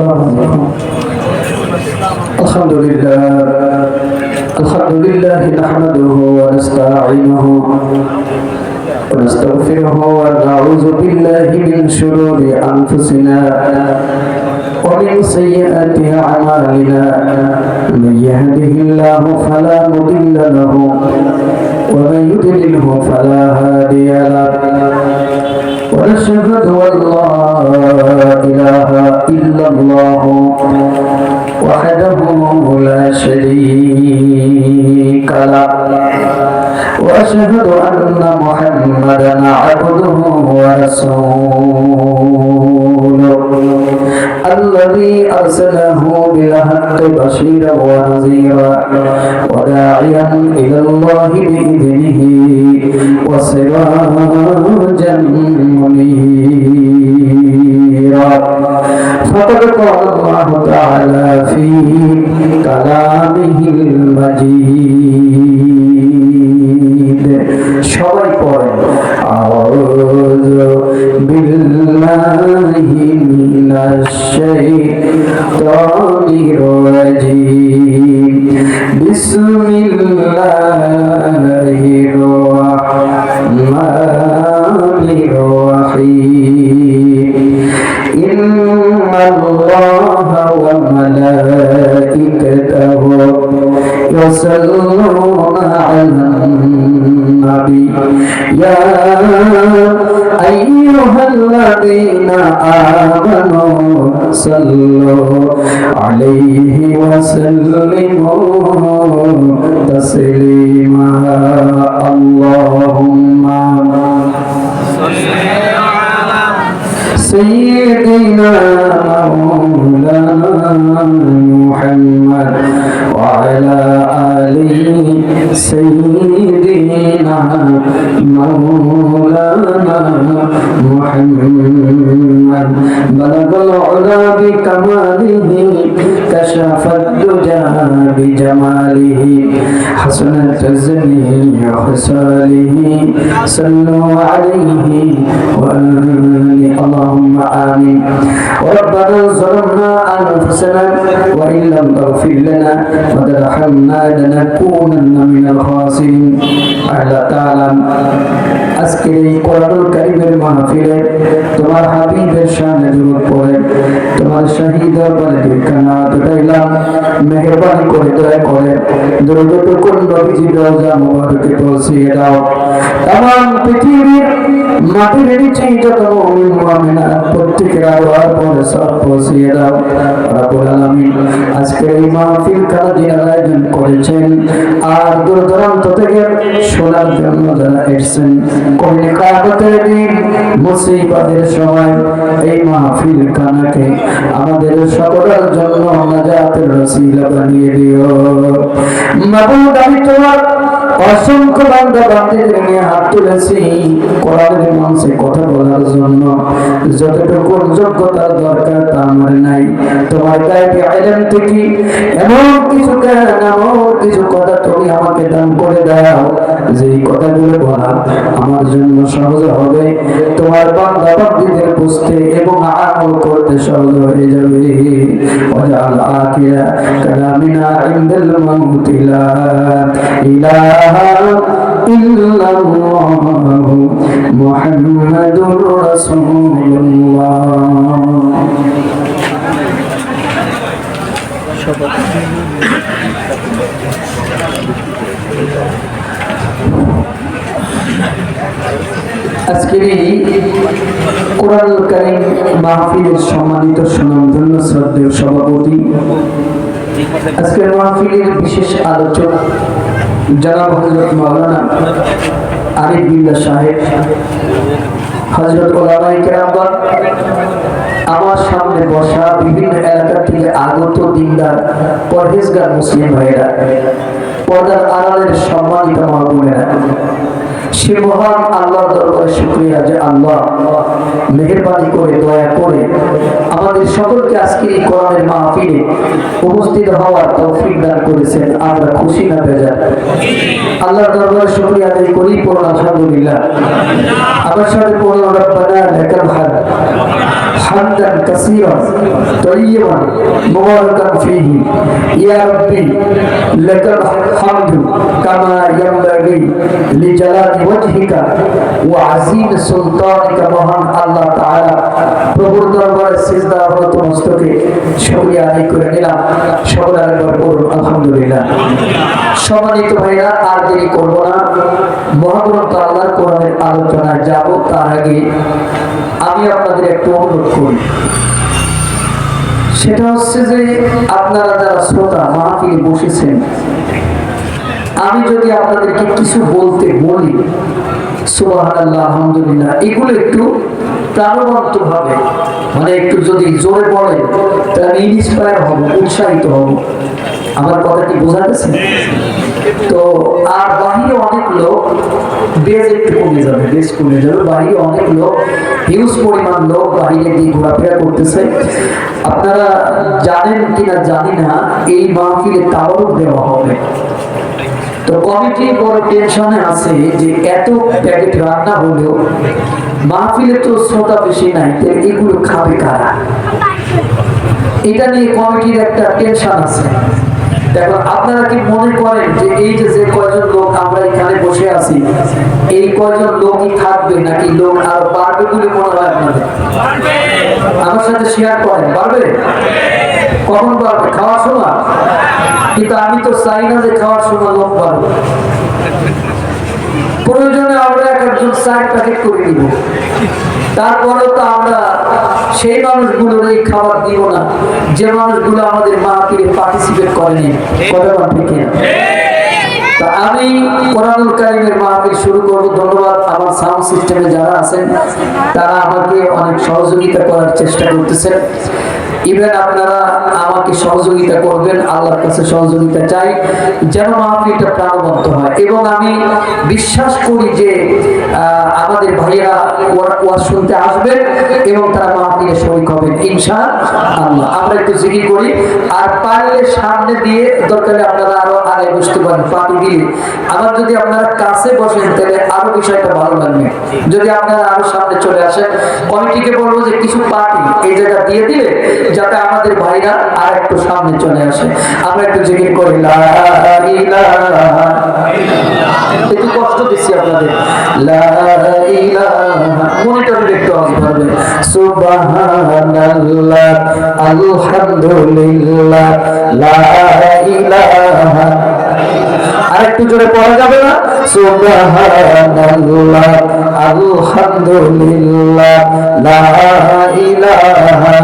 السلام عليكم. الحمد لله نحمده ونستعينه ونستغفره ونعوذ بالله من شرور أنفسنا ومن سيئات أعمالنا. من يهده الله فلا مضل له ومن يضلله فلا هادي له. ونشهد أن لا إله إلا الله وحده لا شريك له. وأشهد أن محمدا عبده ورسوله الذي أرسله بالحق بشيرا ونذيرا وداعيا إلى الله بإذنه وسراجا منيرا. فقد قال الله تعالى في كلامه المجيد. সবাই পড়েন আউযু বিল্লাহি মিনাশ শাইতানির রাজীম. বিসমিল্লাহির রাহমানির রাহিম. ইন্নাল্লাহা ওয়া মালাইকাতাহু ইয়াসাল্লুনা আলান النبي يا أيها الذين آمنوا صلوا عليه وسلموا تسليما. اللهم صل على سيدنا مولانا محمد وعلى آل سيدنا مولانا محمد. بلغ العلا بكماله كشف الدجى بجماله حسنت جميع خصاله. صلوا عليه وآله. اللهم آمين. ربنا ظلمنا أنفسنا وإن لم تغفر لنا وترحمنا لنكونن من الخاسرين. আল্লাহ তাআলা আজকের এই কোরআনুল কারীমের মাহফিলে তোমার হাবিবের শানে দুরূদ পড়ে তোমার শাহী দরবারে কানাত উঠাইলাম। মেহেরবানি করে দয়া করে দুরূদটুকু নবীজির রওজা মুবারকে পৌঁছিয়ে দাও। তামাম পৃথিবীর মাটির নিচে যত মুমিন মুমিনাত প্রত্যেকের আওয়াজ পরে সব পৌঁছিয়ে দাও রব্বুল আলামিন। আজকের এই মাহফিল কারা যারা আয়োজন করেছেন আর দূর দূরান্ত থেকে শোনার জন্য যারা এসেছেন, কোন কিয়ামতের দিন মুসিবতের সময় এই মাহফিল খানাকে আমাদের সকলের জন্য নাজাতের ওসিলা বানিয়ে দিও। মাবুদ, আমি তোমার অসংখ্য বান্দা বান্দীদের নিয়ে হাত তুলেছি কোরআনের মঞ্চে কথা বলার জন্য। যতটুকু যোগ্যতার দরকার তা আমার নাই। তোমার গায়েবী ইলম থেকে এমন কিছু জ্ঞান, এমন কিছু কথা তুমি আমাকে দান করে দাও যেই কথাগুলো বলা আমার জন্য সহজ হবে, তোমার বান্দা বান্দীদের বুঝতে এবং আমল করতে সহজ হয়ে যাবে। ওয়াজআল আখিরা কালামিনা ইনদাল মাউত লা ইলাহা ইল্লাল্লাহু মুহাম্মাদুর রাসূলুল্লাহ। আজকের এই কোরআনুল কারীম মাহফিলের সম্মানিত সুনামধন্য শ্রদ্ধেয় সভাপতি, আজকের মাহফিলের বিশেষ আলোচক জনাব হযরত মাওলানা আরিফ বিল্লাহ সাহেব, হযরত উলামায়ে কেরামগণ, আমার সামনে বসা বিভিন্ন এলাকা থেকে আগত দিনদার পরহেজগার মুসলিম ভাইয়েরা, পর্দার আড়ালের সম্মানিত মা বোনেরা, সে মহান আল্লাহর দরবারে শুকরিয়া যে আল্লাহ মেহেরবানি করে দয়া করে আমাদের সকলকে আজকে এই কোরআনের মাহফিলে উপস্থিত হওয়ার তৌফিক দান করেছেন। আমরা খুশি না বেজার আল্লাহর দরবারে শুকরিয়া আদায় করি। পড়ুন আলহামদুলিল্লাহ। আমার সাথে পড়ুন রব্বানা লাকাল হামদ। حمدا كثيرا طيبا مباركا فيه يا ربي لك الحمد كما ينبغي لجلال وجهك وعظيم سلطانك মহান আল্লাহ তাআলা প্রভুর দরবারে সিজদা অবনত মস্তকে শুকরিয়া আদায় করে নিলাম। সকলে একবার বলুন আলহামদুলিল্লাহ। সম্মানিত ভাইরা, আর দেরি করব না, মহাগ্রন্থ আল্লাহর কোরআনের আলোচনায় যাব। তার আগে আমি আপনাদের একটু অনুরোধ করি, সেটা হচ্ছে যে আপনারা যারা শ্রোতা মাহফিলে বসেছেন, আমি যদি আপনাদেরকে কিছু বলতে বলি সুবহানাল্লাহ আলহামদুলিল্লাহ, এগুলো একটু প্রাণবন্ত ভাবে, মানে একটু যদি জোরে বলেন তাহলে ইন্সপায়ার হব, উৎসাহিত হব। আমার কথা কি বোঝা গেছে? তো আর বাহিরে অনেক লোক, বেজ একটু কমে যাবে, বেজ কমে যাবে। বাহিরে অনেক লোক, হিউজ পরিমাণ লোক বাহিরে দিয়ে ঘোরাফেরা করতেছে। আপনারা জানেন কিনা জানি না, এই মাহফিলে তাওয়ারুক দেওয়া হবে। তো কমিটি বড় টেনশনে আছে যে এত প্যাকেট রান্না হলেও মাহফিলে তো শ্রোতা বেশি নাই, এগুলো খাবে কারা? এটা নিয়ে কমিটির একটা টেনশন আছে। দেখুন, আপনারা কি মনে করেন যে এই যে কয়জন লোক আমরা এখানে বসে আছি, এই কয়জন লোকই থাকবে নাকি লোক আরো বাড়বে বলে মনে হয় আপনাদের? আমার সাথে শেয়ার করেন, বাড়বে? কখন বাড়বে? খাওয়ার সময়? কিন্তু আমি তো চাই না যে খাওয়ার সময় লোক বাড়বে। প্রয়োজনে আমরা একজন 4 প্যাকেট করে দিব, তারপরেও তো আমরা সেই মানুষগুলোর এই খাবার দিব না যে মানুষগুলো আমাদের মাহফিলে পার্টিসিপেট করেনি। কথা ঠিক না? তা আমি কোরআনুল কারীমের মাহফিল শুরু করব। ধন্যবাদ আমার সাউন্ড সিস্টেমে যারা আছেন, তারা আমাকে অনেক সহযোগিতা করার চেষ্টা করতেছেন। ইভেন আপনারা আমাকে সহযোগিতা করবেন, আল্লাহর কাছে সহযোগিতা চাই যেন মাহফিলটা প্রাণবন্ত হয়। এবং আমি বিশ্বাস করি যে আমাদের ভাইয়েরা ওয়াজ শুনতে আসবেন এবং তারা মাহফিলে শরীক হবেন ইনশাআল্লাহ। আমরা একটু জিকির করি, আর পারলে সামনে দিয়ে দরকারে আপনারা আরো আগে বসতে পারেন, পাটি দিয়ে। আবার যদি আপনারা কাছে বসেন তাহলে আরো বিষয়টা ভালো লাগবে। যদি আপনারা আরো সামনে চলে আসেন, কমিটিকে বলবো যে কিছু পাটি এই জায়গা দিয়ে দিলে যাতে আমাদের ভাইরা আর একটু সামনে চলে আসে। আমরা একটু জিকির করি, লা ইলাহা ইল্লাল্লাহ। একটু কষ্ট দিচ্ছি আপনাদের, লা ইলাহা, মনিটরে একটু আওয়াজ করবে, সুবহানাল্লাহ আলহামদুলিল্লাহ লা ইলাহা। আরেকটু জোরে পড়া যাবে না? সুবহানাল্লাহ আলহামদুলিল্লাহ লা ইলাহা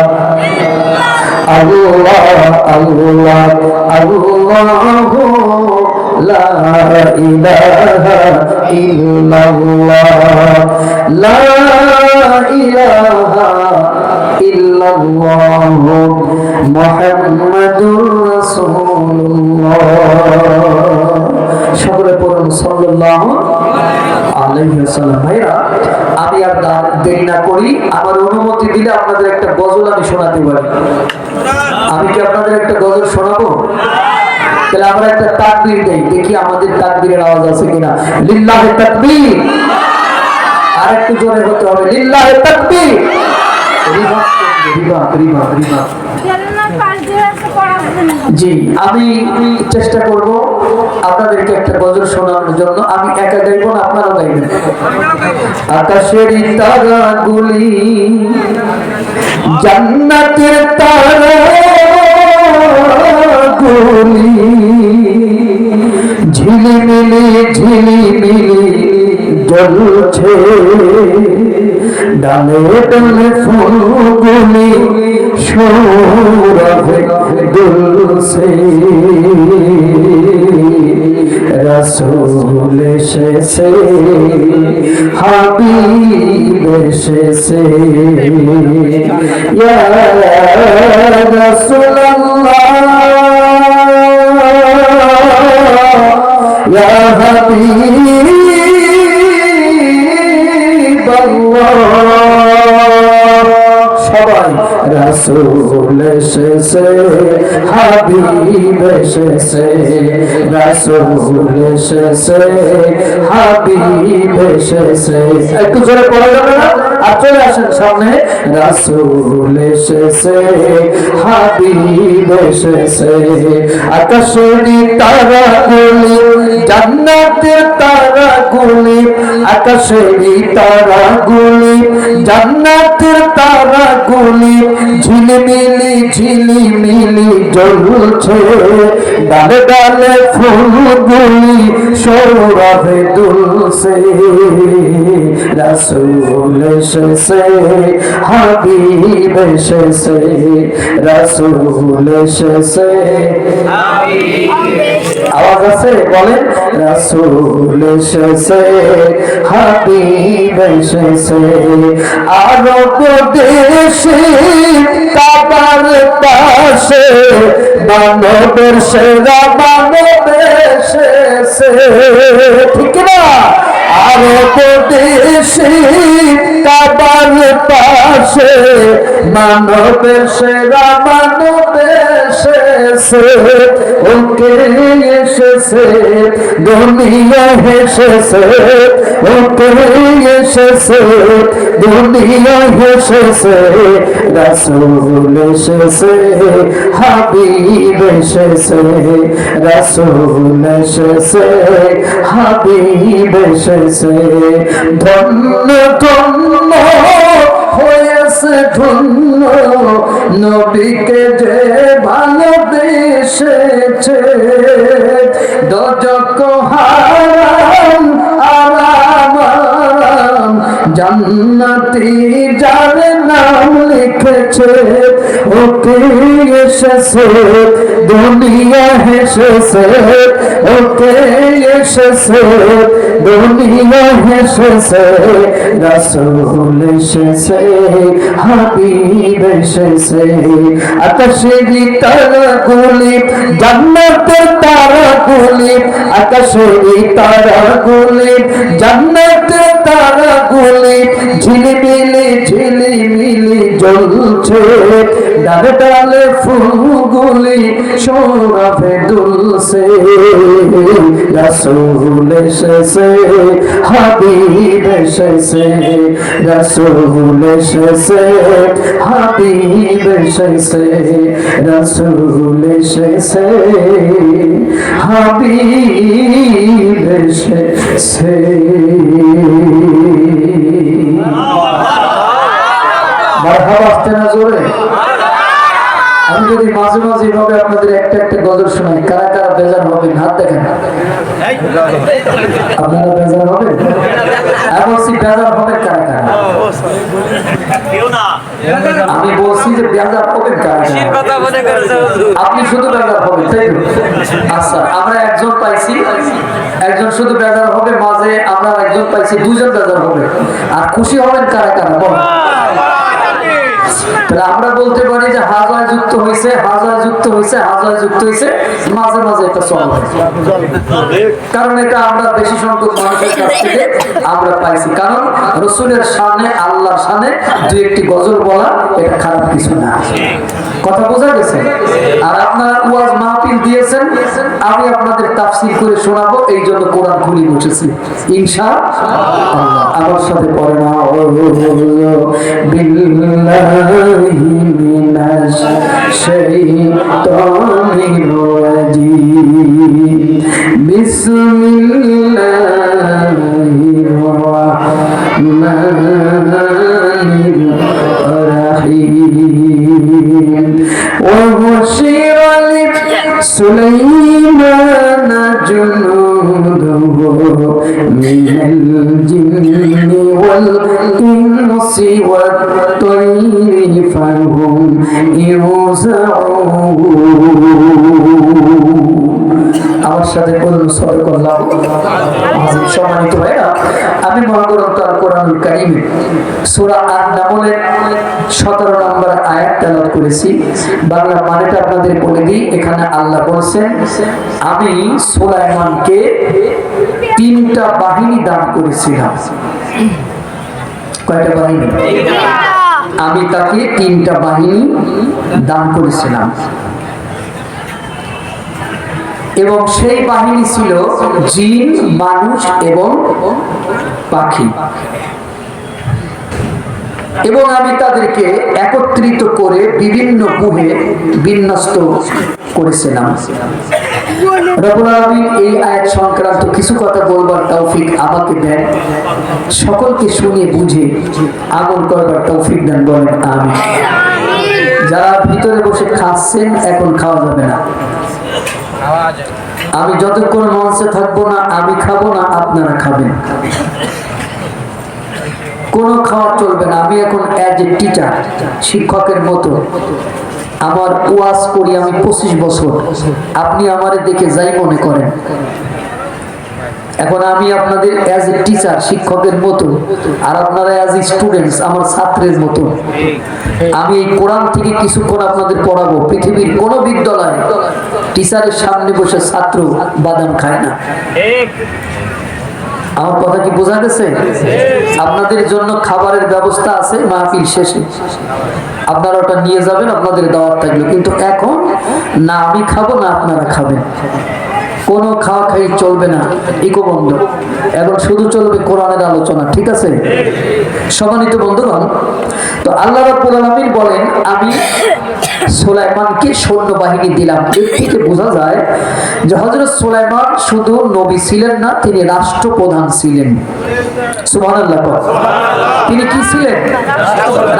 আল্লাহ আল্লাহ আল্লাহু লা ইলাহা ইল্লাল্লাহ লা ইলাহা ইল্লাল্লাহ মুহাম্মাদুর রাসূলুল্লাহ। সকলে পড়ুন সাল্লাল্লাহু আলাইহি ওয়াসাল্লাম। ভাইরা, আমি আর দেরি না করি, আমার অনুমতি দিলে আপনাদের একটা গজল আমি শোনাতে পারি। আমি কি আপনাদের একটা গজল শোনাবো? তাহলে আমরা একটা তাকবীর দেই, দেখি আমাদের তাকবীরের আওয়াজ আছে কিনা। লিল্লাহি তাকবীর। আর একটু জোরে হতে হবে, লিল্লাহি তাকবীর। রিবা রিবা রিবা রিবা। জি, আমি চেষ্টা করব আপনাদেরকে একটা গজল শোনানোর জন্য। আমি একা গাইব না, আপনারা গাইবেন। আকাশের তারাগুলি জান্নাতের তারাগুলি ঝিলিমিলি ঝিলিমিলি জ্বলছে, ডালে ডালে ফুলগুলি সৌরভে দুলছে, রাসূল এসেছে হাবিব এসেছে, ইয়া রাসূলুল্লাহ ইয়া হাবিবাল্লাহ। সবাই রাসূল এসেছে হাবিব এসেছে রাসূল এসেছে হাবিব এসেছে একটু জোরে পড়া যাবে না আর চলে আসেন সামনে রাসূল এসেছে হাবিব এসেছে আকাশের তারাগুলি জান্নাতের তারাগুলি আকাশের তারাগুলি জান্নাতের তারাগুলি ঝিলিমিলি ঝিলিমিলি জ্বলছে ডালে ডালে ফুলগুলি সৌরভে দুলছে রাসূল এসেছে হাবিব এসেছে রাসূল এসেছে আওয়াজ আছে বলেন রাসূল এসেছে হাবিব এসেছে আরব দেশে কাবার পাশে মানবের সেরা মানব এসেছে ঠিক না আরব দেশে কাবার পাশে মানবের সেরা মানব এসেছে ওকে এসেছে দুনিয়া এসেছে ওকে এসেছে দুনিয়া এসেছে রাসূল এসেছে হাবিব এসেছে রাসূল এসেছে হাবিব এসেছে ধন্য ধন্য হয়েছে ধন্য নবীকে যে ভালোবেসেছে দোজখ হারাম আরাম জান্নাতি যার নাম লিখেছে ওকে এসেছে দুনিয়া এসেছে ওকে এসেছে দুনিয়া এসেছে রাসূল এসেছে হাবিব এসেছে আকাশের তারাগুলি জান্নাতের তারাগুলি আকাশের তারাগুলি জান্নাতের তারাগুলি ঝিলিমিলি ঝিলিমিলি জ্বলছে ডালে ডালে ফুলগুলি সৌরভে দুলছে রাসূল এসেছে হাবিব এসেছে রাসূল এসেছে হাবিব এসেছে রাসূল এসেছে হাবিব এসেছে মারহাবা আসতে না জোরে আমি যদি মাঝে মাঝে এভাবে আপনাদের একটা একটা গজল শোনাই কারা কারা বেজার হবে হাত দেখেন আপনারা বেজার হবে বলছি বেজার হবে কারা কারা আমি বলছি যে বেজার হবে কারা আপনি শুধু বেজার হবে তাই আচ্ছা আমরা একজন পাইছি একজন শুধু বেজার হবে মাঝে আমরা একজন পাইছি দুজন বেজার হবে আর খুশি হবেন কারা কারা বলেন তাহলে আমরা বলতে পারি যে হাজার যুক্ত হয়েছে হাজার যুক্ত হয়েছে হাজার যুক্ত হয়েছে মাঝে মাঝে এটা চলে কারণ এটা আমরা বেশি সংখ্যক মানুষের কাছ থেকে আমরা পাইছি কারণ রাসূলের সামনে আল্লাহর সামনে দুই একটি গজল বলা এটা খারাপ কিছু না কথা বোঝা গেছে আর আপনারা ওয়াজ মাহফিল দিয়েছেন আমি আপনাদের তাফসীর করে শোনাবো এই জন্য কোরআন খুলে বসেছি ইনশাআল্লাহ আমার সাথে পড়ে না বিল্লাহি মিনাশ শাইতানির রাজিম বিসমিল্লাহির রাহমানির রাহিম ওয়া হুশিরা লিসুলাইমান জুনুদুহু মিনাল জিন্নি ওয়াল ইনসি ওয়াত তায়রি ফাহুম ইউযাউন আমার সাথে বলুন সাদাকাল্লাহু আযীম সম্মানিত ভাইরা আমি মহাগ্রন্থ আল কোরআনুল কারীম সূরা আন-নামলের 17 নম্বর আয়াত তেলাওয়াত করেছি বাংলা মানেটা আপনাদের বলে দিই এখানে আল্লাহ বলেছেন আমি সুলাইমানকে তিনটা বাহিনী দান করেছিলাম কয়টা বাহিনী আমি তাকে 3টা বাহিনী দান করেছিলাম এবং সেই বাহিনী ছিল জিন, মানুষ এবং পাখি। এবং আমি তাদেরকে একত্রিত করে বিভিন্ন গুহে বিন্যস্ত করেছিলাম। রব্বুল আলামিন এই আয়াত সংক্রান্ত কিছু কথা বলবার তৌফিক আমাকে দেন, সকলকে শুনে বুঝে আমল করবার তৌফিক দেন, বলেন আমিন। যারা ভিতরে বসে খাচ্ছেন এখন খাওয়া যাবে না। আমি যতক্ষণ মঞ্চে থাকবো না আমি খাবো না, আপনারা খাবেন। কোনো খাওয়া চলবে না। আমি এখন অ্যাজ এ টিচার, শিক্ষকের মতো আমার ওয়াজ করি আমি 25 বছর। আপনি আমারে দেখে যাই মনে করেন, এখন আমি আপনাদের অ্যাজ এ টিচার, শিক্ষকের মতো, আর আপনারা অ্যাজ এ স্টুডেন্টস, আমার ছাত্রের মতো। আমি এই কোরআন থেকে কিছুক্ষণ আপনাদের পড়াবো। পৃথিবীর কোন বিদ্যালয়ে টিচারের সামনে বসে ছাত্র বাদাম খায় না। আমার কথা কি বোঝা গেছে? আপনাদের জন্য খাবারের ব্যবস্থা আছে মাহফিল শেষে, আপনারা ওটা নিয়ে যাবেন, আপনাদের দাওয়াত থাকলো। কিন্তু এখন না আমি খাবো না আপনারা খাবেন, কোনো খাওয়া খাই চলবে না, ইকো বন্ধ। এখন শুধু চলবে কোরআনের আলোচনা, ঠিক আছে? সম্মানিত বন্ধুগণ, তো আল্লাহ রাব্বুল আলামিন বলেন আমি সুলাইমানকে সৈন্যবাহিনী দিলাম। এর থেকে বোঝা যায় যে হযরত সুলাইমান শুধু নবী ছিলেন না, তিনি রাষ্ট্রপ্রধান ছিলেন। সুবহানাল্লাহ। তিনি কি ছিলেন?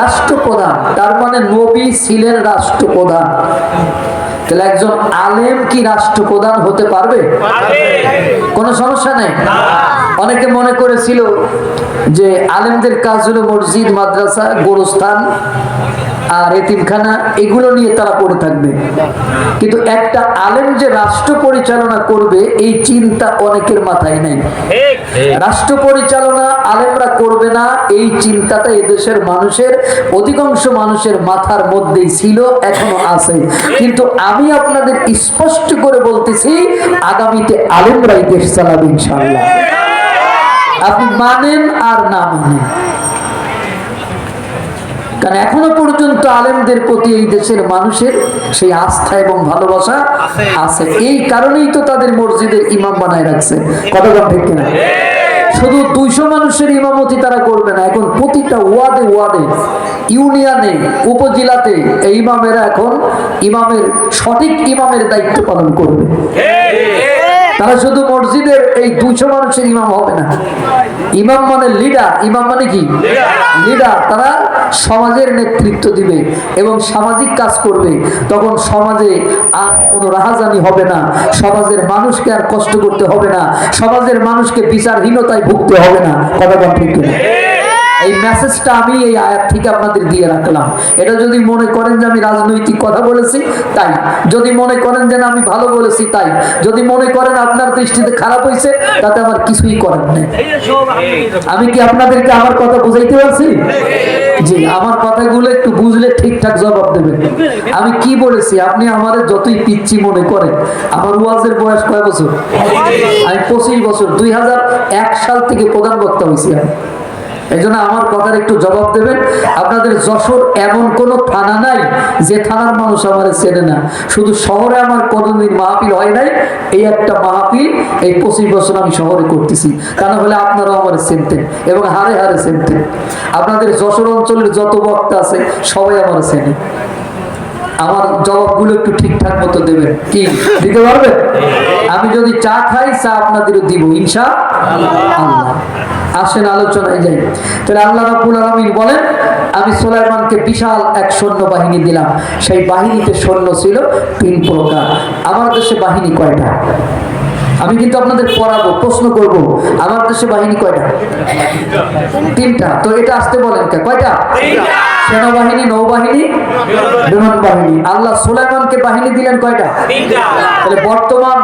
রাষ্ট্রপ্রধান। তার মানে নবী ছিলেন রাষ্ট্রপ্রধান। তাহলে একজন আলেম কি রাষ্ট্রপ্রধান হতে পারবে? কোনো সমস্যা নেই। অনেকে মনে করেছিল যে আলেমদের কাজ হলো মসজিদ, মাদ্রাসা, গোরস্থান আর এতিমখানা, এগুলো নিয়ে তারা পড়ে থাকবে। কিন্তু একটা আলেম যে রাষ্ট্র পরিচালনা করবে এই চিন্তা অনেকের মাথায় নেই। রাষ্ট্র পরিচালনা আলেমরা করবে না এই চিন্তাটা এদেশের মানুষের অধিকাংশ মানুষের মাথার মধ্যেই ছিল, এখনো আছে। কিন্তু আমি আপনাদের স্পষ্ট করে বলতেছি আগামীতে আলেমরাই দেশ চালাবে ইনশাআল্লাহ। আপনি মানেন আর না মানেন, কারণ এখনো পর্যন্ত আলেমদের প্রতি এই দেশের মানুষের সেই আস্থা এবং ভালোবাসা আছে। এই কারণেই তো তাদের মসজিদের ইমাম বানায় রাখছে। কতক্ষণ ঠিক কিনা? শুধু 200 মানুষের ইমামতি তারা করবে না, এখন প্রতিটা ওয়ার্ডে ওয়ার্ডে, ইউনিয়নে, উপজেলাতে এই ইমামেরা এখন ইমামের সঠিক ইমামের দায়িত্ব পালন করবে। তারা শুধু মসজিদের এই 200 মানুষের ইমাম হবে না। ইমাম মানে লিডার। ইমাম মানে কি? লিডার। তারা সমাজের নেতৃত্ব দিবে এবং সামাজিক কাজ করবে। তখন সমাজে আর কোনো রাহাজানি হবে না, সমাজের মানুষকে আর কষ্ট করতে হবে না, সমাজের মানুষকে বিচারহীনতায় ভুগতে হবে না। কথা বল ঠিক কিনা? এই মেসেজটা আমি এই আয়াত থেকে আপনাদের দিয়ে রাখলাম। এটা যদি মনে করেন যে আমি রাজনৈতিক কথা বলেছি তাই, যদি মনে করেন যে আমি ভালো বলেছি তাই, যদি মনে করেন আপনার দৃষ্টিতে খারাপ হয়েছে তাতে আমার কিছুই করার নেই। আমি কি আপনাদেরকে আমার কথা বুঝাইতে পারছি? জি, আমার কথাগুলো একটু বুঝলে ঠিকঠাক জবাব দেবেন। আমি কি বলেছি আপনি আমাদের যতই পিচ্ছি মনে করেন, আমার ওয়াজের বয়স কয় বছর? আমি 25 বছর। 2001 সাল থেকে প্রধান বক্তা হয়েছি আমি। এই জন্য আমার কথার একটু জবাব দেবেন। আপনাদের যশোর এমন কোন থানা নাই যে থানার মানুষ আমার চেনে না। শুধু শহরে আমার কোনদিন মাহফিল হয় নাই, এই একটা মাহফিল এই 25 বছর আমি শহরে করতেছি। তা না হলে আপনারাও আমার চিনতেন এবং হারে হারে চিনতেন। আপনাদের যশোর অঞ্চলের যত বক্তা আছে সবাই আমার চেনে। আমার জবাবগুলো একটু ঠিকঠাক মতো দেবেন। কি দিতে পারবেন? আমি যদি চা খাই চা আপনাদেরও দিব ইনশাআল্লাহ। আসেন আলোচনায় যাই। তাহলে আল্লাহ রাব্বুল আলামিন বলেন আমি সুলাইমানকে বিশাল এক সৈন্য বাহিনী দিলাম। সেই বাহিনীতে সৈন্য ছিল 3 প্রকার। আমার দেশে বাহিনী কয়টা? আমি কিন্তু আপনাদের পড়াবো, প্রশ্ন করব। আমার দেশে বাহিনী কয়টা? 3টা। তো এটা আসতে বলেন কয়টা? 3টা। সেনাবাহিনী, নৌবাহিনী, বিমান বাহিনী। আল্লাহ সুলাইমানকে বাহিনী দিলেন কয়টা? 3টা। তাহলে বর্তমান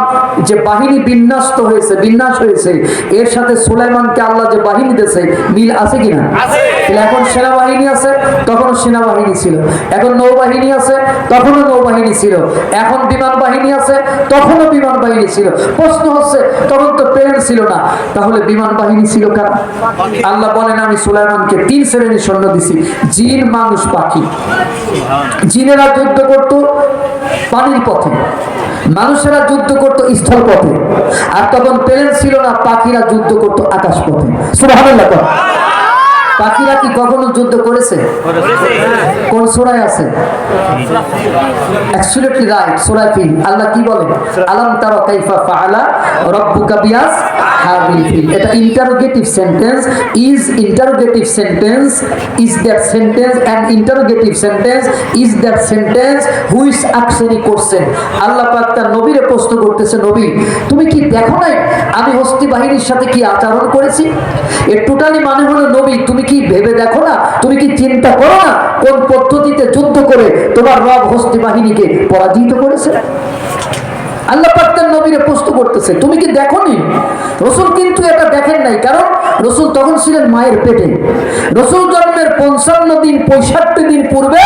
যে বাহিনী বিন্যাস হয়েছে এর সাথে সুলাইমানকে আল্লাহ যে বাহিনী দিয়েছে মিল আছে কিনা? আছে। তাহলে এখন সেনাবাহিনী আছে, তখন সেনাবাহিনী ছিল। এখন নৌবাহিনী আছে, তখনও নৌবাহিনী ছিল। এখন বিমান বাহিনী আছে, তখনও বিমান বাহিনী ছিল। প্রশ্ন প্রশ্ন হচ্ছে তখন তো প্লেন ছিল না, তাহলে বিমান বাহিনী ছিল কারা? আল্লাহ বলেন আমি সুলাইমানকে 3 শ্রেণীর সৈন্য দিছি, জিন, মানুষ, পাখি। জিনেরা যুদ্ধ করত পানির পথে, মানুষেরা যুদ্ধ করত স্থল পথে, আর তখন প্লেন ছিল না, পাখিরা যুদ্ধ করত আকাশ পথে। সুবহানাল্লাহ। পাখিরা কি কখনো যুদ্ধ করেছে? কোন সূরায় আছে? অ্যাবসলিউটলি রাইট, সূরা ফিল। আল্লাহ কি বলেন? আলাম তারা কাইফা ফাআলা রাব্বুকা বিআসহাবিল ফিল। এটা interrogative sentence. Is interrogative sentence, is that sentence, and interrogative sentence is that sentence which asks any question. Allah পাক তার নবীরে প্রশ্ন করতেছে, নবী তুমি কি দেখো নাই আমি হস্তি বাহিনীর সাথে কি আচরণ করেছি? এর টোটালি মানে হলো, নবী তুমি কি ভেবে দেখো না, তুমি কি চিন্তা করো না কোন পদ্ধতিতে যুদ্ধ করে তোমার রব হস্তি বাহিনীকে পরাজিত করেছে? আল্লাহ পাক তার নবীরে প্রশ্ন করতেছে, তুমি কি দেখোনি? রাসূল কিন্তু এটা দেখেন নাই, কারণ রাসূল তখন ছিলেন মায়ের পেটে। রাসূল জন্মের 55 দিন 65 দিন পূর্বে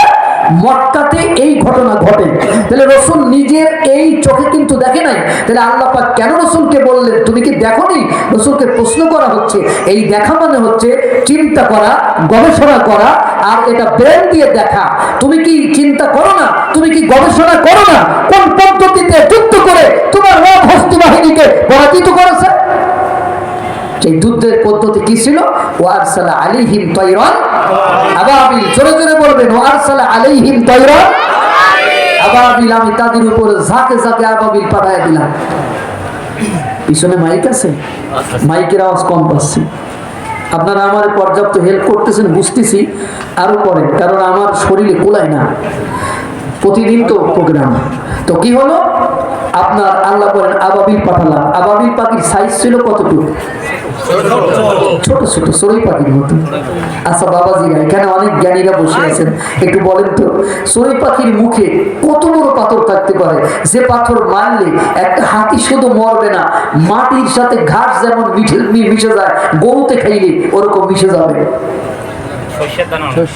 মক্কাতে এই ঘটনা ঘটে। তাহলে রাসূল নিজের এই চোখে কিন্তু দেখে নাই। তাহলে আল্লাহ পাক কেন রাসূলকে বললেন তুমি কি দেখোনি? রাসূলকে প্রশ্ন করা হচ্ছে। এই দেখা মানে হচ্ছে চিন্তা করা, গবেষণা করা, আর এটা ব্রেন দিয়ে দেখা। তুমি কি চিন্তা করো না, তুমি কি গবেষণা করো না কোন পদ্ধতিতে যুদ্ধ করে তোমার রব হস্তি বাহিনীকে পরাজিত করেছে? সেই যুদ্ধের পদ্ধতি কি ছিল? ওয়ারসালা আলাইহিম তায়রান আবাবিল। জোরে জোরে বলবেন, ওয়ারসালা আলাইহিম তায়রান আবাবিল। আমি তাদের উপর ঝাঁকে ঝাঁকে আবাবিল পাঠায় দিলাম। পিছনে মাইক আছে, মাইকের আওয়াজ কম পাচ্ছি। আপনারা আমার পর্যাপ্ত হেল্প করতেছেন বুঝতেছি, আরো করেন, কারণ আমার শরীরে কুলায় না প্রতিদিন তো প্রোগ্রাম। তো কি হলো, আপনার আল্লাহ বলেন আবাবিল পাঠালাম। আবাবিল পাখির সাইজ ছিল কতটুকু? ছোট ছোট চড়ুই পাখির মতো। আচ্ছা বাবাজিরা, এখানে অনেক জ্ঞানীরা বসে আছেন, একটু বলেন তো চড়ুই পাখির মুখে কত বড় পাথর থাকতে পারে, যে পাথর মারলে একটা হাতি শুধু মরবে না, মাটির সাথে ঘাস যেমন মিশে যায়, গরুতে খাইলে ওরকম মিশে যাবে।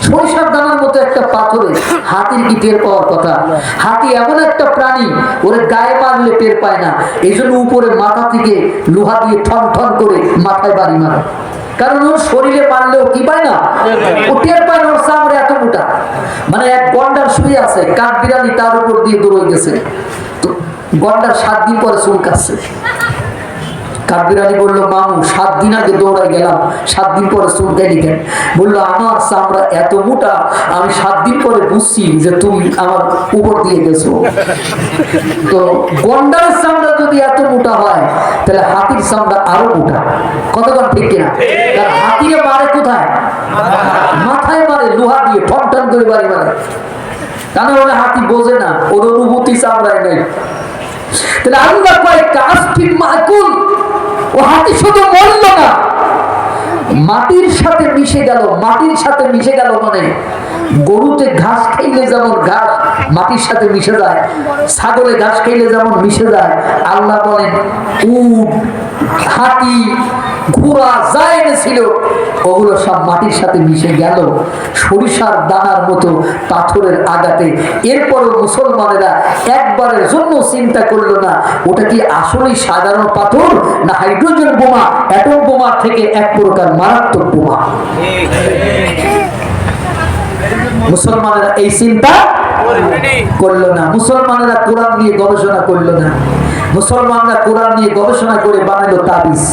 সরিষার দানার মতো একটা পাথরে হাতির কি টের পাওয়ার কথা? হাতি এমন একটা প্রাণী, ওরে গায়ে মারলে টের পায় না, এই জন্য উপরে মাথা থেকে লোহা দিয়ে ঠন ঠন করে মাথায় বাড়ি মারে, কারণ ওর শরীরে মারলেও কি পায় না, ও টের পায় না, ওর চামড়া এত মোটা। মানে এক গন্ডার শুয়ে আছে, কাঠ বিড়ালি তার উপর দিয়ে দৌড়ে গেছে, তো গন্ডার 7 দিন পরে চুলকাচ্ছে। কাঠবিড়ালি বললো, মামু 7 দিন আগে দৌড়াই গেলাম, 7 দিন পরে চুলকাইলি কেন? বললো, আমার চামড়া এত মোটা, আমি 7 দিন পরে বুঝছি যে তুমি আমার উপর দিয়ে গেছো। তো গন্ডারের চামড়া যদি এত মোটা হয়, তাহলে হাতির চামড়া আরো মোটা। কতক্ষণ ঠিক কিনা? কারণ হাতিরে মারে কোথায়? মাথায় মারে, লোহা দিয়ে ঠন ঠন করে বাড়ি মারে। তা না হলে হাতি বোঝে না, ওর অনুভূতি চামড়ায় নেই। তাহলে আল্লাহ কয় কাসফিন মাকুল, ও হাতি শুধু মরল না, মাটির সাথে মিশে গেল। মাটির সাথে মিশে গেল মানে গরুতে ঘাস খাইলে যেমন ঘাস মাটির সাথে মিশে যায়, ছাগলে ঘাস খাইলে যেমন মিশে যায়, আল্লাহ বলেন উট, হাতি, ঘোড়া যা এনেছিল ওগুলো সব মাটির সাথে মিশে গেল সরিষার দানার মতো পাথরের আঘাতে। এরপরও মুসলমানেরা একবারের জন্য চিন্তা করলো না ওটা কি আসলেই সাধারণ পাথর না হাইড্রোজেন বোমা, অ্যাটম বোমা থেকে এক প্রকার মারাত্মক বোমা। মুসলমানেরা এই চিন্তা করলো না। মুসলমানেরা কোরআন নিয়ে গবেষণা করলো না। মুসলমানরা কোরআন নিয়ে গবেষণা করে বানালো তাবিজ।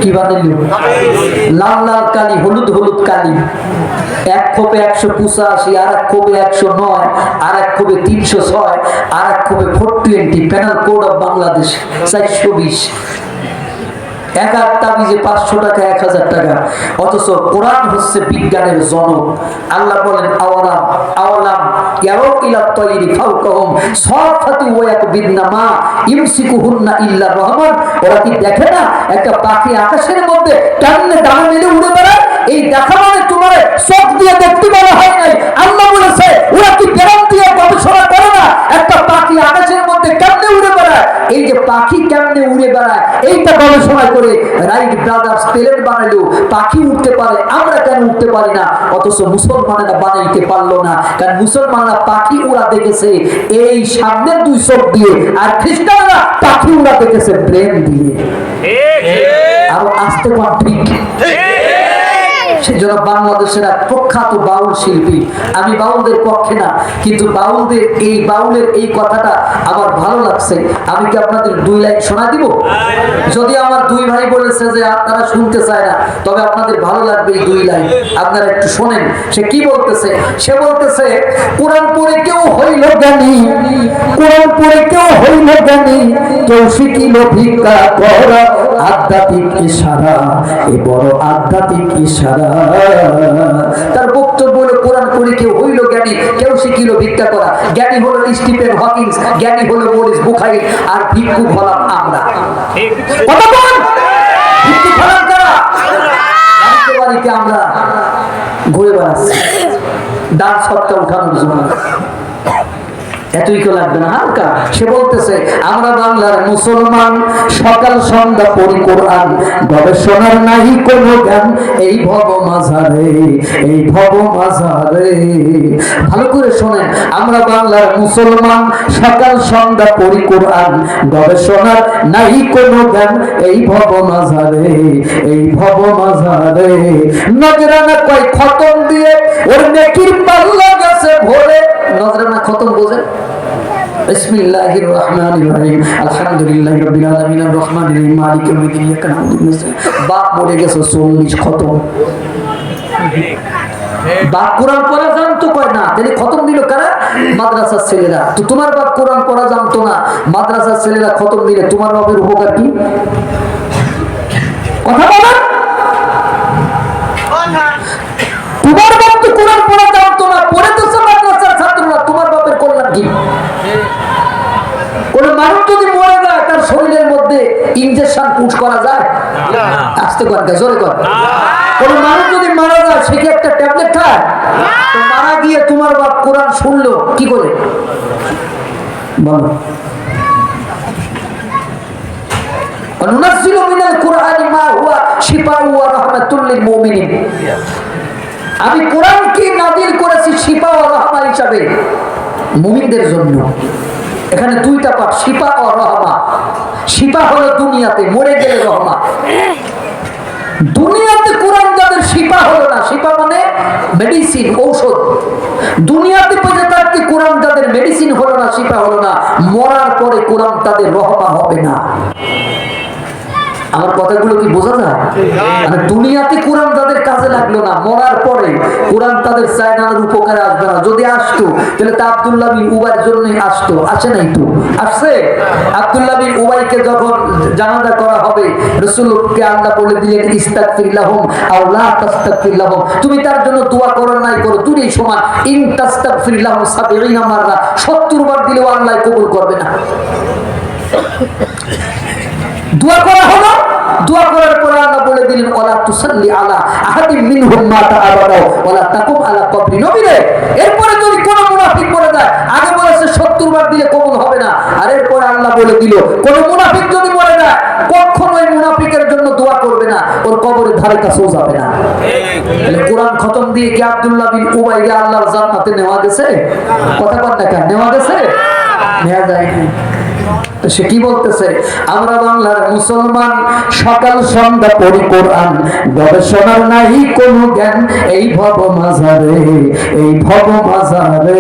কি বানালো? লাল লাল কালি, হলুদ হলুদ কালি। এক খোপে 185, আর এক খোপে 109, আর এক খোপে 306, আর এক খোপে 420, পেনাল কোড অফ বাংলাদেশ 420। এক এক তাবিজে 500 টাকা, 1000 টাকা। অথচ কোরআন হচ্ছে বিজ্ঞানের জনক। আল্লাহ বলেন আওয়ালাম আওয়ালাম ইয়ারু ইলা তায়রি ফাওকাহুম সাফাতু ওয়া ইয়াকবিদনা মা ইমসিকুহুন্না ইল্লা রহমান। ওরা কি দেখে না একটা পাখি আকাশের মধ্যে কেমনে ডানা মেলে উড়ে বেড়ায়? এই দেখা মানে তোমার চোখ দিয়ে দেখতে বলা হয় নাই। আল্লাহ বলেছে ওরা কি জ্ঞান দিয়ে গবেষণা করে না একটা পাখি আকাশের মধ্যে কেমনে উড়ে বেড়ায়? এই যে পাখি কেমনে উড়ে বেড়ায় এইটা গবেষণা করে রাইট ব্রাদার্স প্লেন বানালো, পাখি উঠতে পারে। পারে, আমরা কেন উঠতে পারি না? অথচ মুসলমানেরা বানাইতে পারলো না, কারণ মুসলমানরা পাখি উড়া দেখেছে এই সামনের দুই চোখ দিয়ে, আর খ্রিস্টানরা পাখি উড়া দেখেছে ব্রেন দিয়ে। আরো আসতে পার ঠিক। সেজন্য বাংলাদেশের এক প্রখ্যাত বাউল শিল্পী, আমি বাউলদের পক্ষে না, কিন্তু বাউলদের এই বাউলের এই কথাটা আমার ভালো লাগছে। আমি কি আপনাদের 2 লাইন শোনা দিব? যদি আমার 2 ভাই বলেছে যে আপনারা শুনতে চায় না, তবে আপনাদের ভালো লাগবে এই 2 লাইন, আপনারা একটু শোনেন। সে কি বলতেছে? সে বলতেছে, কোরআন পড়ে কেউ হইল জ্ঞানী, কোরআন পড়ে কেউ হইল জ্ঞানী, কেউ শিখিল ভিক্ষা করা, আধ্যাত্মিক ইশারা, এ বড় আধ্যাত্মিক ইশারা। তার বক্তব্য হলো, কোরআন পড়ে কেউ হইল জ্ঞানী, কেউ শিখিল ভিক্ষা করা। জ্ঞানী হলো স্টিফেন হকিং, জ্ঞানী হলো মরিস বুখারী, আর ভিক্ষুক হলাম আমরা। কথা বল, ভিক্ষুক হলাম কারা? বাড়িতে আমরা ঘুরে বেড়াচ্ছি দান সৎকা উঠানোর জন্য। এতই কেউ লাগবে না হালকা। সে বলতেছে, আমরা বাংলার মুসলমান, সকাল সন্ধ্যা পড়ি কোরআন, গবেষণার নাই কোনো জ্ঞান, এই ভব মাঝারে, এই ভব মাঝারে। ভালো করে শোনেন, আমরা বাংলার মুসলমান, সকাল সন্ধ্যা পড়ি কোরআন, গবেষণার নাই কোনো জ্ঞান, এই ভব মাঝারে, এই ভব মাঝারে। নজরানা কয় খতম দিয়ে ওর নেকির পাল্লা গেছে ভরে। নজরানা খতম বোঝেন? বিসমিল্লাহির রহমানির রহিম, আলহামদুলিল্লাহি রাব্বিল আলামিন, আর রহমানির রহিম, মালিকি ইয়াউমিদ্দিন, ইয়াকা না'বুদু ওয়া ইয়্যাকা নাস্তাঈন। বাপ মরে গেছে 40 খতম। বাপ কোরআন পড়া জানতো কয় না, তাহলে খতম দিল কারা? মাদ্রাসার ছেলেরা। তো তোমার বাপ কোরআন পড়া জানতো না, মাদ্রাসার ছেলেরা খতম দিলে তোমার বাপের উপকার কি? কথা বলেন। তোমার বাপ তো কোরআন পড়া জানতো না, পড়ে তো মাদ্রাসার ছাত্ররা, তোমার বাপের কল্যাণ কি? কোন মানুষ যদি মরে যায়, তার শরীরের মধ্যে ইনজেকশন পুশ করা যায়? আস্তে কর, জোরে কর। কোন মানুষ যদি মারা যায়, সে কি একটা ট্যাবলেট খায়? তো মারা গিয়ে তোমার বাপ কোরআন শুনলো কি করে? বলো। নুনাজ্জিলু মিনাল কুরআনি মা হুয়া শিফাউ ওয়া রাহমাতুল লিল মুমিনিন। আমি কোরআনকে নাযিল করেছি শিফা ও রহমা হিসাবে মুমিনদের জন্য। এখানে 2টা পাঠ, শিফা ও রহমা। শিফা হলো দুনিয়াতে, মরে গেলে রহমা। দুনিয়াতে কোরআন যাদের শিফা হলো না, শিফা মানে মেডিসিন, ঔষধ। দুনিয়াতে পৌঁছে থাকতে কোরআন যাদের মেডিসিন হলো না, শিফা হলো না, মরার পরে কোরআন তাদের রহমা হবে না। আমার কথাগুলো কি বোঝা যায়? মানে দুনিয়াতে কোরআন তাদের কাজে লাগলো না, মরার পরে কোরআন তাদের চায়নার উপকারে আসবে না। যদি আসতো তাহলে তা আব্দুল্লাহ বিন উবাইর জন্যই আসতো, আসে নাই তো? আসছে। আব্দুল্লাহ বিন উবাইকে যখন জানাজা করা হবে, রাসূলকে আল্লাহ বলে দিলেন, ইস্তাগফির লাহুম আও লা তাস্তাগফির লাহুম, তুমি তার জন্য দোয়া করো নাই করো দুটোই সমান। ইন তাস্তাগফির লাহুম ৭০ মাররা, ৭০ বার দিলেও আল্লাহ কবুল করবে না। দোয়া করা হলো, দোয়া করার পরে আল্লাহ বলে দিলেন, ওয়ালা তুসাল্লি আলা আহাদিম মিনহুম মাতা আবাদা ওয়ালা তাকুম আলা কবরি। নবীরে, এরপরে যদি কোন মুনাফিক মরে যায়, আগে বলেছে ৭০ বার দিলে কবুল হবে না, আর এরপরে আল্লাহ বলে দিল, কোন মুনাফিক যদি মরে যায়, কখনোই মুনাফিকের জন্য দোয়া করবে না, ওর কবরের ধারে কাছেও যাবে না। তাহলে কোরআন খতম দিয়ে কি আব্দুল্লাহ বিন উবাইকে আল্লাহর জান্নাতে নেওয়া গেছে? কথা বল না, নেওয়া গেছে? নেওয়া যায়নি। সে কি বলতেছে? আমরা বাংলার মুসলমান, সকাল সন্ধ্যা পড়ি কোরআন, গবেষণার নাই কোনো জ্ঞান, এই ভব মাঝারে, এই ভব মাঝারে।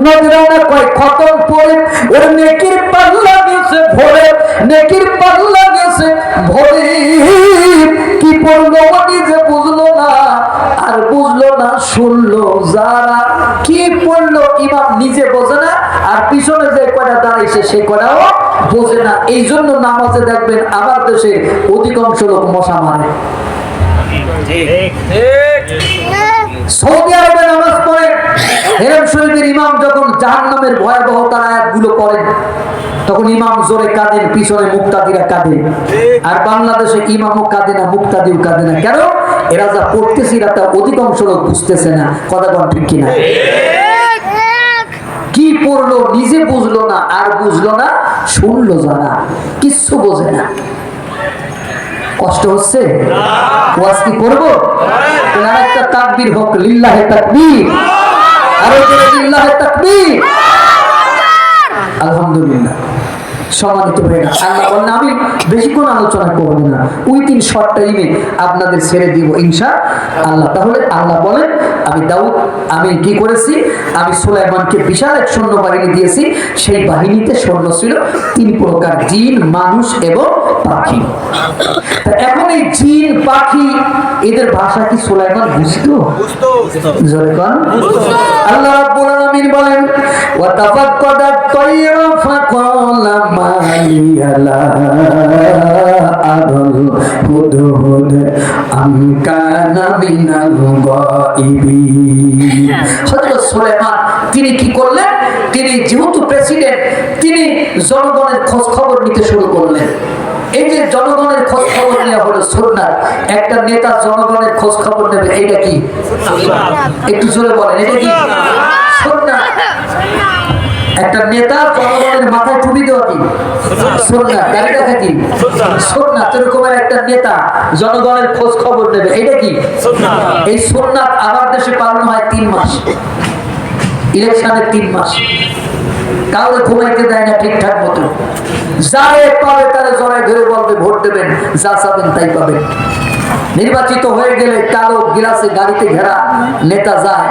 নজরানা কয় খতম পড়ে ওর নেকির পাল্লা গেছে ভরে, নেকির পাল্লা গেছে ভরে। কি পড়লো নিজে বুঝলো না, আর বুঝলো না শুনলো যারা। কি পড়লো ইমাম নিজে বোঝে না, আর পিছনে যে কয়টা দাঁড়াইছে সে কয়টাও বোঝে না। এই জন্য নামাজে দেখবেন আমার দেশে অধিকাংশ লোক মশা মারে। সৌদি আরবে নামাজ পড়ে, হেরাম শরীফের ইমাম যখন জাহান্নামের ভয়াবহতার আয়াতগুলো পড়েন, তখন ইমাম জোরে কাঁদেন, পিছনে মুক্তাদিরা কাঁদে। আর বাংলাদেশে ইমামও কাঁদে না, মুক্তাদিও কাঁদে না। কেন? এরা যা পড়তেছে এরা তা অধিকাংশ লোক বুঝতেছে না। কথা বল ঠিক কিনা? কি পড়লো নিজে বুঝলো না, আর বুঝলো না শুনলো যারা, কিচ্ছু বোঝে না। কষ্ট হচ্ছে? ওয়াজ কি করবো? একটা তাকবীর হোক, লিল্লাহে তাকবীর, আরো জোরে লিল্লাহে তাকবীর। আলহামদুলিল্লাহ। সম্মানিত ভাইরা, আল্লাহ বলেন আমি বেশিক্ষণ আলোচনা করব না, উইথিন শর্ট টাইমে আপনাদের ছেড়ে দিব ইনশাআল্লাহ। তাহলে আল্লাহ বলেন আমি কি করেছি, আমি সুলাইমানকে বিশাল এক সৈন্যবাহিনী দিয়েছি। সেই বাহিনীতে সৈন্য ছিল 3 প্রকার, জিন, মানুষ এবং পাখি। এখন এই জিন পাখি এদের ভাষা কি সুলাইমান বুঝতো? জোরে বলেন। আল্লাহ রাব্বুল আলামিন বলেন ওয়া তাফাক্কাদাত তায়রা ফাকালা মালিয়া লা আরাল হুদহুদ আম কানা মিনাল গায়িবিন। হযরত সুলাইমান তিনি কি করলেন, তিনি যেহেতু প্রেসিডেন্ট, তিনি জনগণের খোঁজ খবর নিতে শুরু করলেন। এই যে জনগণের খোঁজ খবর নেওয়া হলো সুন্নাত। একটা নেতা জনগণের খোঁজ খবর নেবে, এটা কি? একটু জোরে বলেন, এটা কি সুন্নাত? একটা নেতা জনগণের মাথায় টুপি দেওয়া কি সুন্নাত? দাড়ি রাখা কি সুন্নাত? এরকমের একটা নেতা জনগণের খোঁজ খবর নেবে, এটা কি সুন্নাত? এই সুন্নাত আমার দেশে পালন হয় 3 মাস, ইলেকশনের 3 মাস। কাউকে ঘুমাইতে দেয় না ঠিকঠাক মতো, যারে পাবে তারা জড়াই ধরে বলবে ভোট দেবেন, যা চাবেন তাই পাবেন। নির্বাচিত হয়ে গেলে কালো গিলাসে গাড়িতে ঘেরা নেতা যায়,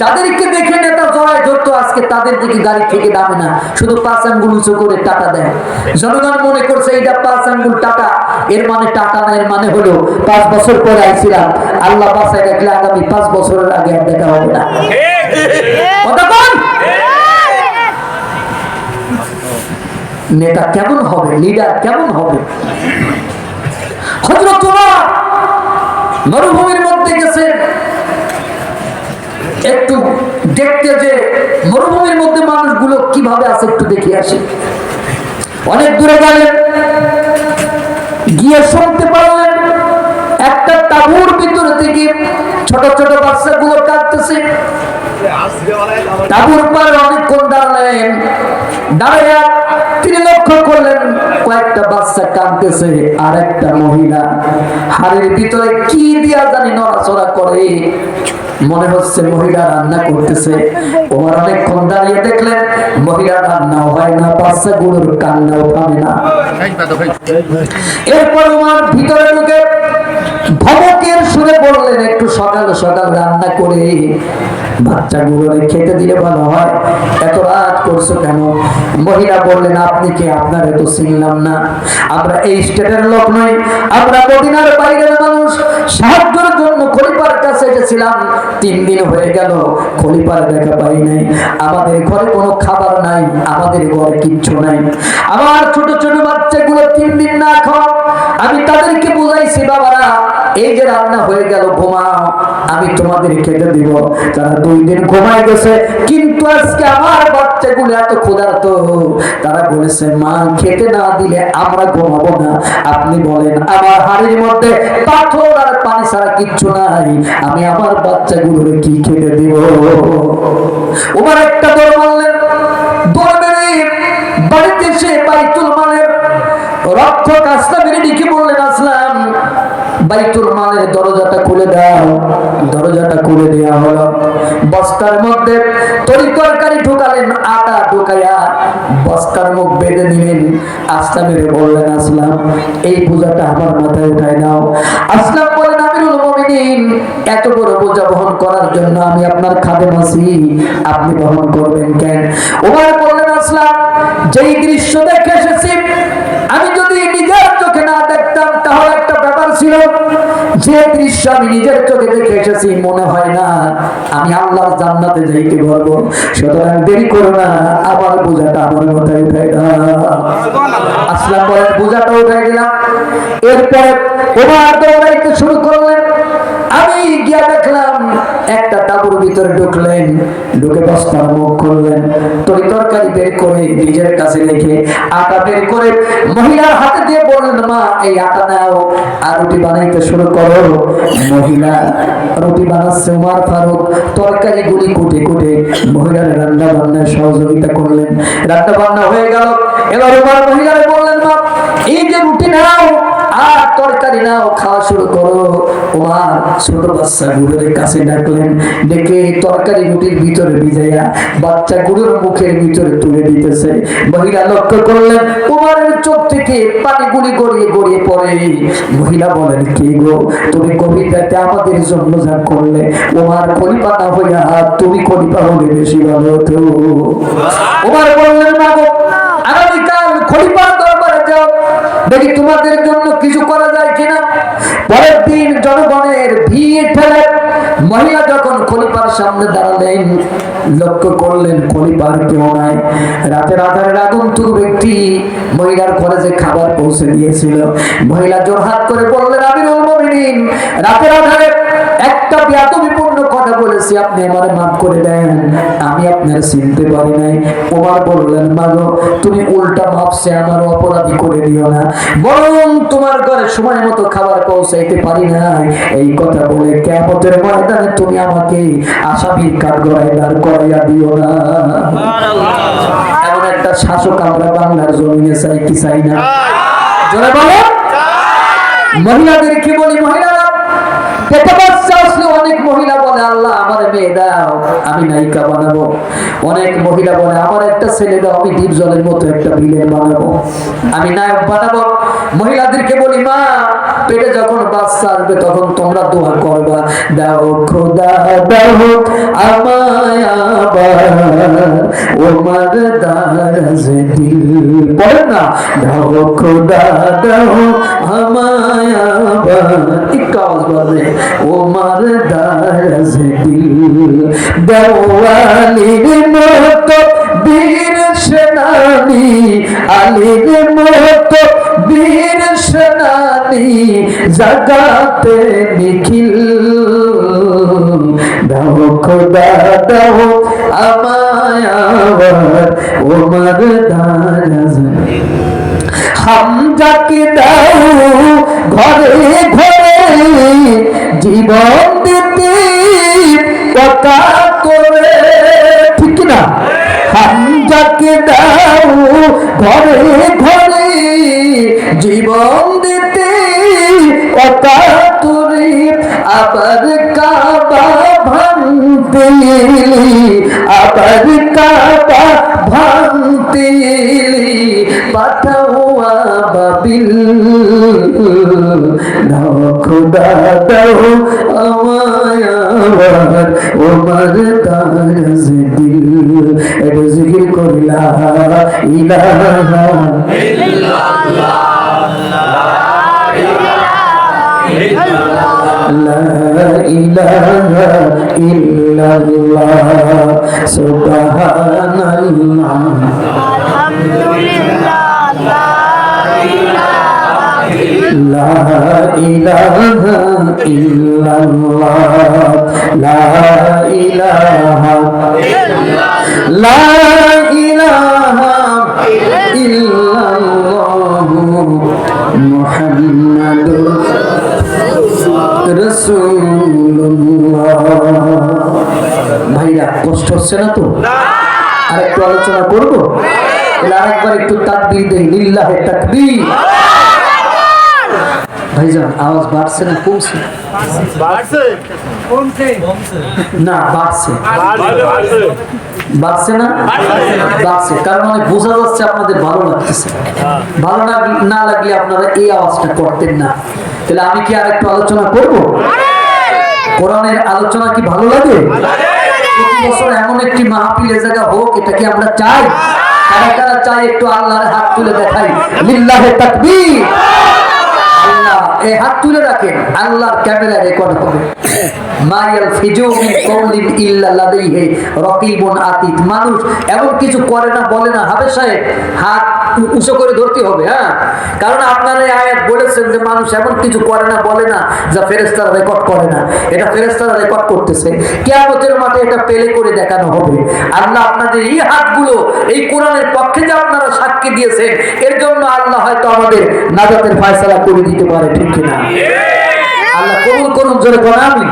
যাদেরকে দেখে নেতা জড়াই ধরতো আজকে তাদের দিকে গাড়ি থেকে নামে না, শুধু 5 আঙ্গুল উঁচু করে টাকা দেয়। জনগণ মনে করছে এইটা 5 আঙ্গুল টাকা, এর মানে টাকা না, এর মানে হলো 5 বছর পরে আইছিলাম, আল্লাহ বাঁচায় রাখলে আগামী 5 বছরের আগে আর দেখা হবে না। নেতা কেমন হবে, লিডার কেমন হবে? হযরত ওমর মরুভূমির মধ্যে গেছে একটু দেখতে, যে মরুভূমির মধ্যে মানুষগুলো কিভাবে আছে একটু দেখে আসে। অনেক দূরে গেলেন, গিয়ে শুনতে পারলেন একটা তাঁবুর ভিতরে থেকে ছোট ছোট বাচ্চাগুলো কাঁদতেছে। তাঁবুর পর অনেকক্ষণ দাঁড়ালেন, দাঁড়িয়ে তিনি লক্ষ্য করলেন কয়েকটা বাচ্চা কাঁদতেছে, আর একটা মহিলা হাড়ের ভিতরে কি দিয়া জানি নড়াচড়া করে, মনে হচ্ছে মহিলা রান্না করতেছে। ওমর অনেকক্ষণ দাঁড়িয়ে দেখলেন মহিলা রান্নাও হয় না, বাচ্চাগুলোর কান্নাও থামে না। এরপর ওমর ভিতরে ঢুকে ধমকের সুরে বললেন একটু সকাল সকাল রান্না করে বাচ্চাগুলো খেতে দিলে ভালো হয়, এত রাত করছো কেন? মহিলা বললেন আপনি কে? আপনারে তো চিনলাম না, আমরা এই স্টেটের লোক নই, আমরা মদিনার বাইরের মানুষ। সাহায্যের জন্য খলিফার কাছে এসেছিলাম, 3 দিন হয়ে গেল খলিফার দেখা পাই নাই, আমাদের ঘরে কোনো খাবার নাই, আমাদের ঘরে কিচ্ছু নাই, আমার ছোট ছোট বাচ্চাগুলো 3 দিন না খাওয়া। আমি তাদেরকে বুঝাইছি বাবারা এই যে রান্না হয়ে গেল ঘুমাও, আমি তোমাদের খেতে দিব। তারা 2 দিন ঘুমায় গেছে, কিন্তু আজকে আমার বাচ্চাগুলো এত ক্ষুধার্ত, তারা বলেছে মা খেতে না দিলে আমরা ঘুমাবো না। আপনি বলেন আমার হাড়ির মধ্যে পাথর আর পানি ছাড়া কিচ্ছু নাই, আমি আমার বাচ্চাগুলোরে কি খেতে দিব? ওমর একটা দৌড় মারলেন, দৌড় মেরে বাড়িতে এসে বাইতুল মালের রক্ষক আসলামের দিকে বললেন আসলাম বাইতুল মালের দরজাটা খুলে দাও। দরজাটা খুলে দেওয়া হলো, বস্তার মধ্যে তরকারি ঢুকালেন, আটা ঢুকাইয়া বস্তার মুখ বেঁধে নিলেন। আসলামের বললেন আসলাম এই বোঝাটা আমার মাথায় উঠায় নাও। আসলাম বলেন আমিরুল মুমিনিন এত বড় বোঝা বহন করার জন্য আমি আপনার খাদেম আছি, আপনি বহন করবেন কেন? ওমর বললেন আসলাম যেই দৃশ্য দেখে এসেছি আমি যদি নিজের চোখে না দেখতাম তাহলে একটা ব্যাপার ছিল, যে দৃশ্য আমি নিজের চোখে দেখে এসেছি মনে হয় না আমি আল্লাহর জান্নাতে যাইতে পারবো, সুতরাং দেরি করো না, আমার বোঝাটা আমার মাথায় উঠাই দাও। আসলাম বলেন বোঝাটা উঠাই দিলাম। এরপরে ওমর দৌড়াইতে শুরু করলেন। আমি গিয়া দেখলাম একটা তাঁবুর ভিতরে ঢুকলেন, ঢুকে বস্তার মুখ খুললেন, তরকারি বের করে নিজের কাছে রেখে আটা বের করে মহিলার হাতে দিয়ে বললেন মা এই আটা নাও আর রুটি বানাইতে শুরু করো। মহিলা রুটি বানাচ্ছে, ওমর ফারুক তরকারি গুলি কুটে কুটে মহিলার রান্না বান্নায় সহযোগিতা করলেন। রান্না বান্না হয়ে গেল, এবার ওমর মহিলারে বললেন মা এই যে রুটি নাও আর তরকারি নাও, খাওয়া শুরু করো। ওমর ছোট বাচ্চা গুলোর কাছে ডাকলেন, ডেকে তরকারি রুটির ভিতরে ভিজাইয়া বাচ্চা গুলোর মুখের ভিতরে তুলে দিতেছে। মহিলা লক্ষ্য করলেন ওমরের চোখ থেকে পানি গুলি গড়িয়ে গড়িয়ে পড়ে। মহিলা বলেন, কি গো, তুমি গভীর রাতে আমাদের জন্য যা করলে, ওমর খলিফা না হইয়া তুমি খলিফা হলে বেশি ভালো হতো। ওমর বললেন, না গো, আগামীকাল খলিফার দরবারে যাও, দেখি তোমাদের জন্য কিছু করা যায় কিনা। পরের দিন জনগণের ভিড় ফেলে মহিলা যখন খলিফার সামনে দাঁড়ালেন, লক্ষ্য করলেন খলিফার কেউ নাই। রাতের আধারে আগন্তুক ব্যক্তি মহিলার ঘরে যে খাবার পৌঁছে দিয়েছিল, মহিলা জোরহাত করে বললেন, আমিরুল মুমিনিন, রাতের আধারে একটা বেয়াদবিপূর্ণ কথা বলেছি, আপনি আমারে মাফ করে দেন, আমি আপনার চিনতে পারি নাই। ওমর বললেন, মাগো, তুমি উল্টা মাপসে আমার অপরাধী করে দিও না, বরং তোমার ঘরে সময় মতো খাবার পৌঁছাইতে পারি নাই, এই কথা বলে কিয়ামতের ময়দানে তুমি আমাকে আসামির কাঠগড়ায় দাঁড় করাইয়া দিও না। এমন একটা শাসক আমরা বাংলার জমিনে চাই কি চাই না? জোরে বলো। মহিলাদেরকে বলি, মহিলারা পেটে বাচ্চা আসলে অনেক মহিলা বলে, আল্লাহ আমার মেয়ে দাও, আমি নায়িকা বানাবো। অনেক মহিলা বলে, আমার একটা ছেলে দাও, আমি ডিপ জলের মতো একটা ভিলেন বানাবো, আমি নায়ক বানাবো। মহিলাদেরকে বলি, মা, পেটে যখন বাচ্চা আসবে তখন তোমরা দোয়া করবা, দাও খোদা দাও আমায় আবার ওমর দারাজ দিল। পড়েন না, দাও খোদা দাও আমায় আবার, একটু আওয়াজ বাজে, ওমর দারাজ দিল, দেওয়ালির মতো বীর সেনানি, আলীর মতো বীর সেনানি, জাগাতে নিখিল, দাও খোদা দাও আমায় আবার ওমর দারাজ। হামজাকে দাও ঘরে ঘরে জীবন দিতে কথা করে, ঠিক না? হামজাকে দাও ঘরে ঘরে জীবন দিতে কথা করে, আবার কাবা ভাঙতে, আবার কাবা ভাঙতে পাঠাও আবাবিল, দাও খোদা দাও আমায় আবার ওমর দারাজ দিল। এটা জিকির করি, লা ইলাহা ইল্লাল্লাহ, লা ইলাহা ইল্লাল্লাহ, সুবহানাল্লাহ, আলহামদুলিল্লাহ, লা ইলাহা ইল্লাল্লাহ, লা ইলাহা ইল্লাল্লাহ, লা ইলাহা ইল্লাল্লাহ, মুহাম্মাদুর রাসূলুল্লাহ। ভাইরা, কষ্ট হচ্ছে না তো? আরেকটু আলোচনা করবো? আরেকবার একটু তাকবীর দেই, লিল্লাহি তাকবীর। ভাইজান, আওয়াজ বাড়ছে না কমছে? না, বাড়ছে। বাড়ছে না? বাড়ছে। তার মানে বোঝা যাচ্ছে আপনাদের ভালো লাগতেছে। ভালো না লাগলে আপনারা এই আওয়াজটা করতেন না। তাহলে আমি কি আরেকটু আলোচনা করব? কোরআনের আলোচনা কি ভালো লাগে? প্রতি বছর এমন একটি মাহফিল জায়গা হোক, এটা কি আমরা চাই? কারা কারা চাই একটু আল্লাহর হাত তুলে দেখাই, লিল্লাহি তাকবীর। আল্লাহ, এই হাত তুলে রাখেন, আল্লাহর ক্যামেরা রেকর্ড হবে। মায়াল ফিজু মিন কওলিন ইল্লা লাদাইহি রাকিবুন আতীত। মানুষ এমন কিছু করে না, বলে না, হাফেজ সাহেব হাত উঁচু করে ধরতে হবে। হ্যাঁ, কারণ আপনারা এই আয়াত বলেছেন যে মানুষ এমন কিছু করে না, বলে না, যা ফেরেশতারা রেকর্ড করে না। এটা ফেরেশতারা রেকর্ড করতেছে, কিয়ামতের মাঠে এটা পেলে করে দেখানো হবে। আল্লাহ আপনাদের এই হাতগুলো এই কোরআনের পক্ষে যে আপনারা সাক্ষী দিয়েছেন, এর জন্য আল্লাহ হয়তো আমাদের নাজাতের ফয়সালা করে দিতে পারে, ঠিক কিনা? আল্লাহ কবুল করুন, জোরে বলুন আমিন।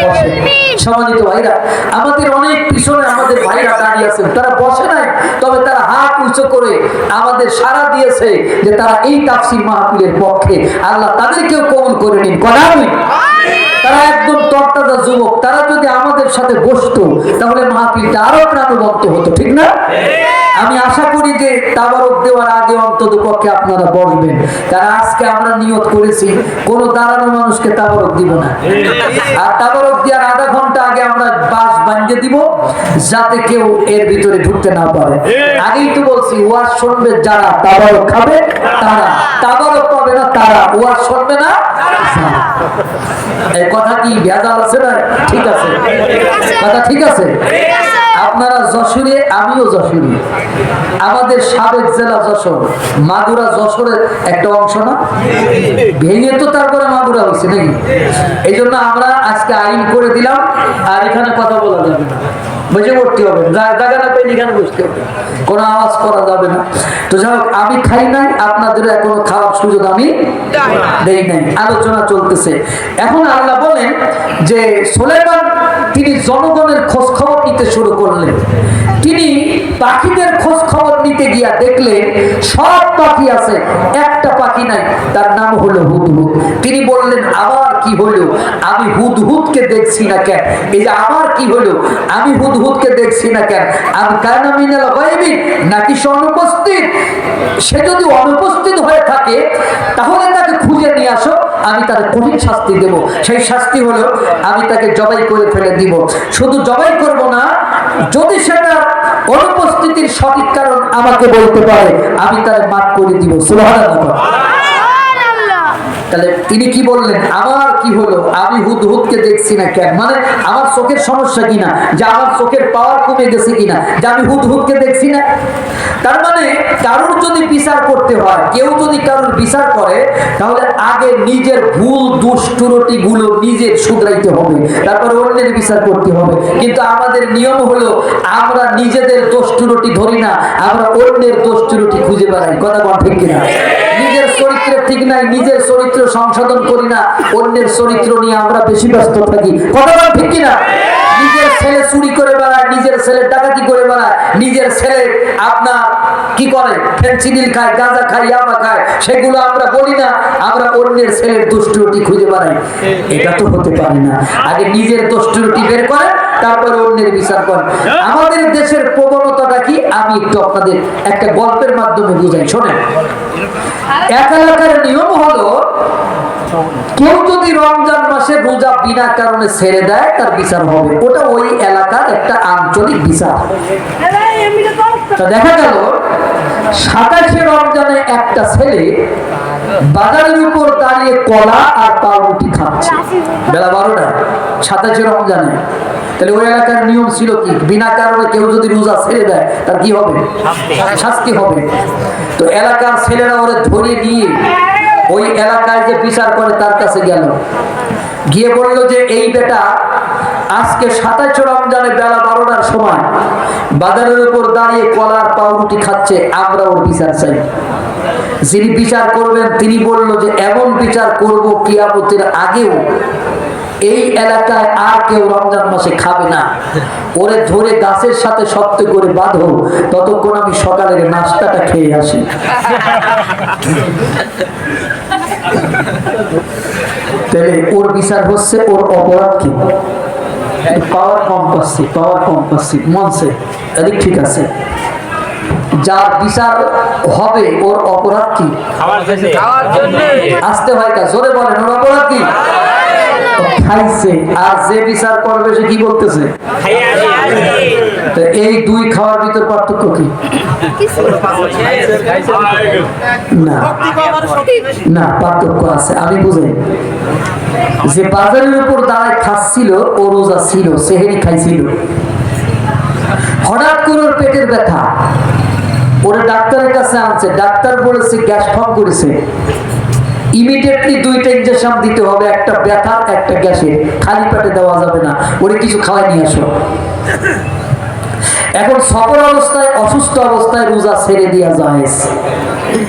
বসে। সম্মানিত ভাইরা, আমাদের অনেক পিছনে আমাদের ভাইরা দাঁড়িয়ে আছেন, তারা বসে নাই, তবে তারা হাত উঁচু করে আমাদের সাড়া দিয়েছে যে তারা এই তাফসীর মাহফিলের পক্ষে। আল্লাহ তাদেরকেও কবুল করে নিন। কনামি তারা একদম তরতাজা যুবক, তারা যদি আমাদের সাথে বসতো তাহলে মাহফিলটা আরো প্রাণবন্ত হতো, ঠিক না? আমি আশা করি যে তাবারক দেওয়ার আগে অন্তত পক্ষে আপনারা বসবেন, কারণ আজকে আমরা নিয়ত করেছি কোনো দাঁড়ানো মানুষকে তাবারক দিব না। আর তাবারক দেওয়ার আধা ঘন্টা আগে আমরা বাস বাঁধিয়ে দিব যাতে কেউ এর ভিতরে ঢুকতে না পারে। আগেই তো বলছি, ওয়াজ শুনবে যারা, তাবারক খাবে তারা, তাবারক পাবে না তারা, ওয়াজ শুনবে না। এই কথা কি ভেজাল আছে না? ঠিক আছে, কথা ঠিক আছে। আপনারা যশোরে, আমিও যশোরে, আমাদের সাবেক জেলা যশোর, মাগুরা যশোরের একটা অংশ না, ভেঙে তো তারপরে মাগুরা হয়েছে নাকি? এই জন্য আমরা আজকে আইন করে দিলাম, আর এখানে কথা বলা যাবে না, বুঝে পড়তে হবে, জায়গা না পেয়ে এখানে বসতে হবে, কোনো আওয়াজ করা যাবে না। তো যাই হোক, আমি খাই নাই, আপনাদের এখনো খাওয়ার সুযোগ আমি দেই নাই, আলোচনা চলতেছে। এখন আল্লাহ বলেন যে সুলাইমান তিনি জনগণের খোঁজ খবর নিতে শুরু করলেন। তিনি পাখিদের খোঁজ খবর নিতে গিয়া দেখলেন সব পাখি আছে, একটা পাখি নাই, তার নাম হলো হুদহুদ। তিনি বললেন আবার কি হলো, আমি হুদহুদকে দেখছি না কেন? এই যে আমার কি হলো, আমি হুদহুদকে দেখছি না কেন? আমি কানা মিনাল গায়বি, নাকি সে অনুপস্থিত? সে যদি অনুপস্থিত হয়ে থাকে তাহলে তাকে খুঁজে নিয়ে আসো, আমি তার কঠিন শাস্তি দেব। সেই শাস্তি হলো আমি তাকে জবাই করে ফেলে দিব। শুধু জবাই করব না, যদি সেটা অনুপস্থিতির সঠিক কারণ আমাকে বলতে পারে, আমি তার মাফ করে দিব। সুবহানাল্লাহ। তাহলে তিনি কি বললেন, আমার কি হলো, আমি হুদহুদকে দেখছি না কেন? মানে আমার চোখের সমস্যা কিনা, যে আমার চোখের পাওয়ার কমে গেছে কিনা, যে আমি হুদহুদকে দেখছি না? তার মানে কারোর যদি বিচার করতে হয়, কেউ যদি কারোর বিচার করে, তাহলে আগে নিজের ভুল দুষ্টুরটি গুলো নিজের শুধরাইতে হবে, তারপরে অন্যের বিচার করতে হবে। কিন্তু আমাদের নিয়ম হলো আমরা নিজেদের দোষটুরটি ধরি না, আমরা অন্যের দোষটুরটি খুঁজে বেড়াই। কথা বল ঠিক কিনা? নিজের চরিত্র ঠিক নাই, নিজের চরিত্র সংশোধন করি না, অন্যের চরিত্র নিয়ে আমরা বেশি ব্যস্ত থাকি। কথা বল ঠিক কিনা? নিজের ছেলে চুরি করে বেড়ায়, নিজের ছেলে ডাকাতি করে বেড়ায়, নিজের ছেলে আপনার কি করে, ফেন্সিডিল খায়, গাঁজা খায়, ইয়াবা খায়, সেগুলো আমরা বলি না, আমরা অন্যের ছেলের দুষ্টুটি খুঁজে বেড়াই। এটা তো হতে পারে না। আগে নিজের দুষ্টুটি বের করে, তারপরে অন্যের বিচার করেন। আমাদের দেশের প্রবণতাটা কি, আমি একটু আপনাদের একটা গল্পের মাধ্যমে বুঝাই, শোনেন। এক এলাকার নিয়ম হলো, কেউ যদি রমজান মাসে রোজা বিনা কারণে ছেড়ে দেয় তার বিচার হবে। ওটা ওই এলাকার একটা আঞ্চলিক বিচার। তো দেখা গেল 27শে রমজানে একটা ছেলে বাজারের উপর দাঁড়িয়ে কলা আর পাউরুটি খাচ্ছে বেলা 12টায়, 27শে রমজানে। তাহলে ওই এলাকার নিয়ম ছিল কি, বিনা কারণে কেউ যদি রোজা ছেড়ে দেয় তার কি হবে? শাস্তি হবে। তো এলাকার ছেলেরা ওরে ধরে নিয়ে ওই এলাকায় যে বিচার করে তার কাছে গেল, গিয়ে বলল যে এই বেটা আজকে 27শে রমজানে বেলা 12টার সময় বাজারের উপর দাঁড়িয়ে কলার পাউরুটি খাচ্ছে, আমরা ওর বিচার চাই। যিনি বিচার করবেন তিনি বলল যে এমন বিচার করব কিয়ামতের আগেও এই এলাকায় আর কেউ রমজান মাসে খাবে না। ওরে ধরে গাছের সাথে শক্ত করে বাঁধো, ততক্ষণ আমি সকালের নাস্তাটা খেয়ে আসি। তাহলে ওর বিচার হচ্ছে, ওর অপরাধ কি? পাওয়ার কম পাচ্ছি মনসে, এদিক ঠিক আছে। যার বিচার হবে ওর অপরাধ কি? আসতে হয় কা, জোরে বলেন, ওর অপরাধ কি? খাইছে। আর যে বিচার করবে সে কি বলতেছে? এই দুই খাওয়ার ভিতর পার্থক্য কি? না, পার্থক্য আছে, আমি বুঝাই। যে বাজারের উপর দাঁড়ায় খাচ্ছিল ও রোজা ছিল, সেহেরি খাইছিল, হঠাৎ করে ওর পেটের ব্যথা, ওরা ডাক্তারের কাছে আনছে, ডাক্তার বলেছে গ্যাস ফর্ম করেছে, ইমিডিয়েটলি 2টা ইনজেকশন দিতে হবে, একটা ব্যথা একটা গ্যাসের, খালি পেটে দেওয়া যাবে না, ওরে কিছু খাওয়াই নিয়ে আসো। এখন সফর অবস্থায়, অসুস্থ অবস্থায় রোজা ছেড়ে দেওয়া জায়েজ।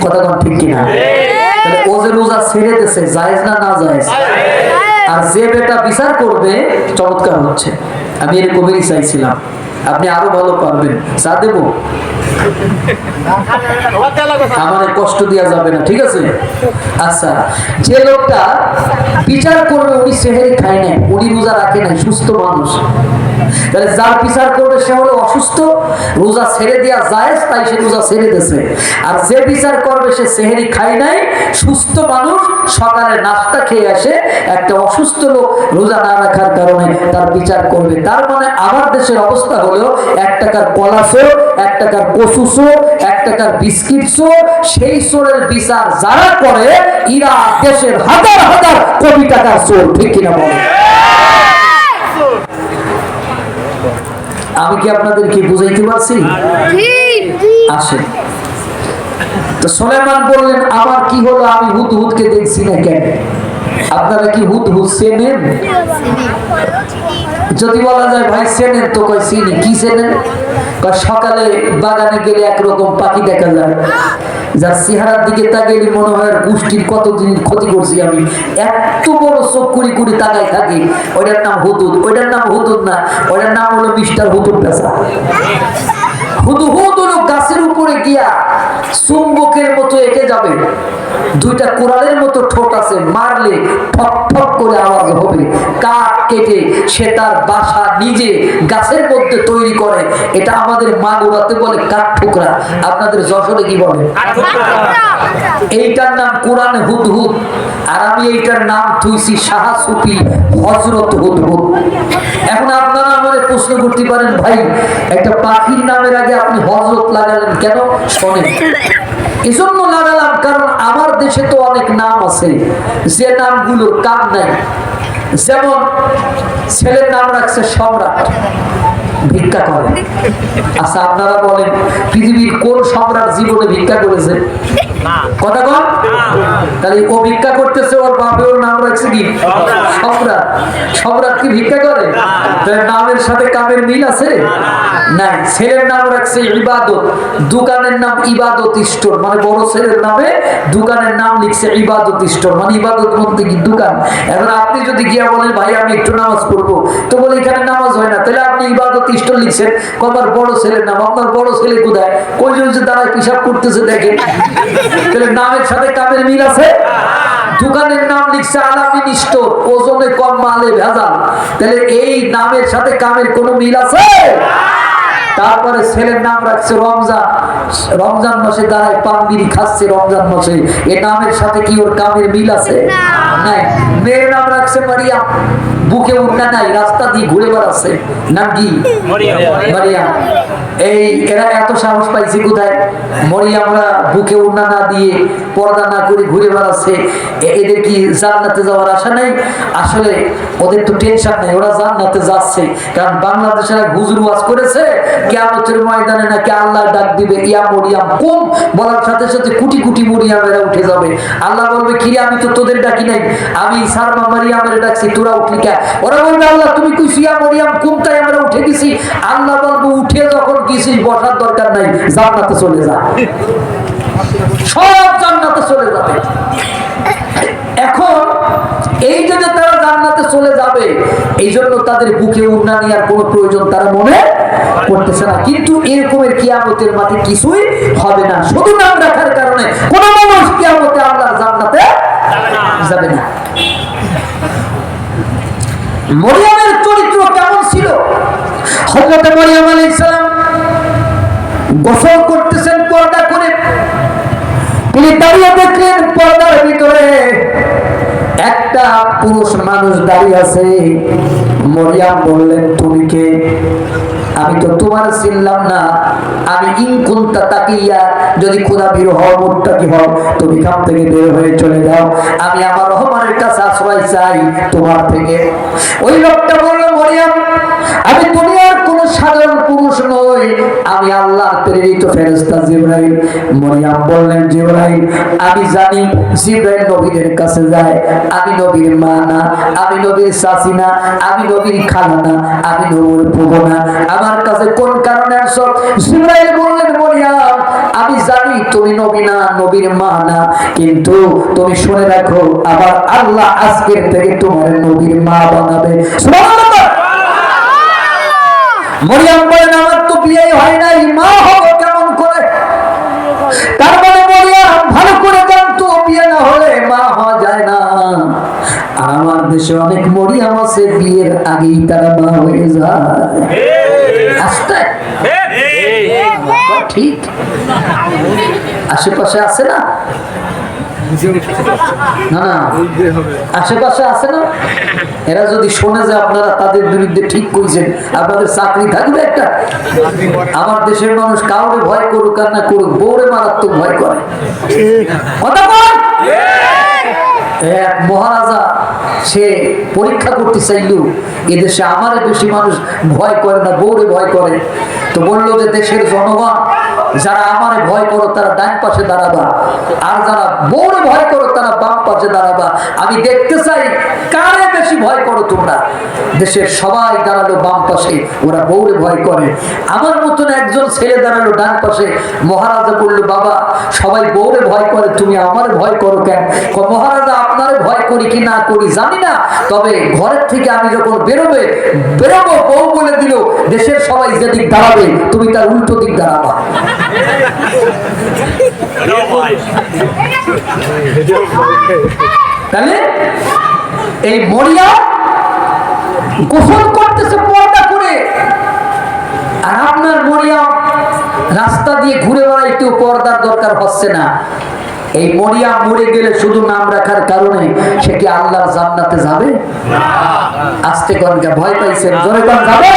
কথা ঠিক কিনা? ও যে রোজা ছেড়ে দিয়েছে, জায়েজ না না জায়েজ? আর যে বেটা বিচার করবে চমৎকার হচ্ছে। আমি এরকমই চাইছিলাম, আপনি আরো ভালো পারবেন, চা দেবো, আমার কষ্ট দেওয়া যাবে না, ঠিক আছে? আচ্ছা, যে লোকটা বিচার করবে উনি সেহেরি খায় না, উনি রোজা রাখে না, সুস্থ মানুষ। তাহলে যার বিচার করবে সে হলো অসুস্থ, রোজা ছেড়ে দেওয়া জায়েজ, তাই সে রোজা ছেড়ে দিয়েছে। আর যে বিচার করবে সে সেহেরি খায় নাই, সুস্থ মানুষ, সকালে নাস্তা খেয়ে আসে, একটা অসুস্থ লোক রোজা না রাখার কারণে তার বিচার করবে। তার মানে আমার দেশের অবস্থা হলো 1 টাকার কলা চোর, 1 টাকার কচু চোর, 1 টাকার বিস্কিট চোর, সেই চোরের বিচার যারা করে এরা দেশের হাজার হাজার কোটি টাকার চোর, ঠিক কিনা বলে? আমি কি আপনাদেরকে বুঝাইতে পারছি? আসে তো সুলাইমান বললেন, আমার কি হলো, আমি হুদহুদকে দেখছি না কেন? আপনারা কি হুদহুদ চেনেন? যদি বলা যায় ভাই চেনেন, তো কয় চিনি। কি চেনেন? সকালে বাগানে গেলে একরকম পাখি দেখা যায়, যার চেহারার দিকে তাকাইলে মনে হয় গোষ্ঠীর কতদিন ক্ষতি করছি আমি, এত বড় চোখ কুড়ি কুড়ি তাকাই থাকি। ওইটার নাম হুদুদ। ওইটার নাম হুদুদ না, ওইটার নাম হলো মিস্টার হুদুদ পেশা। হুদুদ হলো গাছের উপরে গিয়া চুম্বকের মতো এঁকে যাবে, 2টা কোরালের মতো ঠোঁট আছে, মারলে ঠক ঠক করে আওয়াজ হবে। কাঠ কেটে সে তার বাসা নিজে গাছের মধ্যে তৈরি করে। এটা আমাদের মাগুরাতে বলে কাঠ ঠোকরা, আপনাদের যশোরে কি বলে? এইটার নাম কোরআনে হুদহুদ, আর আমি এইটার নাম তুইছি শাহ সুফি হযরত হুদহুদ। এখন আপনারা আমাকে প্রশ্ন করতে পারেন, ভাই একটা পাখির নামের আগে আপনি হযরত লাগালেন কেন? শোনেন, এজন্য লাগালাম কারণ আমার দেশে তো অনেক নাম আছে যে নামগুলোর কাম নাই। যেমন ছেলের নাম রাখছে সম্রাট, ভিক্ষা করে। আচ্ছা আপনারা বলেন, পৃথিবীর কোন সম্রাট জীবনে ভিক্ষা করেছে? কথা কন। তাহলে ও ভিক্ষা করতেছে, ওর বাপে ওর নাম রাখছে কি? সম্রাট। সম্রাট কি ভিক্ষা করে? নামের সাথে কামের মিল আছে? নাই। ছেলের নাম রাখছে ইবাদত, দোকানের নাম ইবাদত স্টোর, মানে বড় ছেলের নামে দোকানের নাম লিখছে ইবাদত স্টোর, মানে ইবাদত বলতে কি দোকান। এখন আপনি যদি গিয়া বলেন ভাই আমি একটু নামাজ পড়বো, তো বলে এখানে নামাজ হয় না, তাহলে আপনি ইবাদত স্টোর লিখছেন, আমার বড় ছেলের নাম। আপনার বড় ছেলে কোথায়? কই যে দাঁড়ায় পিশাব করতেছে দেখেন। তাহলে নামের সাথে কামের মিল আছে? দোকানের নাম লিখছে আলামিন স্টোর, ওজনে কম মালে ভেজাল, তাহলে এই নামের সাথে কামের কোনো মিল আছে? তারপরে ছেলের নাম রাখছে রমজান, রমজান মাসে দাঁড়ায় পানবিড়ি খাচ্ছে রমজান মাসে, এ নামের সাথে কি ওর কামের মিল আছে? নাই। মেয়ের নাম রাখছে মারিয়াম, বুকে উঠনা নাই, রাস্তা দিয়ে ঘুরে বেড়াচ্ছে, নাম কি? মারিয়াম। এই এরা এত সাহস পাইছে কোথায়? মরিয়ামরা বুকে উঠনা না দিয়ে পর্দা না করে ঘুরে বেড়াচ্ছে, এদের কি জান্নাতে যাওয়ার আশা নাই? আসলে ওদের তো টেনশন নেই, ওরা জান্নাতে যাচ্ছে, কারণ বাংলাদেশের হুজুর ওয়াজ করেছে কিয়ামতের ময়দানে নাকি আল্লাহ ডাক দিবে ইয়া মরিয়াম কুম, বলার সাথে সাথে কোটি কোটি মরিয়ামেরা উঠে যাবে। আল্লাহ বলবে কিরে আমি তো তোদের ডাকি নাই, আমি সারমা মারিয়ামের ডাকছি, তোরা উঠলি কে? ওরা বলবে আল্লাহ তুমি কইছি ইয়া মরিয়াম কুম, তাই আমরা উঠে গেছি। আল্লাহ বলবে উঠে যখন গেছিস বসার দরকার নাই, জান্নাতে চলে যা, সব জান্নাতে চলে যাবে। এখন এই জন্য তারা জান্নাতে চলে যাবে, এই জন্য তাদের বুকে উন্না নেওয়ার কোনো প্রয়োজন তারা মনে করতেছে না। কিন্তু এরকমের কিয়ামতের মাঠে কিছুই হবে না, শুধু নাম রাখার কারণে কোন মানুষ কিয়ামতে আল্লাহর জান্নাতে যাবে না। মরিয়মের চরিত্র কেমন ছিল? হযরত মরিয়ম আলাইহিস সালাম গোসল করতেছেন পর্দা করে, তিনি দাঁড়িয়ে দেখলেন পর্দার ভিতরে একটা পুরুষ মানুষ দাঁড়িয়ে আছে। মরিয়ম বললেন তুমি কে? আমি তো তোমার চিনলাম না। আমি ইনকুন্তা তাকিয়া, যদি খোদা ভীরু হও, মুত্তাকি হও, তুমি কাম থেকে বের হয়ে চলে যাও, আমি আমার রহমানের কাছে আশ্রয় চাই তোমার থেকে। ওই লোকটা বলল মরিয়ম আমি দুনিয়ার কোন সাধারণ পুরুষ নই, আমি আল্লাহর প্রেরিত ফেরেশতা জিবরাইল। মরিয়ম বললেন জিবরাইল আমি জানি জিবরাইল নবীদের কাছে যায়, আমি নবীর মা না, আমি নবীর চাচি না, আমি নবীর খালা না, আমি নবীর ফুফু না, আমার কাছে কোন কারণে আসো? জিবরাইল বললেন মরিয়ম আমি জানি জানি তুমি নবী না, নবীর মা না, কিন্তু তুমি শুনে রাখো আবার আল্লাহ আজকের থেকে তোমার নবীর মা বানাবে। সুবহানাল্লাহ। মরিয়ম বলেন আমার তো বিয়ে হয় নাই, মা হবো কেমন করে? তার মানে মরিয়ম ভালো করে জানতো বিয়ে না হলে মা হওয়া যায় না। আমার দেশে অনেক মরিয়ম আছে বিয়ের আগেই তারা মা হয়ে যায়। আস্তে ঠিক আশেপাশে আছে না? না আশেপাশে আছে না? এরা যদি শোনে যে আপনারা তাদের বিরুদ্ধে ঠিক কইছেন, আপনাদের চাকরি থাকবে একটা? আমার দেশের মানুষ কাউরে ভয় করুক আর না করুক, বউরে মারাত্মক ভয় করে। কথা বল। এক মহারাজা সে পরীক্ষা করতে চাইল এদেশে আমার বেশি মানুষ ভয় করে না, বউরে ভয় করে। তো বললো যে দেশের জনগণ যারা আমারে ভয় করো তারা ডান পাশে দাঁড়াবা, আর যারা বউরে ভয় করো তারা বাম পাশে দাঁড়াবা। আমি দেখতে চাই কারে বেশি ভয় করো তোমরা। দেশের সবাই দাঁড়ালো বাম পাশে, ওরা বউরে ভয় করে। আমার মতন একজন ছেলে দাঁড়ালো ডান পাশে। মহারাজা বললো বাবা সবাই বউরে ভয় করে, তুমি আমারে ভয় করো কেন? মহারাজা আপনারে ভয় করি কি না করি জানি না, তবে ঘরের থেকে আমি যখন বেরোবো বউ বলে দিল দেশের সবাই যেদিক দাঁড়াবে তুমি তার উল্টো দিক দাঁড়াবা। তাহলে এই মরিয়ম গোসল করতেছে পর্দা করে, আর আপনার মরিয়ম রাস্তা দিয়ে ঘুরে বেড়াইতেও পর্দার দরকার হচ্ছে না। এই মরিয়ম মরে গেলে শুধু নাম রাখার কারণে সে কি আল্লাহর জান্নাতে যাবে? আস্তে কনকে ভয় পাইছেন, জোরে কোন যাবে?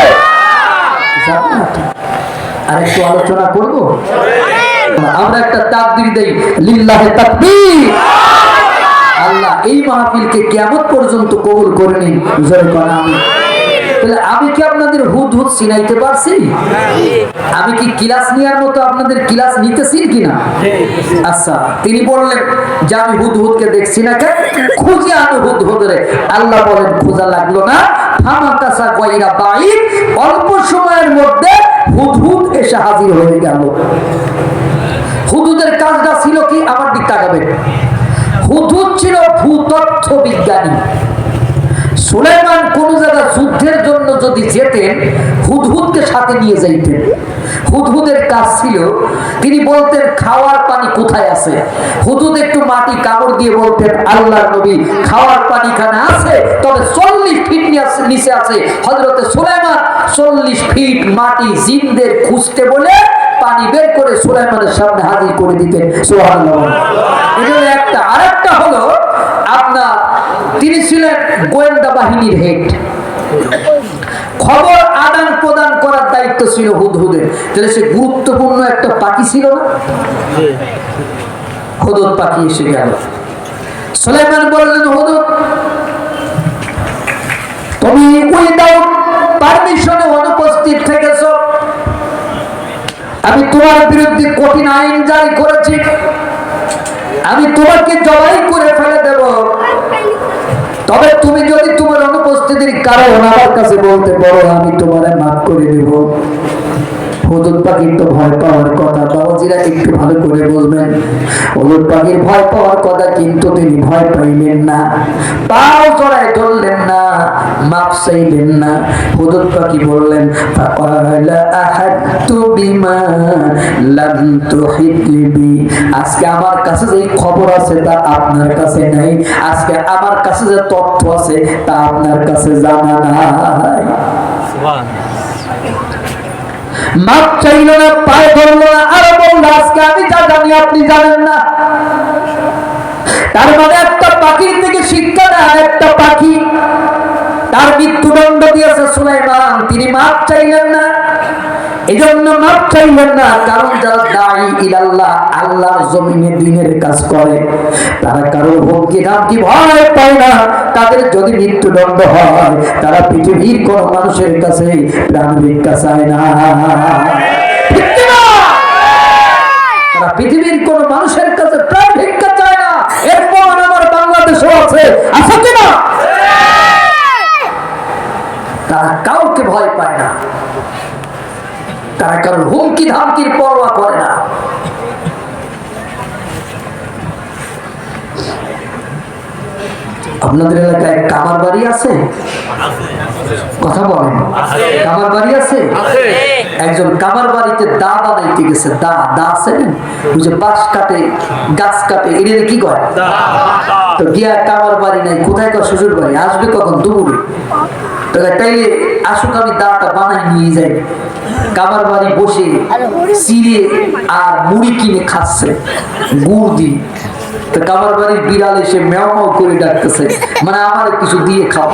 যাবে না। আর একটু আলোচনা করব, আমরা একটা তাকবীর দেই, লিল্লাহি তাকবীর। আল্লাহ এই মাহফিলকে কিয়ামত পর্যন্ত কবুল করে নিন, জোরে কোন আমিন। তাহলে আমি কি আপনাদের হুদ হুদ চিনাইতে পারছি? আমি কি ক্লাস নেওয়ার মতো আপনাদের ক্লাস নিতেছি কিনা? আচ্ছা, তিনি বললেন যে আমি হুদ হুদকে দেখছি না, কেন খুঁজে আনো হুদ হুদরে। আল্লাহ বলেন খোঁজা লাগলো না, ফামাকাসা গায়রা বাঈদ, অল্প সময়ের মধ্যে হুদ হুদ এসে হাজির হয়ে গেল। হুদুদের কাজটা ছিল কি? আমার দিক তাকাবেন। হুদুদ ছিল ভূতত্ত্ব বিজ্ঞানী। সুলাইমান কোন জায়গা যুদ্ধের জন্য যদি যেতেন হুদহুদকে সাথে নিয়ে যাইতেন। হুদহুদের কাজ ছিল তিনি বলতেন খাওয়ার পানি কোথায় আছে। হুদহুদ একটু মাটি কামড় দিয়ে বলতেন আল্লাহর নবী খাওয়ার পানি খানা আছে, তবে 40 ফিট নিচে আছে। হযরতে সুলাইমান 40 ফিট মাটি জিনদের খুঁজতে বলে পানি বের করে সুলাইমানের সামনে হাজির করে দিতেন। সুবহানাল্লাহ। এটা একটা। আরেকটা হলো আপনার তিনি ছিলেন গোয়েন্দা বাহিনীর হেড। খবর আদান প্রদান করার দায়িত্ব ছিল হুদহুদের। তাহলে সে গুরুত্বপূর্ণ একটা পাখি ছিল না? হুদহুদ পাখি এসে গেল। সুলাইমান বললেন হুদহুদ তুমি উইদাউট পারমিশনে অনুপস্থিত থেকেছ, আমি তোমার বিরুদ্ধে কঠিন আইন জারি করেছি, আমি তোমাকে জবাই করে ফেলে দেব। তবে তুমি যদি তোমার অনুপস্থিতির কারণ আমার কাছে বলতে পারো আমি তোমারে মাফ করে দেব। হুদহুদ পাখির তো ভয় পাওয়ার কথা, বাবাজিরা একটু ভালো করে বুঝবেন। হুদহুদ পাখির ভয় পাওয়ার কথা, কিন্তু তিনি ভয় পাইলেন না, পাও চড়ায় ধরলেন না, মাপ চাইলেন না। হুদহুদ পাখি বললেন ফাকালা আহাদতু বিমা লাম তুহিত বি, আজকে আমার কাছে যে খবর আছে তা আপনার কাছে নাই, আজকে আমার কাছে যে তথ্য আছে তা আপনার কাছে জানা নাই। সুবহানাল্লাহ। মাপ চাইল না, পায়ে ধরল না, আর বলল আজকে আমি যা জানি আপনি জানেন না। তার মানে একটা পাখির থেকে শিক্ষা নেয়, একটা পাখি তার মৃত্যুদণ্ড দিয়েছে সুলাইমান, তিনি মাপ চাইলেন না। এই জন্য মাপ চাইলেন না, কারণ যারা দাঈ ইলাল্লাহ, আল্লাহর জমিনে দ্বীনের কাজ করে, তারা কারো হুমকি ধামকি ভয় পায় না। তাদের যদি মৃত্যুদণ্ড হয় তারা পৃথিবীর কোন মানুষের কাছে প্রাণ ভিক্ষা চায় না। তারা পৃথিবীর কোন মানুষের কাছে প্রাণ ভিক্ষা চায় না। এরপর আমার বাংলাদেশও আছে, আছে কিনা? তারা কাউকে ভয় পায় না, তারা কারণ হুমকি ধামকির পরোয়া করে না। আপনাদের এলাকায় কামার বাড়ি আছে? কথা বলেন, কামার বাড়ি আছে? একজন কামার বাড়িতে দা বানাইতে গেছে। দা দা আছে, ওই যে বাঁশ কাটে, গাছ কাটে, এর কি করে? তো গিয়া কামার বাড়ি নাই, কোথায় কর শ্বশুর বাড়ি, আসবে কখন? দুপুরে। তাইলে আসুক, আমি দাটা বানাই নিয়ে যাই। কামার বাড়ি বসে চিড়ে আর মুড়ি কিনে খাচ্ছে গুড় দিয়ে। তো কামার বাড়ির বিড়াল এসে ম্যাও ম্যাও করে ডাকতেছে, মানে আমার কিছু দিয়ে খাও।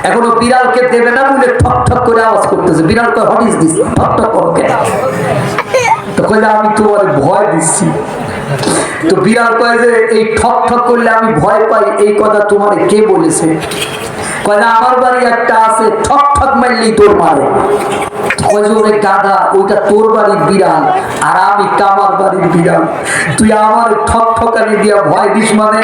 এখনো বিড়ালকে দেবে না বলে ঠক ঠক করে আওয়াজ করতেছে। বিড়াল কয়, হোয়াট ইজ দিস, ঠক ঠক করো কেন? তো কইলে, আমি তোমার ভয় দিচ্ছি। তো বিড়াল কয় যে এই ঠক ঠক করলে আমি ভয় পাই, এই কথা তোমার কে বলেছে? কয় না, আমার বাড়ি একটা আছে, ঠক ঠক মারলেই তোর মারে। গাধা, ওইটা তোর বাড়ির বিড়াল আর আমি কামার বাড়ির বিড়াল, তুই আমার ঠক ঠকানি দিয়া ভয় দিস? মানে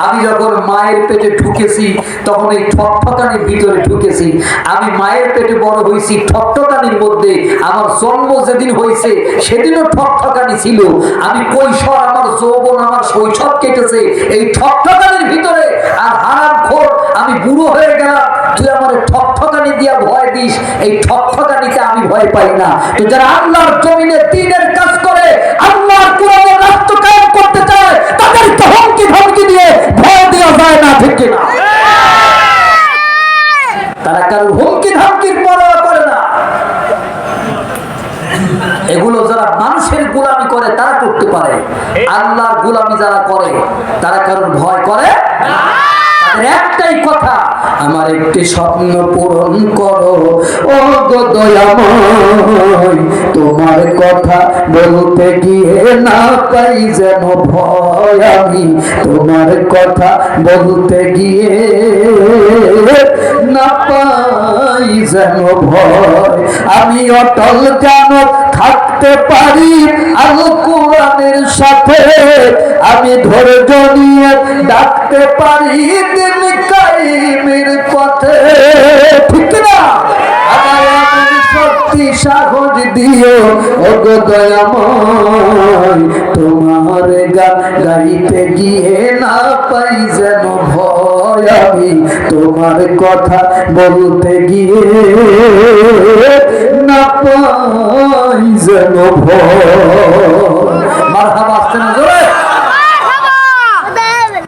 আমি যখন মায়ের পেটে ঢুকেছি তখন এই ঠক ঠকানির ভিতরে ঢুকেছি। আমি মায়ের পেটে বড় হয়েছি ঠক ঠকানির মধ্যে। আমার জন্ম যেদিন হয়েছে সেদিনও ঠক ঠকানি ছিল। আমি কৈশোর, আমার যৌবন, আমার শৈশব কেটেছে এই ঠক ঠকানির ভিতরে। আর হারামখোর, আমি বুড়ো হয়ে গেলাম, তুই আমার ঠক ঠকানি দিয়া ভয় দিস। এই ঠক ঠকানিতে আমি ভয় পাই না। তো যারা আল্লাহর জমিনে দ্বীনের কাজ করে, আল্লাহর কোরআনের রাষ্ট্র কায়েম করতে চায়, তাদেরকে হুমকি ধমকি দিয়ে ভয় দেওয়া যায় না, ঠিক কিনা? তারা কারোর হুমকি ধমকির পরোয়া করে না। এগুলো যারা মানুষের গোলামি করে তারা করতে পারে, আল্লাহর গোলামি যারা করে তারা কারোর ভয় করে না। একটাই কথা, আমার একটি স্বপ্ন পূরণ করো ও গো দয়াময়, তোমার কথা বলতে গিয়ে না পাই যেন ভয়। আমি তোমার কথা বলতে গিয়ে না পাই যেন ভয়। আমি অটল যেন থাকতে পারি আল কোরআনের সাথে, আমি ধৈর্য নিয়ে ডাকতে পারি দিন কায়েমের পথে, ঠিক না? আমার এমন শক্তি সাহস দিও ও গো দয়াময়, তোমার গান গাইতে গিয়ে না পাই যেন ভয়। আমি তোমার কথা বলতে গিয়ে না পাই যেন ভয়। মারহাবা, আসতে না জোরে?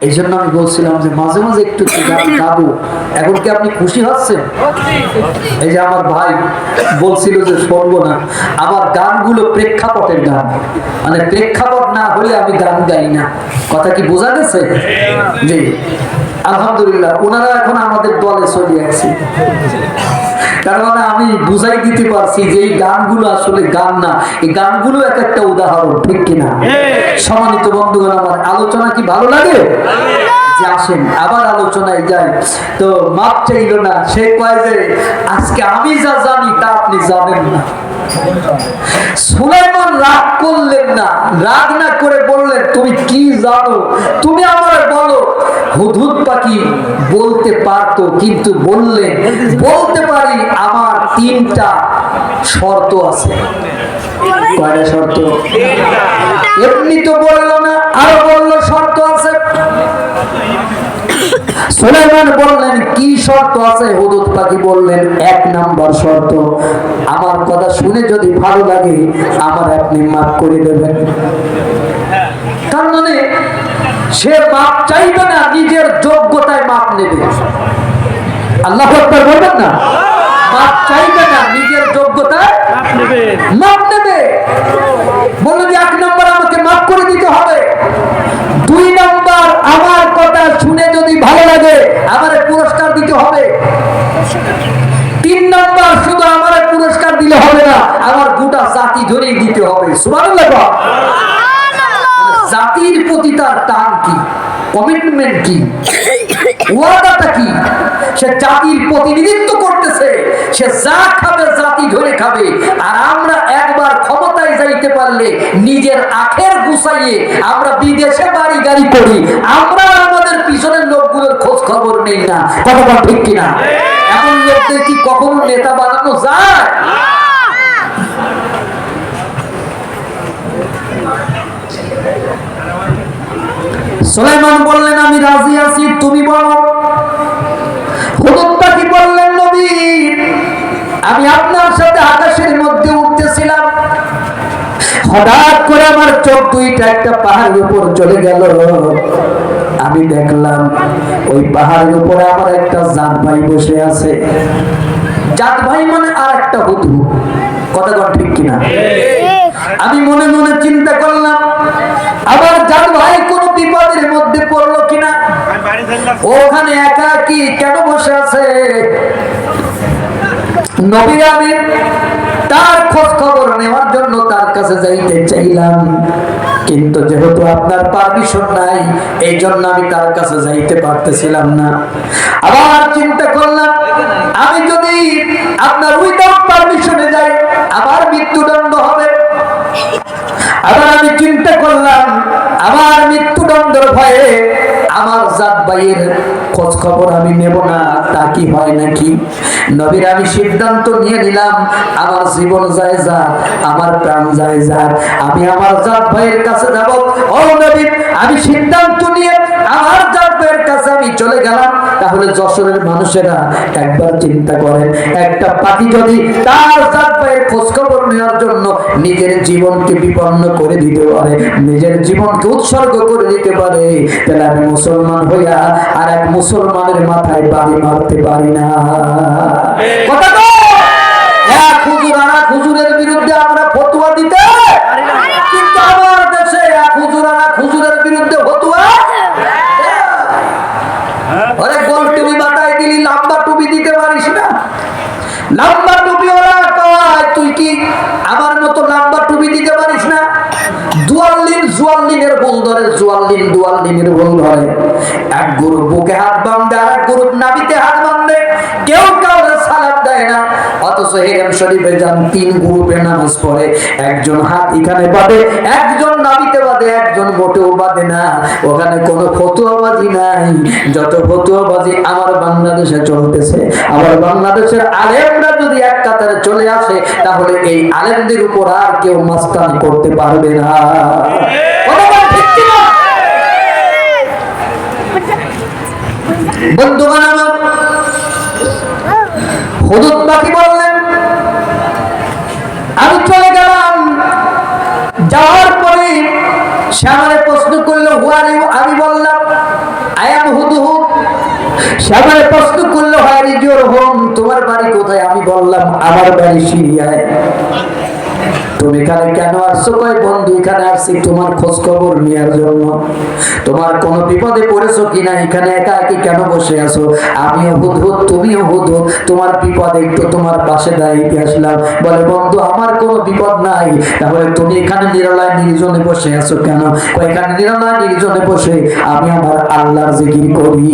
এই জন্য আমি বলছিলাম যে মাঝে মাঝে একটু গান গাবো। এখন কি আপনি খুশি হচ্ছেন? এই যে আমার ভাই বলছিল যে শুনবো না, আমার গানগুলো প্রেক্ষাপটের গান, মানে প্রেক্ষাপট না হলে আমি গান গাই না। কথা কি বোঝা গেছে? জি, আলহামদুলিল্লাহ, ওনারা এখন আমাদের দলে চলে আসছে। তার মানে আমি বুঝাই দিতে পারছি যে এই গানগুলো আসলে গান না, এই গানগুলো এক একটা উদাহরণ, ঠিক কিনা? সম্মানিত বন্ধুগণ, আমার আলোচনা কি ভালো লাগে? যে আসেন আবার আলোচনায় যাই। তো মাপ চাইল না, সে কয় যে আজকে আমি যা জানি তা আপনি জানেন না। সুলাইমান রাগ করলেন না, রাগ না করে বললেন, তুমি কি জানো? তুমি আমার বলো। হুদহুদ পাখি বলতে পারতো, কিন্তু বললেন, বলতে পারি, আমার তিনটা শর্ত আছে। কয়টা শর্ত? এমনি তো বললো না, আরো বললো শর্ত আছে। সুলাইমান বললেন, কি শর্ত আছে? হুদহুদ পাখি বললেন, 1 নাম্বার শর্ত, আমার কথা শুনে যদি ভালো লাগে আমার আপনি মাফ করে দেবেন। তার মানে সে মাপ চাইবে না, নিজের যোগ্যতায় মাপ নেবে। আল্লাহু আকবার বলবেন না? মাপ চাইবে না, নিজের যোগ্যতায় মাপ নেবে। বললো যে 1 নম্বর আমাকে মাফ করে দিতে হবে, 2 নম্বর আমার কথা শুনে যদি ভালো লাগে আমার পুরস্কার দিতে হবে, 3 নম্বর শুধু আমার পুরস্কার দিলে হবে না, আমার গোটা জাতি ধরেই দিতে হবে। সুবহানাল্লাহ। জাতির প্রতি তার টান কি, কমিটমেন্ট কি, ওয়াদাটা কি? সে জাতির প্রতিনিধিত্ব করতেছে, সে যা খাবে জাতি ধরে খাবে। আর আমরা একবার ক্ষমতায় যাইতে পারলে নিজের আখের গুছাইয়ে আমরা বিদেশে বাড়ি গাড়ি করি, আমরা আমাদের পিছনের লোকগুলোর খোঁজ খবর নেই না। কথা ঠিক কিনা? এমন লোকদের কি কখনো নেতা বানানো যায়? সুলাইমান বললেন, আমি রাজি আছি, তুমি বলো। হঠাৎ করে আমার চোখ দুইটা একটা পাহাড়ের উপর চলে গেল। আমি দেখলাম ওই পাহাড়ের উপরে আমার একটা জাত ভাই বসে আছে। জাত ভাই মানে আর একটা হুদু, কথা কন ঠিক কিনা? আমি মনে মনে চিন্তা করলাম আমার জাত ভাই কোন বিপদের মধ্যে পড়লো কিনা, ওখানে একা কি কেন বসে আছে। নবী আমি তার খোঁজ খবর নেওয়ার জন্য তার কাছে যাইতে চাইলাম, কিন্তু যেহেতু আপনার পারমিশন নাই এই জন্য আমি তার কাছে যাইতে পারতেছিলাম না। আবার চিন্তা করলাম আমি যদি আপনার উইদাউট পারমিশনে যাই আবার মৃত্যুদণ্ড হবে। আবার আমি চিন্তা করলাম আমার মৃত্যুদণ্ডের ভয়ে আমার জাত ভাইয়ের খোঁজ খবর আমি নেব না, তা কি হয় নাকি। নবীর আমি সিদ্ধান্ত নিয়ে নিলাম আমার জীবন যায় যা, আমার প্রাণ যায় যা, আমি আমার জাত ভাইয়ের কাছে যাব। ও নবী, আমি সিদ্ধান্ত নিয়ে আমার জাত ভাইয়ের কাছে আমি চলে গেলাম। তাহলে যশোরের মানুষেরা একবার চিন্তা করেন, একটা পাখি যদি তার জাত ভাইয়ের খোঁজ খবর নেওয়ার জন্য নিজের জীবনকে বিপন্ন করে দিতে পারে, নিজের জীবনকে উৎসর্গ করে দিতে পারে, তাহলে আমি মুসলমান হইয়া আর এক মুসলমানের মাথায় বাড়ি মারতে পারি না। কথা তো এক হুজুর আর এক হুজুরের বিরুদ্ধে আমরা ফতোয়া দিতে, কিন্তু আমার দেশে এক হুজুর আর এক হুজুরের বিরুদ্ধে ফতোয়া। আরে গোল টুপি বাতায় দিলি, লম্বা টুপি দিতে পারিস না। লম্বা টুপি ওরা কয়, তুই কি আমার মতো লম্বা টুপি দিতে পারিস না? জুয়াল্লিনের ভুল ধরে, দুয়াল্লিনের ভুল ধরে। এক গ্রুপ বুকে হাত বাঁধে আর এক গ্রুপ নাভিতে হাত বাঁধে, কেউ কাউকে সালাম দেয় না। অথচ হেরেম শরীফে যান 3 গ্রুপে নামাজ পড়ে, একজন হাত এখানে বাঁধে, একজন নাভিতে বাঁধে, একজন মোটেও বাঁধে না। ওখানে কোনো ফতোয়াবাজি নাই। যত ফতোয়াবাজি আমার বাংলাদেশে চলতেছে, আমার বাংলাদেশের আলেমরা যদি এক কাতারে চলে আসে তাহলে এই আলেমদের উপর আর কেউ মাস্তানি করতে পারবে না। বন্ধুগণ আমার, হুদুদ পাখি বললেন আমি চলে গেলাম। যাওয়ার পরে সে আমারে প্রশ্ন করলো হু আর ইউ, আমি বললাম আই এম হুদহুদ। সে আমারে প্রশ্ন করলো হোয়ার ইজ ইউর হোম, তোমার বাড়ি কোথায়? আমি বললাম আমার বাড়ি সিরিয়ায়। তুমি এখানে কেন আসছো? কয় বন্ধু এখানে আসছি তোমার খোঁজ খবর নেওয়ার জন্য, তোমার কোনো বিপদে পড়েছো কিনা, এখানে একা একই কেন বসে আছো? আমিও হুদহুদ, তুমিও হুদহুদ, তোমার বিপদে একটু তোমার পাশে দাঁড়িয়ে আসলাম। বলে বন্ধু আমার কোনো বিপদ নাই, তাহলে তুমি এখানে নিরলায় নির্জনে বসে আছো কেন? কয় এখানে নিরলায় নির্জনে বসে আমি আমার আল্লাহর জিকির করি।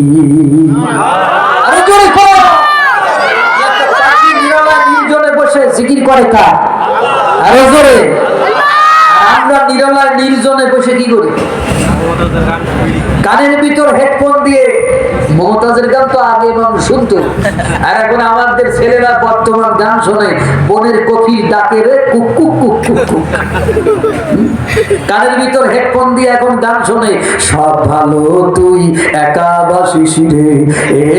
আরে জোরে কর, নিরলায় নির্জনে বসে জিকির করে কার? আরো জোরে। আমরা নিরলায় নির্জনে বসে কি করি? কানের ভিতর হেডফোন দিয়ে মমতাজের গান তো আগে মানুষ শুনতো, আর এখন আমাদের ছেলেরা বর্তমান গান শোনে বনের কোকিল ডাকে রে cook cook cook cook cook. কানের ভিতর হেডফোন দিয়ে এখন গান শোনে, সব ভালো তুই একা বাসিস রে,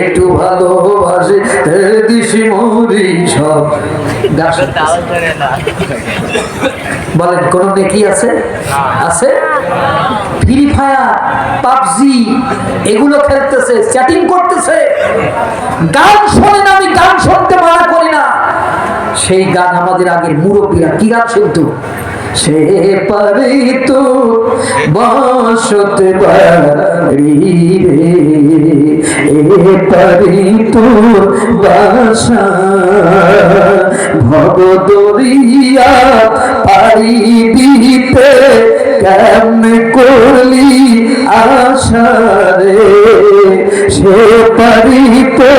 একটু ভালোবাসে দিশি মরি সব। বলেন কোন নেকি আছে? আছে? ফ্রি ফায়ার, পাবজি এগুলো খেলতেছে, চ্যাটিং করতেছে, গান শোনেন। আমি গান শুনতে মানা করি না, সেই গান আমাদের আগের মুরব্বীরা কি গান শুনতো? সে পারি তো বসতে পারি রে, এ পারি তো বাসা ভবদরিয়া পারি দিতে কেমনে করলি আশা রে, সে পারি তো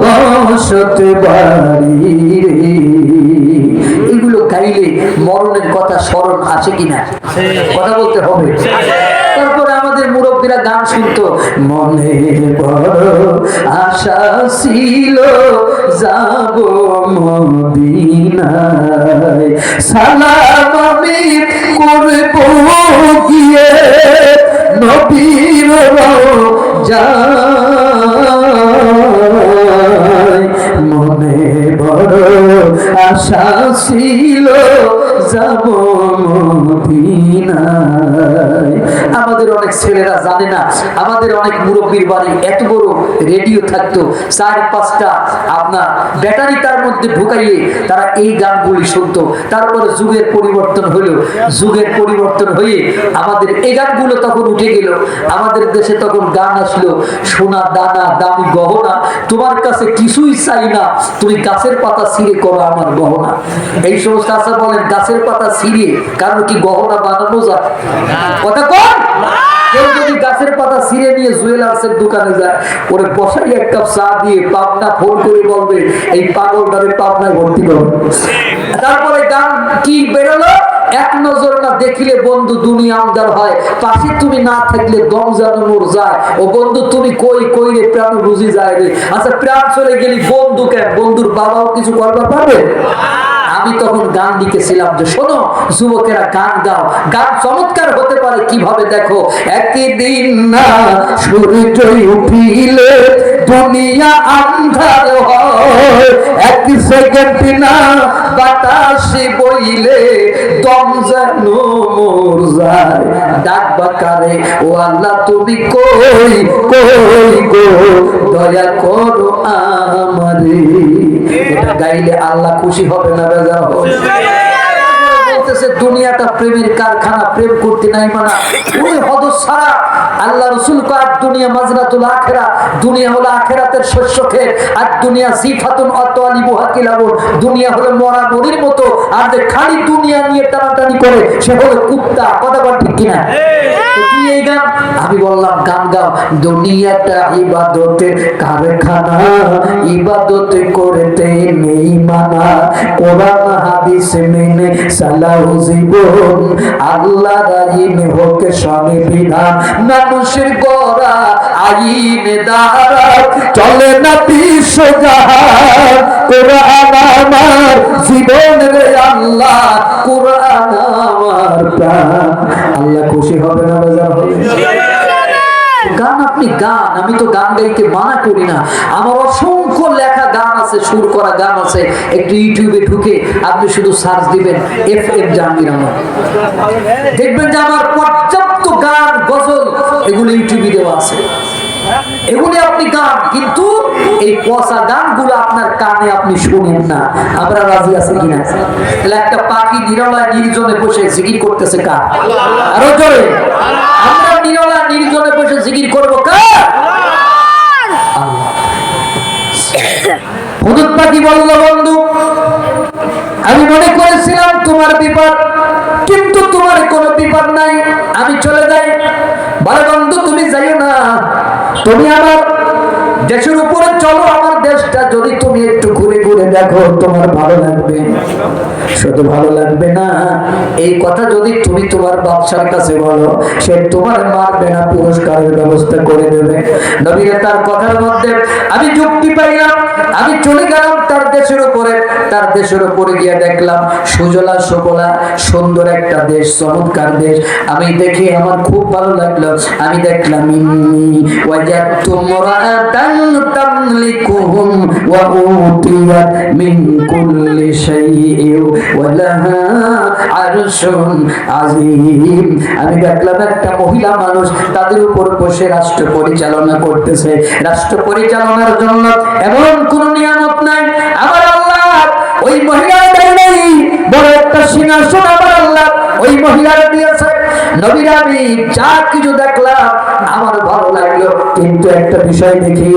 বসতে পারি রে। এগুলো গাইলে মরণের কথা স্মরণ আসে কিনা? কথা বলতে হবে। তারপরে আমাদের মুরব্বীরা গান শুনতো, মনে বড় আশা ছিল যাব মদিনায়, সালাম আমি করব গিয়ে নবীর রওজায়, মনে বড় আশা ছিল যাব মদিনায়। আমাদের অনেক ছেলেরা জানে না, আমাদের অনেক মুরব্বীর বাড়ি এত বড় রেডিও থাকতো, 4-5টা আপনার ব্যাটারি তার মধ্যে ঢুকাইয়ে তারা এই গানগুলি শুনতো। তারপরে যুগের পরিবর্তন হলো, যুগের পরিবর্তন হয়ে আমাদের এই গানগুলো তখন উঠে গেল। আমাদের দেশে তখন গান আসলো, সোনা দানা দামি গহনা, তোমার কাছে কিছুই চাই না, তুমি গাছের পাতা ছিঁড়ে করো আমার গহনা। এই সমস্ত আশা বলেন গাছের পাতা ছিঁড়ে কারণ কি গহনা বানানো যায়? কথা কন। কেউ যদি গাছের পাতা ছিঁড়ে নিয়ে জুয়েলার্সের দোকানে যায়, ওরে বসাই এক কাপ চা দিয়ে পাবনা ফোন করে বলবে এই পাগলটারে পাবনায় ভর্তি করো। তারপরে গান কি বেরোলো, এক নজর না দেখিলে বন্ধু দুনিয়া আমদার হয়, পাশে তুমি না থাকলে দম যেন মোর যায়, ও বন্ধু তুমি কই কই রে প্রাণ বুঝি যায় রে। আচ্ছা প্রাণ চলে গেলি বন্ধু কেন, বন্ধুর বাবাও কিছু করবার পারবে? আমি তখন গান লিখেছিলাম যে শোনো যুবকেরা গান গাও, গান চমৎকার হতে পারে কিভাবে দেখো। একদিন না সূর্য উঠিলে দুনিয়া আন্ধার হয়, এক সেকেন্ড না বাতাসে বইলে দম যেন মোর যায়, ডাকবা কারে ও আল্লাহ তুমি কই কই গো, দয়া করো আমারে। এটা গাইলে আল্লাহ খুশি হবে না বেজার হবে? বলতেছে দুনিয়াটা প্রেমের কারখানা, প্রেম করতে নাই মানা ওই হদস ছাড়া। আল্লাহ রাসূল কয় দুনিয়া মাজরাতুল আখিরা, দুনিয়া হলো আখিরাতের শস্য ক্ষেত, আর দুনিয়া সিফাতুন আতওয়ালিবুহা কিলাবুন, দুনিয়া হলো মরা মরির মতো, আর যে খালি দুনিয়া নিয়ে টানাটানি করে সে হলো কুত্তা। কথা বল ঠিক কিনা? কি এই গান? আমি বললাম গান গাও, দুনিয়াটা ইবাদতের কারখানা, ইবাদত করতে নেই মানা, কোরআন হাদিস মেনে সালাহু জীবন, আল্লাহর আইন হোক সংবিধান, মানুষের গড়া আইন দ্বারা চলে না বিশ্বজাহান, কোরআন আমার জীবন রে আল্লাহ, কোরআন আমার প্রাণ। আল্লাহ খুশি হবে না বাজার হবে? গান আপনি গান, আমি তো গান গাইতে মানা করি না, আমার অসংখ্য লেখা গান আছে, সুর করা গান আছে। একটু ইউটিউবে ঢুকে আপনি শুধু সার্চ দিবেন FM জাহাঙ্গীর আহমদ, দেখবেন যে আমার পর্যাপ্ত গান গজল এগুলো ইউটিউবে দেওয়া আছে। এগুলি আপনি গান, কিন্তু এই পচা গানগুলো আপনার কানে আপনি শুনেন না। আমরা রাজি আছি কিনা? তাহলে একটা পাখি নিরলায় নির্জনে বসে জিকির করতেছে কার? আরো জোরে। আমরা নিরলায় নির্জনে বসে জিকির করবো কার? আল্লাহ। হুদুদ পাখি বলল বন্ধু আমি মনে করেছিলাম তোমার বিপদ, কিন্তু তোমার কোনো বিপদ নাই, আমি চলে যাই। বলে বন্ধু তুমি যাইও না, তুমি আমার দেশের উপরে চলো, আমার দেশটা যদি তুমি একটু ঘুরে ঘুরে দেখো তোমার ভালো লাগবে। শুধু ভালো লাগবে না, এই কথা যদি তুমি তোমার বাদশার কাছে বলো, সে তোমার মারবে না, পুরস্কারের ব্যবস্থা করে দেবে। নবীরে তার কথার মধ্যে আমি যুক্তি পাইলাম, আমি চলে গেলাম তার দেশের উপরে। তার দেশের উপরে গিয়ে দেখলাম সুজলা সুফলা সুন্দর একটা দেশ, চমৎকার দেশ। আমি দেখে আমার খুব ভালো লাগলো। আমি দেখলাম ইন্নী ওয়াজাদতু মুরাআতান তামলিকুহুম ওয়া উতিয়াত মিন কুল্লি শাইইন ওয়া লাহা আরশুন আযীম। আমি দেখলাম একটা মহিলা মানুষ তাদের উপর বসে রাষ্ট্র পরিচালনা করতেছে। রাষ্ট্র পরিচালনার জন্য এমন কোন নিয়ামত নাই, আমার আল্লাহ ওই মহিলার নেই, বড় একটা সিংহাসন আমার আল্লাহ ওই মহিলার দিয়েছে। নবীরা আমি যা কিছু দেখলাম আমার ভালো লাগলো, কিন্তু একটা বিষয় দেখি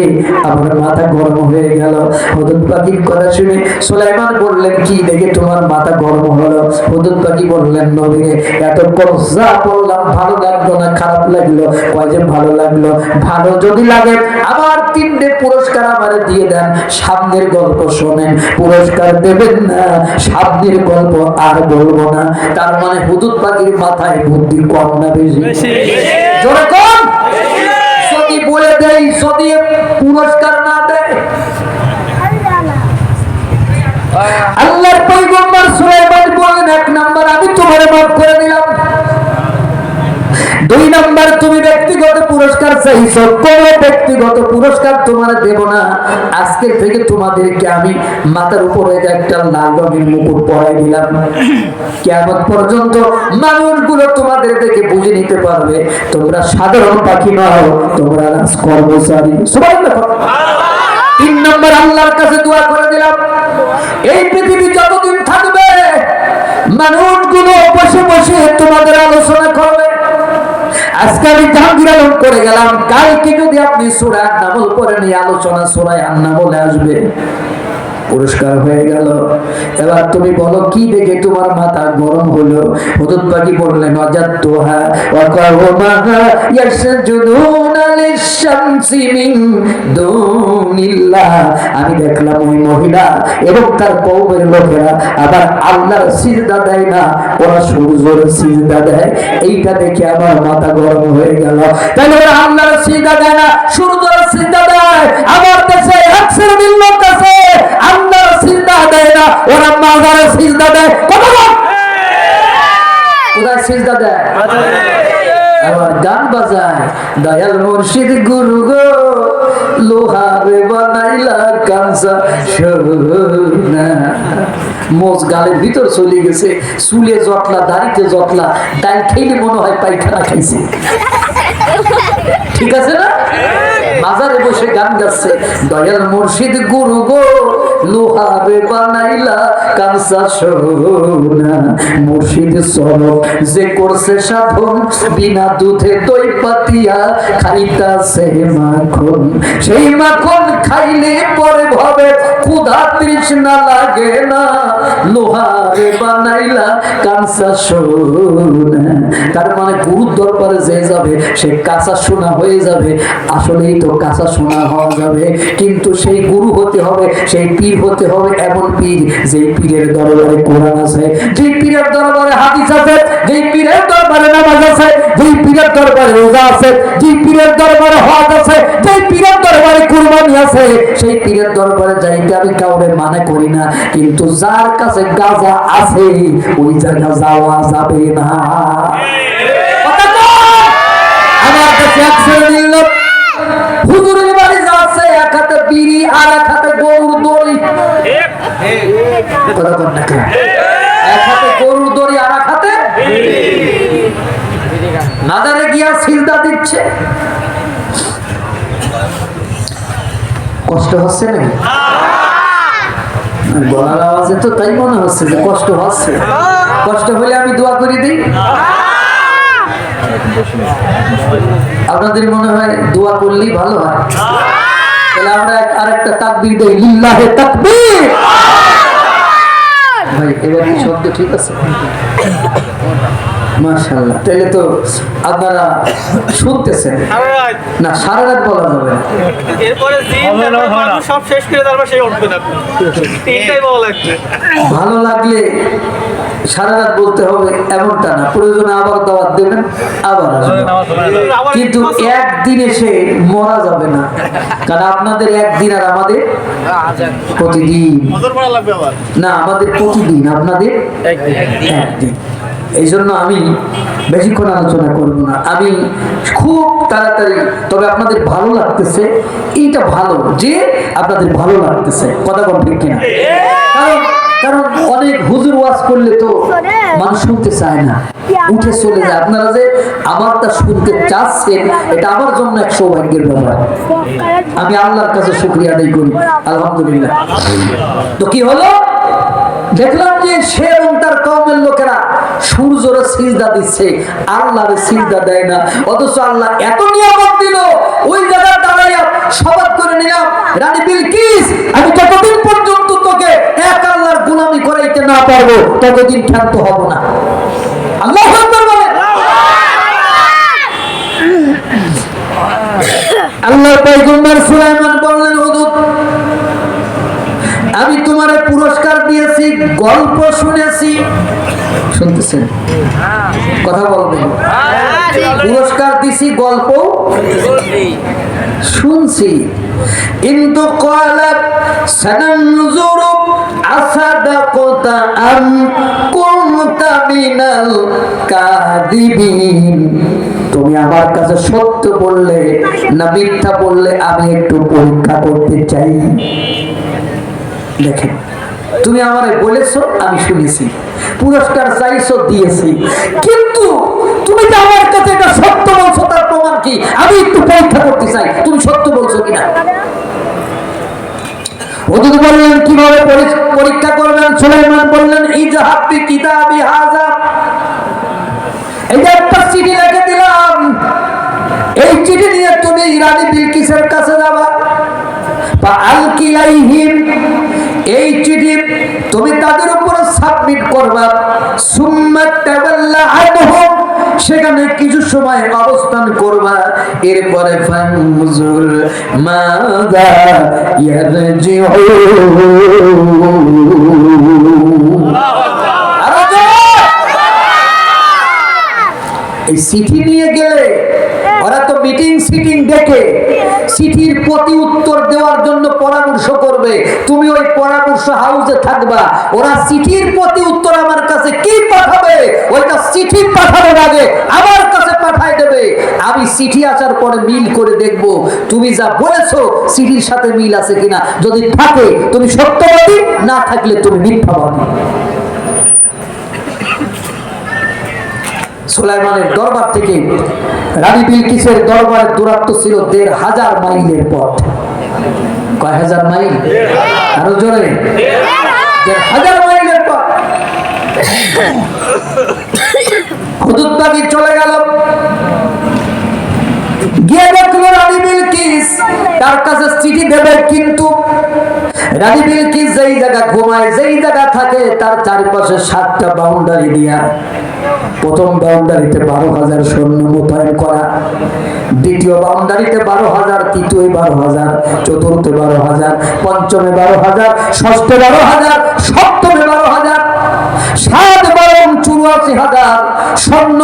আমার মাথা গরম হয়ে গেল। হুদুদ পাখির কথা শুনে সুলাইমান বললেন কি দেখে তোমার মাথা গরম হলো? হুদুদ পাখি বললেন নবী এতক্ষণ যা বললাম ভালো লাগলো না খারাপ লাগলো? কয় যে ভালো লাগলো। ভালো যদি লাগে আবার 3টে পুরস্কার আমারে দিয়ে দেন। সামনের গল্প শোনেন, পুরস্কার দেবেন না, সামনের গল্প আর বলবো না। তার মানে হুদুদ পাখির মাথায় বুদ্ধি কম না বেশি? জোরে কম। যদি বলে দেয়, যদি পুরস্কার না দেয়, আল্লাহর পয়গম্বর সুলাইমান বলেন 1 নাম্বার আমি তোমারে মাফ করে দিলাম। দুই নাম্বার, তুমি ব্যক্তিগত পুরস্কার চাইছো, কোন ব্যক্তিগত পুরস্কার তোমার দেব না। আজকে থেকে তোমাদেরকে আমি মাথার উপরে একটা লাল রঙের মুকুট পরাই দিলাম। কিয়ামত পর্যন্ত মানুষগুলো তোমাদের দেখে বুঝে নিতে পারবে তোমরা সাধারণ পাখি নও, তোমরা রাজকর্মচারী। সুবহানাল্লাহ। তিন নম্বর, আল্লাহর কাছে দোয়া করে দিলাম, এই পৃথিবী যতদিন থাকবে মানুষগুলো বসে বসে তোমাদের আলোচনা করবে। আজকে আমি জাহাঙ্গীর আলম করে গেলাম, কালকে যদি আপনি সূরা আন-নামল পড়েন, এই আলোচনা সূরা আন-নামলে আসবে। পুরস্কার হয়ে গেল। এবার তুমি বলো কি দেখে তোমার মাথা গরম হলো? হুদুদ পাখি বললেন, ওয়াজাদতুহা ওয়া কাওমাহা ইয়াসজুদুনা লিশ-শামসি মিন দুনিল্লাহ। আমি দেখলাম ওই মহিলা এবং তার কওমের লোকেরা আবার আল্লাহর সিজদা দেয় না, ওরা সূর্যের সিজদা দেয়। এইটা দেখে আমার মাথা গরম হয়ে গেল। তাহলে ওরা আল্লাহর সিজদা দেয় না, সূর্যের সিজদা দেয়। আমার কাছে এক শ্রেণীর লোক আছে আল্লাহর সিজদা দেয় না, ওরা মাজারের সিজদা দেয়। কোথায় সিজদা দেয়? আবার গান বাজায়, দয়াল মুর্শিদ গুরু গো লোহারে বানাইলা কাঁচা সোনা। মোজ গালের ভিতর চলে গেছে, চুলে জটলা, দাড়িতে জটলা, ডাল খেলে মনে হয় পায়খানা খাইছে। ঠিক আছে না? মাজারে বসে গান গাচ্ছে, দয়াল মুর্শিদ গুরু গো লোহারে বানাইলা কাঁচা সোনা। মুর্শিদ সরব যে করছে সাধন, বিনা দুধে দই পাতিয়া খাইতাছে মাখন। সেই মাখন খাইলে পরে ভাবে ক্ষুধা তৃষ্ণা লাগে না, লোহারে বানাইলা কাঁচা সোনা। তার মানে গুরুর দরবারে যে যাবে সে কাঁচা সোনা হয়ে যাবে। আসলেই তো কাঁচা সোনা হওয়া যাবে, কিন্তু সেই গুরু হতে হবে, সেই পীর হতে হবে, এমন পীর যেই পীরের দরবারে কোরআন আছে, যেই পীরের দরবারে হাদিস আছে, যেই পীরের দরবারে নামাজ আছে, যেই পীরের দরবারে রোজা আছে, যেই পীরের দরবারে হজ আছে, যেই পীরের দরবারে কুরবানি আছে। সেই পীরের দরবারে যাইতে আমি কাউরে মানে করি না, কিন্তু যার কাছে গাঁজা আছে ওই জায়গা যাওয়া যাবে না। আমার কাছে এক শ্রেণীর লোক হুজুরের বাড়ি যাচ্ছে, এক হাতে বিড়ি আর এক হাতে গরুর দড়ি। এক হাতে গরুর দড়ি আর এক হাতে নাদারে গিয়া সিজদা দিচ্ছে। কষ্ট হচ্ছে না? গলার আওয়াজে তো তাই মনে হচ্ছে যে কষ্ট হচ্ছে। কষ্ট হলে আমি দোয়া করে দিই। আপনাদের মনে হয় দোয়া করলেই ভালো হয়? তাহলে আমরা আরেকটা তাকবীর দেই, লিল্লাহে তাকবীর। ভাই এবার কি শব্দ ঠিক আছে? মাশাআল্লাহ। তাহলে তো আপনারা শুনতেছেন না, সারা রাত বলা যাবে না। এরপরে সব শেষ করে তারপর সেই উঠবে না, তিনটাই বলা লাগবে। ভালো লাগলে সারা রাত বলতে হবে এমনটা না, প্রয়োজনে আবার দাওয়াত দেবেন, আবার আসবেন, কিন্তু একদিন এসে মরা যাবে না। কারণ আপনাদের একদিন আর আমাদের প্রতিদিন না, আমাদের প্রতিদিন, আপনাদের একদিন। এই জন্য আমি বেশিক্ষণ আলোচনা করব না, আমি খুব তাড়াতাড়ি, তবে আপনাদের ভালো লাগতেছে, এইটা ভালো যে আপনাদের ভালো লাগতেছে, কথা বল ঠিক কিনা? কারণ অনেক হুজুর ওয়াজ করলে তো মানুষ শুনতে চায় না, উঠে চলে যায়। আপনারা যে আমারটা শুনতে চাচ্ছেন, এটা আমার জন্য এক সৌভাগ্যের ব্যাপার। আমি আল্লাহর কাছে শুকরিয়া আদায় করি, আলহামদুলিল্লাহ। তো কি হলো, দেখলাম যে সে এবং তার কওমের লোকেরা সূর্যের সিজদা দিচ্ছে, আল্লাহর সিজদা দেয় না। অথচ আল্লাহ এত নিয়ামত দিল, ওই জায়গায় দাঁড়াইয়া শপথ করে নিলাম, রানী বিলকিস, আমি যতদিন পর্যন্ত তোকে এক আল্লাহর গোলামি করাইতে না পারবো ততদিন ক্ষান্ত হব না। আল্লাহু আকবার বলেন। আল্লাহর পয়গম্বর সুলাইমান বললেন, হুজুর আমি তোমারে পুরস্কার দিয়েছি, গল্প শুনেছি। শুনতেছেন? কথা বলবেন। পুরস্কার দিছি, গল্প শুনছি। কিন্তু ক্বালাত সানানজুরু আসাদাকাতা আম কুনতা মিনাল কাযিবিন। তো তুমি আমার কাছে সত্য বললে না মিথ্যা বললে আমি একটু পরীক্ষা করতে চাই। দেখেন, তুমি আমারে বলেছো, আমি শুনেছি, পুরস্কার চাইছো, দিয়েছি, কিন্তু তুমি যে আমার কাছে এটা সত্য বলছো তার প্রমাণ কি? আমি একটু পরীক্ষা করতে চাই তুমি সত্য বলছো কিনা। হুজুর বললেন কিভাবে পরীক্ষা করবেন? সুলাইমান বললেন ইজহাব বিকিতাবি হাযা, এই যে একটা চিঠি লিখে দিলাম, এই চিঠি নিয়ে তুমি রানী বিলকিসের কাছে যাবা। ফাআলকি ইলাইহিম, এই চিঠি তুমি তাদের উপর সাবমিট করবা। সুম্মা তাওয়াল্লা আনহুম, সেখানে কিছু সময় অবস্থান করবা। এরপরে ফানজুর মাযা ইয়ারজিউন। এই চিঠি নিয়ে গেলে ওরা তো মিটিং সিটিং ডেকে চিঠির প্রতি উত্তর দেওয়ার জন্য পরামর্শ করবে। তুমি ওই পরামর্শ হাউসে থাকবা। ওরা চিঠির প্রতি উত্তর আমার কাছে কি পাঠাবে, ওইটা চিঠি পাঠানোর আগে আমার কাছে পাঠায় দেবে। আমি চিঠি আসার পরে মিল করে দেখব তুমি যা বলেছো চিঠির সাথে মিল আছে কিনা। যদি থাকে তুমি সত্যবাদী, না থাকলে তুমি মিথ্যাবাদী। সুলাইমানের দরবার থেকে রানী বিলকিসের দরবারের দূরত্ব ছিল ১৫০০ মাইলের পথ। কয় হাজার মাইল? আরো জোরে, ১৫০০ মাইলের পথ। হুজুর পাখি চলে গেল, গিয়ে দেখলো রানী বিলকিস, তার কাছে চিঠি দেবে, কিন্তু রানী বিলকিস যেই জায়গা ঘুমায়, যেই জায়গা থাকে, তার চারপাশে ৭টা বাউন্ডারি দিয়া। প্রথম বাউন্ডারিতে ১২,০০০ সৈন্য মোতায়েন করা, দ্বিতীয় বাউন্ডারিতে ১২,০০০, তৃতীয় ১২,০০০, চতুর্থ ১২,০০০, পঞ্চমে ১২,০০০, ষষ্ঠে ১২,০০০, সপ্তমে ১২,০০০, ৭ বারং ৮৪,০০০ সৈন্য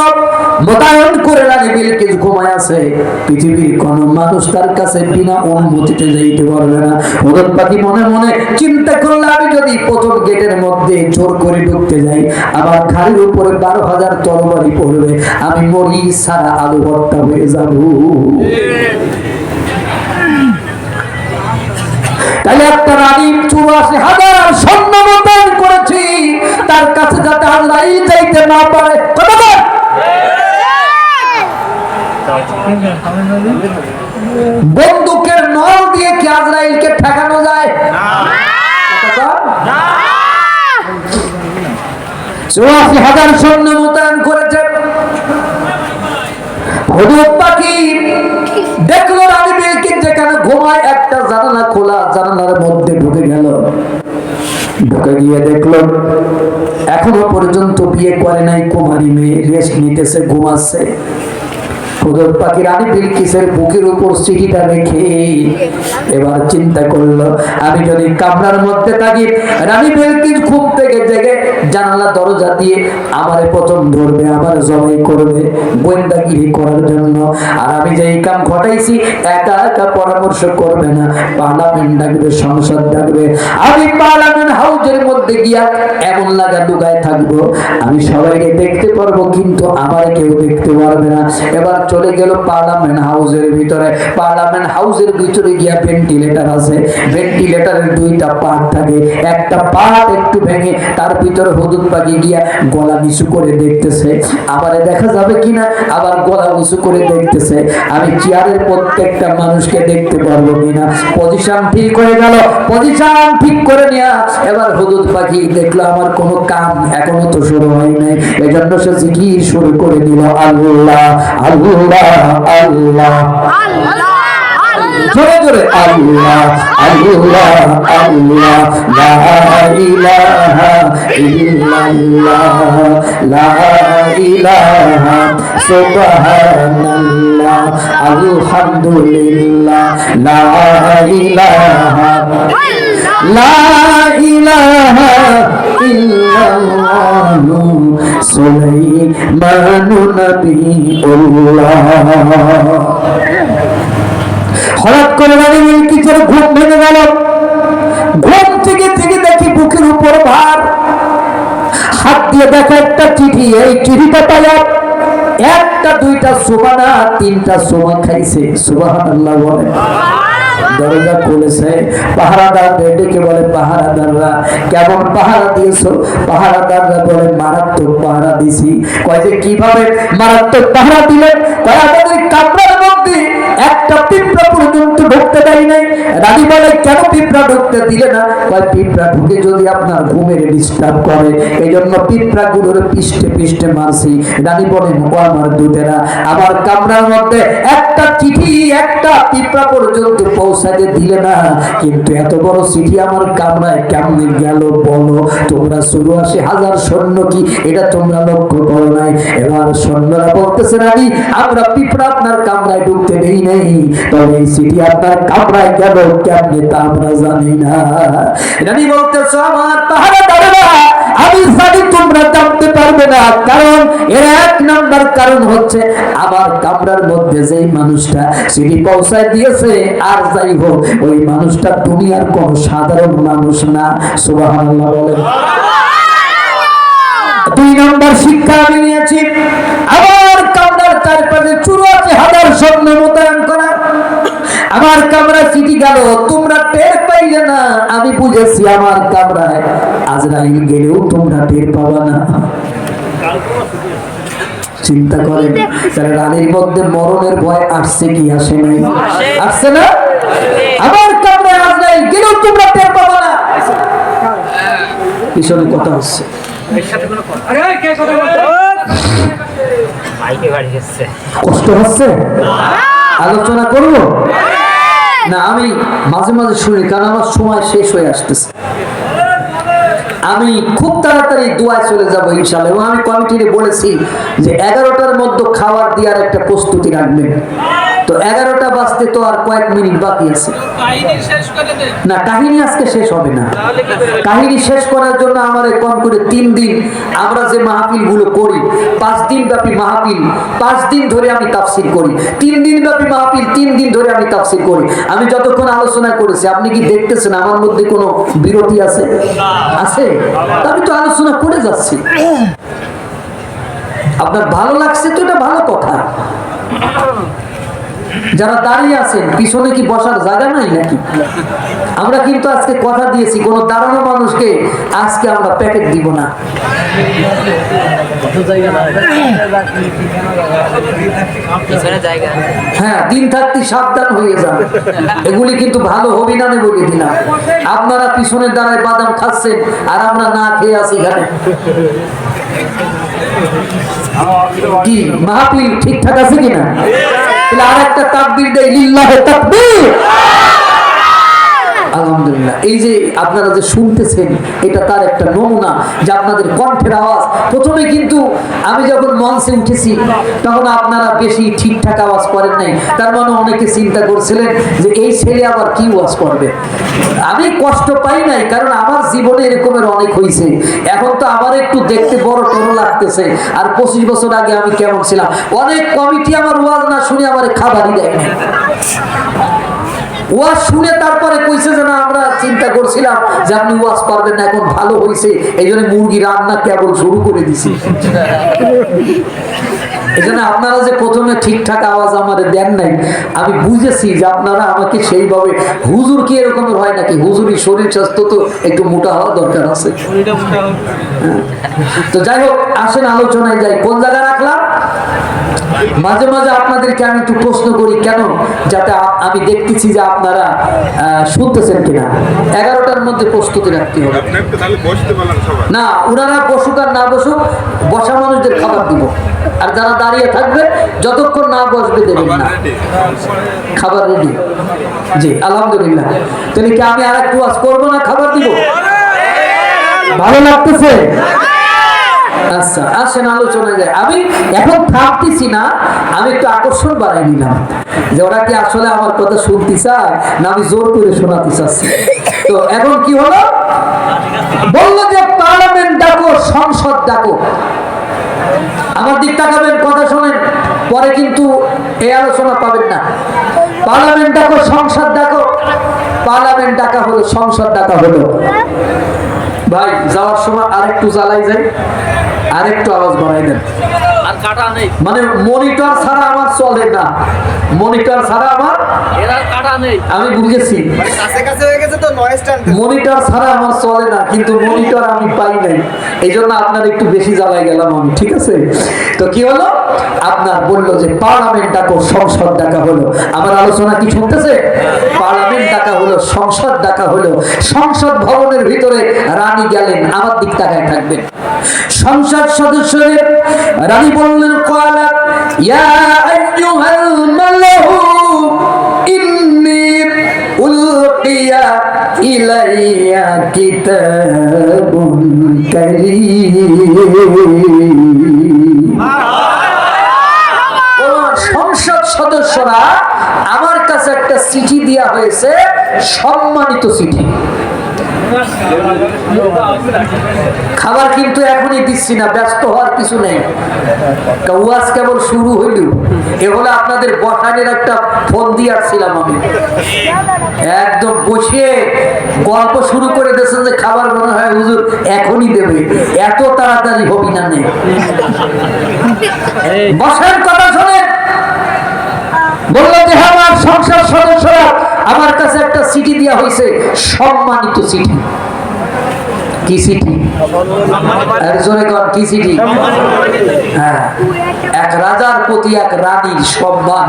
মোতায়েন করে রানী বিলকিস ঘুমায় আছে। পৃথিবীর কোন মানুষ তার কাছে বিনা অনুমতিতে যাইতে পারবে না। হুজুর পাখি মনে মনে চিন্তা করলে, আমি যদি প্রথম গেটের মধ্যে জোর করে ঢুকতে যাই, আবার ঘাড়ির উপরে ১২,০০০ তরবারি পড়বে, আমি মরি সারা আলু ভর্তা হয়ে যাব। তাহলে একটা রানী ৮৪,০০০ সৈন্য মোতায়েন করেছি, তার কাছে যাতে আজরাইল যাইতে না পারে। বন্দুকের নল দিয়ে কি আজরাইলকে ঠেকানো যায়? ৮৪,০০০ সৈন্য মোতায়েন করেছে। হুজুর পাখি দেখলো রানী বিলকিস যেখানে ঘুমায়, একটা জানালা খোলা, জানালার মধ্যে ঢুকে গেল। ঢুকে গিয়ে দেখলো এখনো পর্যন্ত বিয়ে করে নাই কুমারী মেয়ে, রেস্ট নিতেছে, ঘুমাচ্ছে। হুজুর পাখি রানী বিলকিসের বুকের উপর চিঠিটা রেখে এবার চিন্তা করলো, আমি যদি কামরার মধ্যে থাকি, রানী বিলকিস ঘুম থেকে জেগে জানালা দরজা দিয়ে আমারে প্রথম ধরবে, আমার জবাই করবে গোয়েন্দাগিরি করার জন্য। আর আমি যে এই কাম ঘটাইছি, একা একা পরামর্শ করবে না, পার্লামেন্ট ডাকবে, সংসদ ডাকবে। আমি পার্লামেন্ট হাউসের মধ্যে গিয়া এমন লাগা লুকায় থাকবো, আমি সবাইকে দেখতে পারবো কিন্তু আমার কেউ দেখতে পারবে না। এবার চলে গেল পার্লামেন্ট হাউসের ভিতরে। পার্লামেন্ট হাউসের ভিতরে গিয়া ভেন্টিলেটর আছে, ভেন্টিলেটরের 2টা পার্ট থাকে, একটা পার্ট একটু ভেঙে, তার ভিতরে হুজুর পাখি গিয়া গলা নিচু করে দেখতেছে আমারে দেখা যাবে কিনা, আবার গলা উঁচু করে দেখতেছে আমি চেয়ারের প্রত্যেকটা মানুষকে দেখতে পারবো কিনা। পজিশন ঠিক হয়ে গেল, পজিশন ঠিক করে নিয়া এবার হুজুর পাখি দেখলো আমার কোনো কাম এখনো তো শুরু হয় নাই, এজন্য সে জিকির শুরু করে দিল, আল্লাহ আল্লাহ আল্লাহ আল্লাহ, জোরে জোরে আল্লাহ আল্লাহ আল্লাহ, লা ইলাহা ইল্লাল্লাহ, লা ইলাহা সুবহানাল্লাহ, আলহামদুলিল্লাহ, লা ইলাহা ইল্লাল্লাহু সুলাইমানু নবিয়ুল্লাহ। হঠাৎ করে রানী বিলকিসের ঘুম ভেঙে গেল। ঘুম থেকে দেখি বুকের উপর ভার, হাত দিয়ে দেখা একটা চিঠি। এই চিঠিটা পাইয়া একটা দুইটা সোমা না, তিনটা সোমা খাইছে। সুবহানাল্লাহ বলে। দরজা খুলেছে, পাহারাদার ডেকে বলে, পাহারাদাররা কেমন পাহারা দিয়েছো? পাহারাদাররা বলে, মারাত্মক পাহারা দিছি। কয় যে কিভাবে মারাত্মক পাহারা দিলেন? কয় আমাদের কামরার মধ্যে একটা পিঁপড়া পর্যন্ত ঢুকতে দেয় নাই। রানী বলে, কেন পিঁপড়া ঢুকতে দিলে না? কয় পিঁপড়া ঢুকে যদি আপনার ঘুমের ডিস্টার্ব করে, এই জন্য পিঁপড়া গুলোর পিষ্টে পিষ্টে মারছি। রানী বলেন, ও আমার দুধেরা, আমার কামরার মধ্যে একটা চিঠি একটা পিঁপড়া পর্যন্ত পৌঁছাতে দিলে না, কিন্তু এত বড় চিঠি আমার কামরায় কেমনে গেল বলো? তোমরা ৮৪,০০০ সৈন্য কি এটা তোমরা লক্ষ্য করো নাই? এবার সৈন্যরা বলতেছে, রানী আমরা পিঁপড়া আপনার কামরায় ঢুকতে দেই নাই, তবে এই চিঠি আপনার কামরায় গেল কেমনে তা আমরা জানি না। রানী বলতেছে, আমার পাহারাদারেরা আমি জানি তোমরা জানতে পারবে না, কারণ এর এক নাম্বার কারণ হচ্ছে আমার কামরার মধ্যে যেই মানুষটা চিঠি পৌঁছায় দিয়েছে, আর যাই হোক ওই মানুষটা দুনিয়ার কোন সাধারণ মানুষ না। সুবহানাল্লাহ বলেন। ২ নম্বর শিক্ষা আমি নিয়েছি, আমার কামরার চারপাশে ৮৪,০০০ সৈন্য মোতায়েন করা। আমার কামরা চিঠি গেল, তোমরা টের পাইলে না, আমি বুঝেছি আমার কামরায় আজরাইল গেলেও তোমরা টের পাবা না। চিন্তা করেন, তাহলে রানীর মধ্যে মরণের ভয় আসছে কি আসে নাই? আসছে না? আমার কামরায় আজরাইল গেলেও তোমরা টের পাবা না। পিছনে কথা হচ্ছে, কষ্ট হচ্ছে, আলোচনা করব না? আমি মাঝে মাঝে শুনি, কারণ আমার সময় শেষ হয়ে আসতেছে। আমি খুব তাড়াতাড়ি দোয়ায় চলে যাব ইনশাআল্লাহ। এবং আমি কমিটিতে বলেছি যে 11টার মধ্যে খাবার দেওয়ার একটা প্রস্তুতি রাখবেন। তো 11টা বাজতে তো আর কয়েক মিনিট বাকি আছে। না, কাহিনী আজকে শেষ হবে না। কাহিনী শেষ করার জন্য আমাদের কম করে 3 দিন আমরা যে মাহফিল গুলো করি, 5 দিন ব্যাপী মাহফিল, 5 দিন ধরে আমি তাফসীর করি। 3 দিন ব্যাপী মাহফিল, 3 দিন ধরে আমি তাফসীর করি। আমি যতক্ষণ আলোচনা করেছি, আপনি কি দেখতেছেন আমার মধ্যে কোনো বিরতি আছে? আছে? আমি তো আলোচনা করে যাচ্ছি। আপনার ভালো লাগছে তো এটা ভালো কথা। যারা দাঁড়িয়ে আছেন পিছনে কি বসার জায়গা নাই নাকি? আমরা কিন্তু আজকে কথা দিয়েছি, কোন দাঁড়ানো মানুষকে আজকে আমরা প্যাকেট দিব না। হ্যাঁ, দিন থাকতে সাবধান হয়ে যান, এগুলি কিন্তু ভালো হবি না বলে দিলাম। আপনারা পিছনে দাঁড়ায় বাদাম খাচ্ছেন আর আমরা না খেয়ে আছি এখানে। কি মাহফিল ঠিকঠাক আছে কিনা? আর একটা তাকবীর দেই, লিল্লাহি তাকবীর। আলহামদুলিল্লাহ। এই যে আপনারা যে শুনতেছেন, এটা তার একটা নমুনা যে আপনাদের কণ্ঠের আওয়াজ। প্রথমে কিন্তু আমি যখন মঞ্চে উঠেছি তখন আপনারা বেশি ঠিকঠাক আওয়াজ করেন নাই, তার মানে অনেকে চিন্তা করছিলেন যে এই ছেলে আবার কি ওয়াজ করবে। আমি কষ্ট পাই নাই, কারণ আমার জীবনে এরকমের অনেক হয়েছে। এখন তো আমার একটু দেখতে বড় টরো লাগতেছে, আর 25 বছর আগে আমি কেমন ছিলাম। অনেক কমিটি আমার ওয়াজ না শুনে আমার খাবারই দেয় না। ওয়াজ শুনে তারপরে কইছে যে না, আমরা চিন্তা করছিলাম যে আপনি ওয়াজ পারবেন না, এখন ভালো হয়েছে এই জন্য মুরগি রান্না কেবল শুরু করে দিছি। এই জন্য আপনারা যে প্রথমে ঠিকঠাক আওয়াজ আমাদের দেন নাই, আমি বুঝেছি যে আপনারা আমাকে সেইভাবে, হুজুর কি এরকম হয় নাকি? হুজুরি শরীর স্বাস্থ্য তো একটু মোটা হওয়া দরকার আছে। তো যাই হোক, আসেন আলোচনায় যাই। কোন জায়গায় রাখলাম? মাঝে মাঝে আপনাদেরকে আমি একটু প্রশ্ন করি, কেন? যাতে আমি দেখতেছি যে আপনারা শুনতেছেন কিনা। 11টার মধ্যে প্রস্তুতি রাখতে হবে। না, ওনারা বসুক আর না বসুক, বসা মানুষদের খাবার দিব। আর যারা দাঁড়িয়ে থাকবে যতক্ষণ না বসবে দেবেন না। খাবার রেডি? জি, আলহামদুলিল্লাহ। তাহলে কি আমি আর একটু ওয়াজ করবো না খাবার দিব? ভালো লাগতেছে? আচ্ছা, আসেন আলোচনা যায়। আমি এখন থাকতেছি না, আমি একটু আকর্ষণ বাড়াই নিলাম যে ওরা কি আসলে আমার কথা শুনতে চায় না আমি জোর করে শোনাতে চাচ্ছি। তো এখন কি হলো, বললো যে পার্লামেন্ট ডাকো, সংসদ ডাকো। আমার দিক তাকাবেন, কথা শোনেন, পরে কিন্তু এই আলোচনা পাবেন না। পার্লামেন্ট ডাকো, সংসদ ডাকো। পার্লামেন্ট ডাকা হলো, সংসদ ডাকা হলো। ভাই যাওয়ার সময় আরেকটু জ্বালাই যায়, আরেকটু আওয়াজ বাড়াই দেন। আর কাটা নেই, মানে মনিটর ছাড়া আমার চলে না, মনিটর ছাড়া আমার এর আর কাটা নেই। আমি বুঝেছি, কাছে কাছে হয়ে গেছে তো নয়েজ টানতে। মনিটর ছাড়া আমার চলে না, কিন্তু মনিটর আমি পাই নাই, এই জন্য আপনার একটু বেশি জ্বালাই গেলাম আমি। ঠিক আছে, তো কি হলো, আপনার বললো যে পার্লামেন্ট ডাকো, সংসদ ডাকা হলো। আমার আলোচনা কি শুনতেছে? পার্লামেন্ট ডাকা হলো, সংসদ ডাকা হলো। সংসদ ভবনের ভিতরে রানী গেলেন, আমার দিক তাকায় থাকবেন। সংসদ সদস্যদের রানী বললেন, ক্বালা ইয়া আইয়ুহাল মালাউ ইন্নী উলকিয়া ইলাইয়া কিতাবুন কারীম। সংসদ সদস্যরা, আমার কাছে একটা চিঠি দেয়া হয়েছে, সম্মানিত চিঠি। খাবার কিন্তু এখনই দিচ্ছি না, ব্যস্ত হওয়ার কিছু নেই, ওয়াজ কেবল শুরু হইল। এগুলো আপনাদের বসানের একটা ফোন দিয়ে আসছিলাম আমি, একদম বসিয়ে গল্প শুরু করে দিয়েছেন যে খাবার মনে হয় হুজুর এখনই দেবে, এত তাড়াতাড়ি হবি না নেই। বসার কথা শোনেন, বললো যে আমার সংসদ সদস্যরা, আমার কাছে একটা চিঠি দেওয়া হয়েছে, সম্মানিত চিঠি। কি চিঠি? কি চিঠি? হ্যাঁ, এক রাজার প্রতি এক রানীর সম্মান,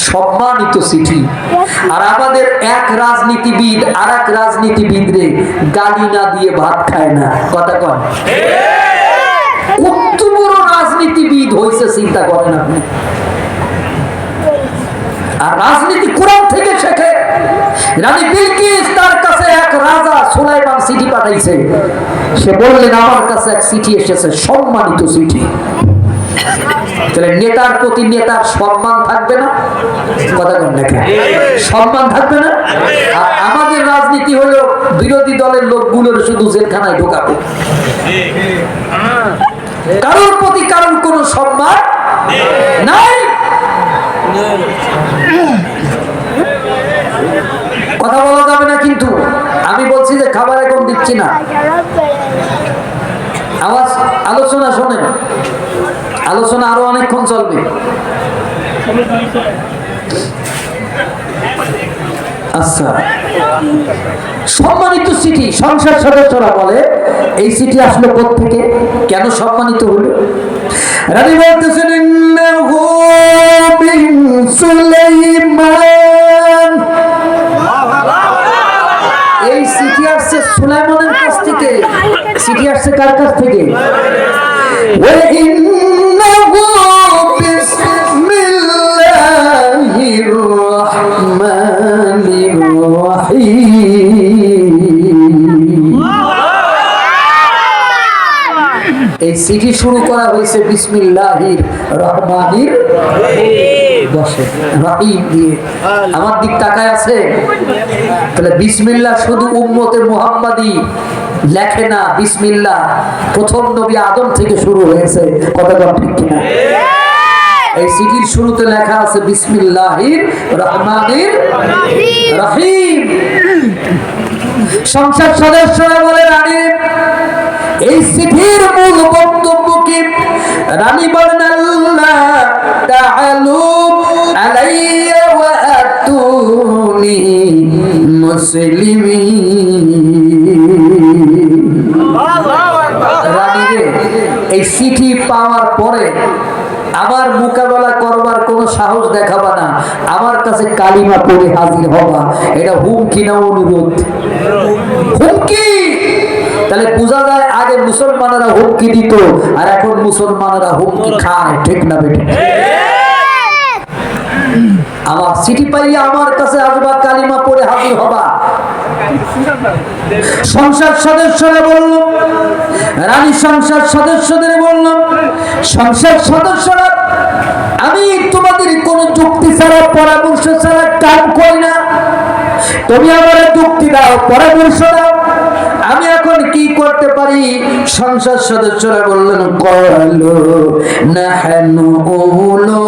সম্মানিত চিঠি। আর আমাদের এক রাজনীতিবিদ আর এক রাজনীতিবিদরে গালি না দিয়ে ভাত খায় না, কথা কন। কত বড় রাজনীতিবিদ হয়েছে চিন্তা করেন আপনি। আর রাজনীতি কোরআন থেকে শেখে। রানী বিলকিস, তার কাছে এক রাজা সুলাইমান চিঠি পাঠাইছে, সে বললেন আমার কাছে এক চিঠি এসেছে, সম্মানিত চিঠি। তাহলে নেতার প্রতি নেতার সম্মান থাকবে না, কথা বলেন নাকি? সম্মান থাকবে না? আর আমাদের রাজনীতি হলো বিরোধী দলের লোকগুলোর শুধু জেলখানায় ঢোকাবো, কারোর প্রতি কারোর কোনো সম্মান নাই। কথা বলা যাবে না, কিন্তু আমি বলছি যে খাবার এখন দিচ্ছি না। আওয়াজ, আলোচনা শোনেন, আলোচনা আরো অনেকক্ষণ চলবে। আচ্ছা, সম্মানিত চিঠি। সংসদ সদস্যরা বলে এই চিঠি আসলো কোত্থেকে, কেন সম্মানিত হলো? রানী বলতেছেন ইন্নাহু মিন সুলাইমান, এই চিঠি আসছে সুলাইমানের কাছ থেকে। চিঠি আসছে কার কাছ থেকে? ওয়া ইন্নাহু বিসমিল্লাহির রাহমানির রাহিম। এই চিঠি শুরু করা হয়েছে বিসমিল্লাহির রহমানির রহিম দিয়ে। আমার দিক তাকায় আছে, তাহলে বিসমিল্লাহ শুধু উম্মতে মুহাম্মাদি লেখে না, বিসমিল্লাহ প্রথম নবী আদম থেকে শুরু হয়েছে, কথাটা ঠিক কিনা? এই চিঠির শুরুতে লেখা আছে বিসমিল্লাহির রহমানির রহিম। সংসদ সদস্যরা বলে রানী এই চিঠির মূল বক্তব্য কি? রানী বলেন আল্লাহ তাআলু আলাইয়া ওয়া আতুনি মুসলিমিন। রানী রে, এই চিঠি পাওয়ার পরে আমার মোকাবেলা করবার কোনো সাহস দেখাবা না, আমার কাছে কালিমা পড়ে হাজির হবা। এটা হুমকি না অনুরোধ? হুমকি। তাহলে বোঝা যায় আগে মুসলমানেরা হুমকি দিত, আর এখন মুসলমানেরা হুমকি খায়, ঠিক না বেটি? আমার চিঠি পাইয়া আমার কাছে আসবা, কালিমা পড়ে হাজির হবা। সংসদ সদস্যরা বলল, রানী সংসদ সদস্যদের বলল, সংসদ সদস্যরা আমি তোমাদের কোন যুক্তি ছাড়া পরামর্শ ছাড়া কাম করি না, তুমি আমার যুক্তি দাও, পরামর্শ দাও, আমি এখন কি করতে পারি? সংসদ সদস্যরা বললেন ক্বালু নাহনু উলু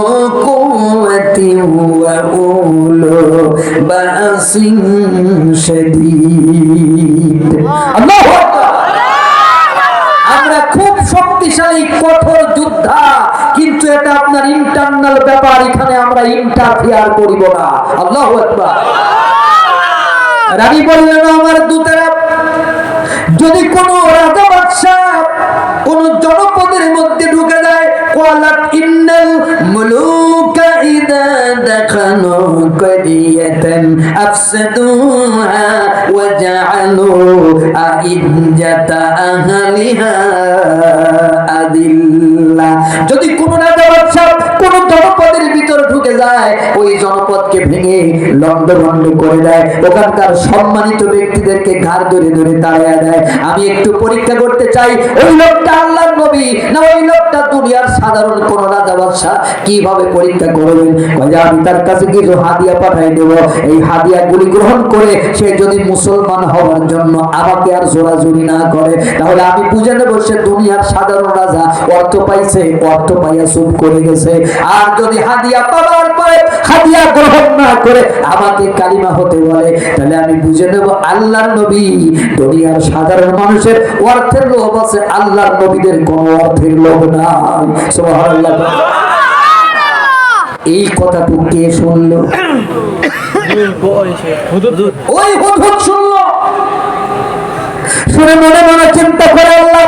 কুওয়াতি ওয়া উলু বাসিন শাদীদ। আল্লাহু আকবার। আমরা খুব শক্তিশালী, কঠোর যোদ্ধা, কিন্তু এটা আপনার ইন্টারনাল ব্যাপার, এখানে আমরা ইন্টারফেয়ার করিব না। আল্লাহু আকবার। রানী বললেন আমার দূতেরা, যদি কোন রাজা বাদশা কোন জনপদের মধ্যে ঢুকে যায়, ক্বালাত ইন্নাল মুলুকা ইযা দাখালু ক্বারিয়াতান আফসাদুহা ওয়া জাআলু আইজ্জাতা আহলিহা আদিল্লা। যদি কোন রাজা বাদশা কোন জনপদের ভিতর ঢুকে যায়, ওই জনপদকে ভেঙে লন্ডভন্ড করে দেয়, ওখানকার সম্মানিত ব্যক্তিদেরকে ঘাড় ধরে ধরে তাড়িয়ে দেয়। আমি একটু পরীক্ষা করতে চাই, ওই লোকটা আল্লাহর নবী না ওই লোকটা দুনিয়ার সাধারণ কোন রাজা বাদশা? কিভাবে পরীক্ষা করবেন? আমি তার কাছে কিছু হাদিয়া পাঠাই দেব, এই হাদিয়াগুলি গ্রহণ করে সে যদি মুসলমান হওয়ার জন্য আমাকে আর জোরাজুরি না করে, তাহলে আমি বুঝে নেব সে দুনিয়ার সাধারণ রাজা, অর্থ পাইছে, অর্থ পাইয়া চুপ করে গেছে। আর যদি হাদিয়া পাওয়ার পরে হাদিয়া গ্রহণ না করে আমাকে কালিমা হতে বলে, তাহলে আমি বুঝে নেব আল্লাহর নবী দুনিয়ার সাধারণ মানুষের অর্থের লোভ আছে, আল্লাহর নবীদের কোন অর্থের লোভ নাই। সুবহানাল্লাহ। এই কথাটুকু কে শুনলো? ওই হুদহুদ শুনলো। শুনে মনে মনে চিন্তা করে আল্লাহ,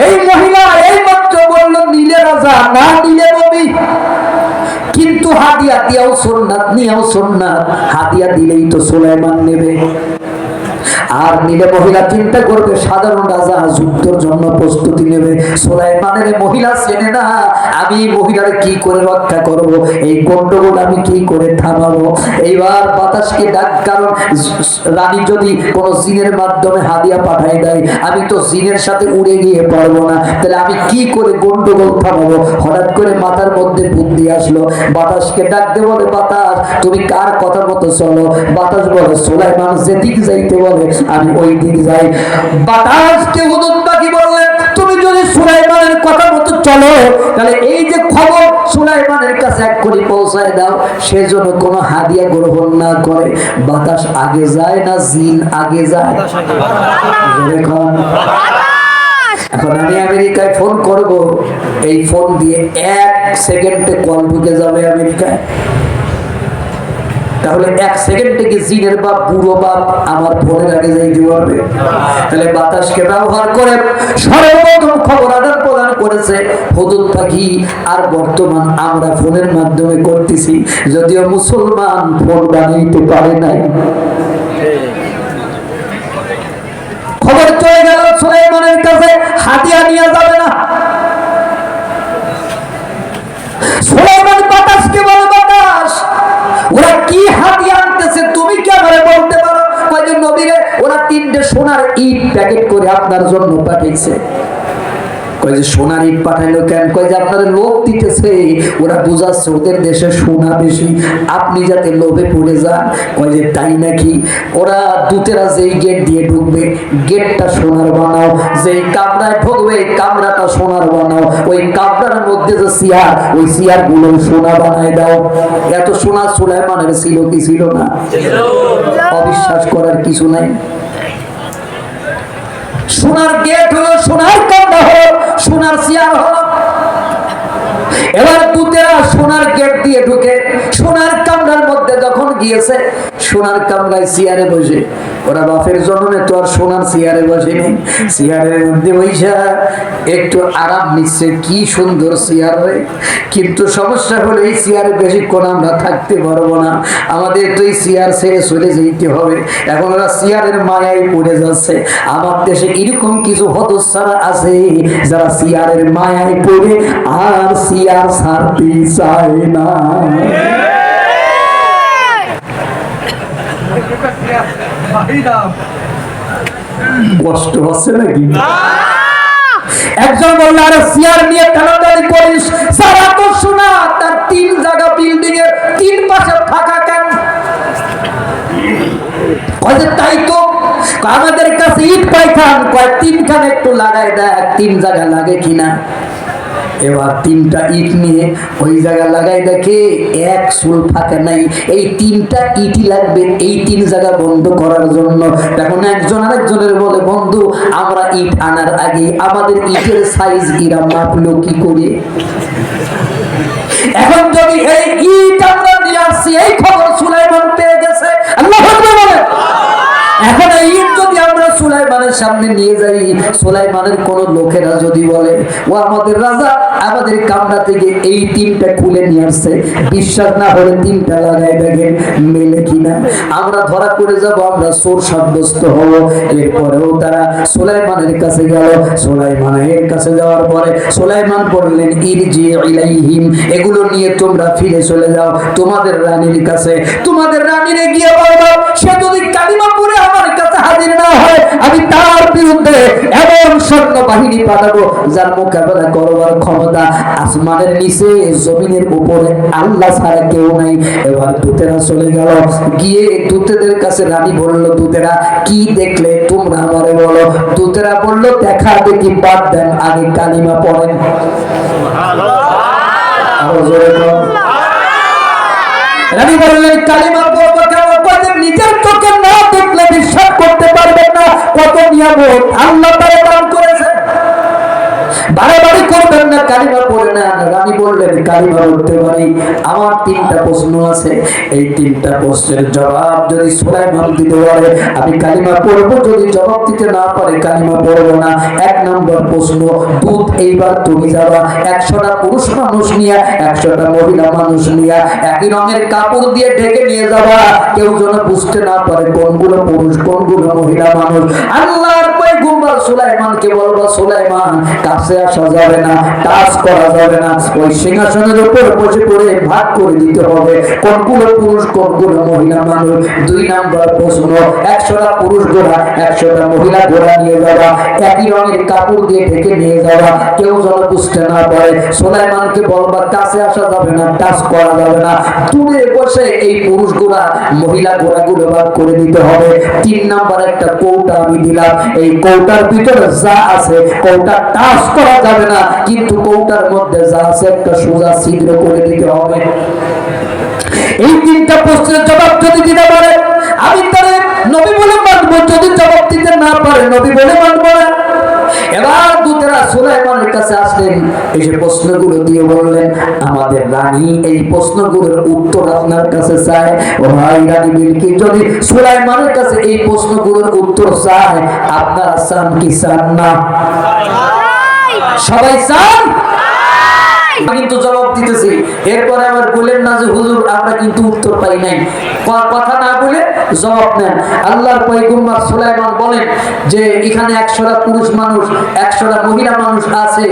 এই মহিলা এই মাত্র বলল নীলে রাজা না নীলে নবী, কিন্তু হাদিয়া দিয়াও সুন্নাত নিয়াও সুন্নাত, হাদিয়া দিলেই তো সুলাইমান নেবে। আর নীলে মহিলা চিন্তা করবে সাধারণ রাজা যুদ্ধের জন্য প্রস্তুতি নেবে, সুলাইমানের মহিলা চেনে না, আমি মহিলার কি করে রক্ষা করব, এই গন্ডগোল আমি কি করে থামাবো। এইবার বাতাসকে ডাক, কারণ রানী যদি কোন জিনের মাধ্যমে হাদিয়া পাঠাই দেয়, আমি তো জিনের সাথে উড়ে গিয়ে পারবো না, তাহলে আমি কি করে গন্ডগোল থামাবো। হঠাৎ করে মাথার মধ্যে বুদ্ধি আসলো, বাতাসকে ডাকতে বলে, বাতাস তুমি কার কথা মতো চলো? বাতাস বলে, সুলাইমান যেদিক যাইতে বলে আমি ওই দিক যাই। বাতাসকে হুদুদ পাখি বললেন, তুমি যদি সুলাইমানের কথা মতো চলো, তাহলে এই যে খবর সুলাইমানের কাছে এক করে পৌঁছায় দাও, সেজন্য কোনো হাদিয়া গ্রহণ না করে। বাতাস আগে যায় না জিন আগে যায়? এখন আমি আমেরিকায় ফোন করব, এই ফোন দিয়ে 1 সেকেন্ডে কল ঢুকে যাবে আমেরিকায়, তাহলে 1 সেকেন্ডে কি জিনের বাপ বুড়ো বাপ আমার ফোনের আগে যাইতে পারবে? তাহলে বাতাসকে ব্যবহার করে সর্বপ্রথম খবর আদান প্রদান করেছে হুদুদ পাখি, আর বর্তমান আমরা ফোনের মাধ্যমে করতেছি, যদিও মুসলমান ফোন বানাইতে পারে নাই। খবর চলে গেল সুলাইমানের কাছে, হাদিয়া নিয়ে যাবে না। সুলাইমান বাতাসকে বলে, বাতাস ওরা কি হাদিয়া আনতেছে তুমি কি আমারে বলতে পারো? কয়জন নবীরে ওরা 3টে সোনার ইট প্যাকেট করে আপনার জন্য পাঠিয়েছে। কয় যে সোনার ইট পাঠাইলো কেন? কয় যে আপনাদের লোভ দিতেছে, ওরা বুঝাচ্ছে ওদের দেশে সোনা বেশি, আপনি যাতে লোভে পড়ে যান। কয় যে তাই নাকি? ওরা দূতেরা যেই গেট দিয়ে ঢুকবে গেটটা সোনার বানাও, যেই কামরায় ঢুকবে কামরাটা সোনার বানাও, ওই কামরার মধ্যে যে চেয়ার ওই চেয়ার গুলো সোনা বানায় দাও। এত সোনা সুলাইমানের ছিল কি ছিল না? অবিশ্বাস করার কিছু নাই। সোনার গেট হলো, সোনার কামরা হলো, সোনার চেয়ার হলো। এবার দূতেরা সোনার গেট দিয়ে ঢুকে সোনার কামরার মধ্যে যখন গিয়েছে, সোনার কামরায় চেয়ারে বসে, ওরা বাপের জন্মে তো আর সোনার চেয়ারে বসেনি, চেয়ারের মধ্যে বৈশা একটু আরাম নিচ্ছে, কি সুন্দর চেয়ার রে। কিন্তু সমস্যা হলো এই চেয়ারে বেশিক্ষণ আমরা থাকতে পারবো না, আমাদের তো এই চেয়ার ছেড়ে চলে যেতে হবে। এখন ওরা চেয়ারের মায়ায় পড়ে যাচ্ছে। আমার দেশে এরকম কিছু হতচ্ছাড়া আছে যারা চেয়ারের মায়ায় পড়ে আর চেয়ার ছাড়তে চায় না। কষ্ট হচ্ছে নাকি? একজন বলল, আরে চেয়ার নিয়ে টানাটানি করিস, সারা তো শোনা তার 3 জায়গা বিল্ডিং এর 3 পাশে ফাঁকা কেন? তাই তো আমাদের কাছে ইট পাইখান কয় 3 খান একটু লাগাই দেখ 3 জায়গা লাগে কিনা। এবার 3টা ইট নিয়ে ওই জায়গা লাগাই, দেখে এক চুল ফাঁকা নাই। এই 3টা ইটই লাগবে এই 3 জায়গা বন্ধ করার জন্য। এখন একজন আরেকজনের বলে, বন্ধু আমরা ইট আনার আগে আমাদের ইটের সাইজ এরা মাপলো কি করে? এখন যদি এই ইট আমরা নিয়ে আসছি, এই খবর সুলাইমান পেয়ে গেছে, আল্লাহু আকবার বলেন। এখন এই ইট যদি আমরা সুলাইমানের সামনে নিয়ে যাই, সুলাইমানের কোন লোকেরা যদি বলে ও আমাদের রাজা আমাদের কামরা থেকে এই 3টা খুলে নিয়ে আসছে, বিশ্বাস না হলে 3টা লাগাই দেখেন মেলে কিনা। আমরা ধরা পড়ে যাব, আমরা চোর সাব্যস্ত হব। এরপরেও তারা সুলাইমানের কাছে গেল। সুলাইমানের কাছে যাওয়ার পরে সুলাইমান বললেন, ইরজি ইলাইহিম, এগুলো নিয়ে তোমরা ফিরে চলে যাও তোমাদের রানীর কাছে। তোমাদের রানীরে গিয়ে বলবো, সে যদি কালিমা পড়ে আমার কাছে হাজির না হয়, আমি তার বিরুদ্ধে এমন সৈন্য বাহিনী পাঠাবো যার মোকাবেলা করবার ক্ষমতা আসমানের নিচে জমিনের উপরে আল্লাহ ছাড়া কেউ নাই। এবার দূতেরা চলে গেল, গিয়ে দূতেদের কাছে রানী বলল, দূতেরা কি দেখলে তোমরা আমারে বলো। দূতেরা বলল, দেখা দেখি বাদ দেন, আগে কালিমা পড়েন। রানী বললেন, কালিমা পড়বো কেন? নিজের চোখে না দেখলে বিশ্বাস করতে পারবেন না কত নিয়ামত আল্লাহ তাআলা দান করেছে। বাড়াবাড়ি করবেন না, কালিমা পড়ে না। রানী বললেন, কালিমা পড়তে পারি, আমার 3টা প্রশ্ন আছে। এই 3টা প্রশ্নের জবাব যদি সুলাইমান দিতে পারে আমি কালিমা পড়বো, যদি জবাব দিতে না পারে কালিমা পড়বো না। 1 নম্বর প্রশ্ন, দুধ এইবার তুমি যাবা 100টা পুরুষ মানুষ নিয়ে 100টা মহিলা মানুষ নিয়ে একই রঙের কাপড় দিয়ে ঢেকে নিয়ে যাবা, কেউ যেন বুঝতে না পারে কোনগুলো পুরুষ কোনগুলো মহিলা মানুষ। আল্লাহর পয়গম্বর সুলাইমানকে বলবো, সুলাইমান কাছে আসা যাবে না, টাচ করা যাবে না, ওই সিংহাসনের উপর বসে পড়ে ভাগ করে দিতে হবে কোনগুলো পুরুষ কোনগুলো মহিলা মানুষ। 2 নাম্বার প্রশ্ন, 100টা পুরুষ ঘোড়া 100টা মহিলা ঘোড়া নিয়ে যাওয়া, একই রঙের কাপড় দিয়ে ঢেকে নিয়ে যাওয়া, কেউ যেন বুঝতে না পারে। সুলাইমানকে বলবা, কাছে আসা যাবে না, টাচ করা যাবে না, দূরে বসে এই পুরুষ ঘোড়া মহিলা ঘোড়াগুলো ভাগ করে দিতে হবে। 3 নাম্বার একটা কৌটা আমি দিলাম, এই কৌটার ভিতরে যা আছে কৌটা টাচ করা যাবে না, কিন্তু কৌটার মধ্যে যা আছে একটা সোজা ছিদ্র করে দিতে হবে। এই 3টা প্রশ্নের জবাব যদি দিতে পারে আমি তারে নবী বলে মানবো, যদি জবাব দিতে না পারে নবী বলে মানবো না। এবার দূতেরা সুলাইমানের কাছে আসলেন, এই যে প্রশ্নগুলো দিয়ে বললেন, আমাদের রানী এই প্রশ্নগুলোর উত্তর আপনার কাছে চায়। ও ভাই রানী বিলকিস যদি সুলাইমানের কাছে এই প্রশ্নগুলোর উত্তর চায়, আপনারা চান কি চান না? সবাই চান? কিন্তু জবাব দিতেছি। এরপরে আবার বলেন না যে হুজুর আমরা কিন্তু উত্তর পাই নাই, কথা না বলে জবাব নেন। আল্লাহর পয়গম্বর সুলাইমান বলেন যে এখানে 100টা পুরুষ মানুষ 100টা মহিলা মানুষ আছে,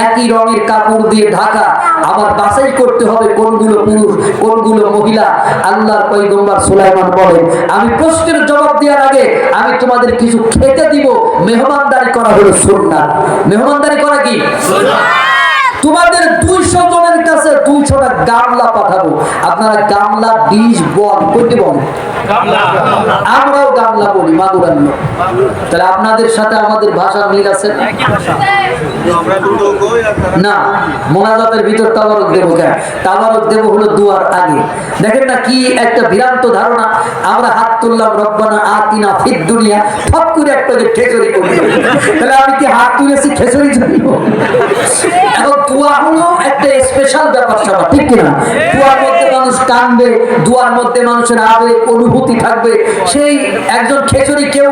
একই রঙের কাপড় দিয়ে ঢাকা, আবার বাছাই করতে হবে কোনগুলো পুরুষ কোনগুলো মহিলা। আল্লাহর পয়গম্বর সুলাইমান বলেন, আমি প্রশ্নের জবাব দেওয়ার আগে আমি তোমাদের কিছু খেতে দিব। মেহমানদারি করা হলো সুন্নাত। মেহমানদারি করা কি সুন্নাত? তোমাদের 200 জনের কাছে 200টা গামলা পাঠাবো। আপনারা গামলা ডিশ বল করতে বলেন, আমরাও গামলা বলি, মাগুরান লোক। তাহলে আপনাদের সাথে আমাদের ভাষা মিল আছে না? মোনাজাতের ভিতর তাবারক দেব কেন? তাবারক দেব হলো দুয়ার আগে। দেখেন না কি একটা ভ্রান্ত ধারণা। আমরা হাত তুললাম, রব্বানা আতিনা ফিদ দুনিয়া, ফট করে একটা যে খেচড়ি করি, তাহলে আমি কি হাত তুলেছি খেচড়ির জন্য? এখন দোয়া হলো একটা স্পেশাল ব্যাপার স্যাপার, ঠিক কিনা? দোয়ার মধ্যে মানুষ কাঁদবে, দোয়ার মধ্যে মানুষের আবেগ অনুভূতি থাকবে। সেই একজন খেচড়ি কেউ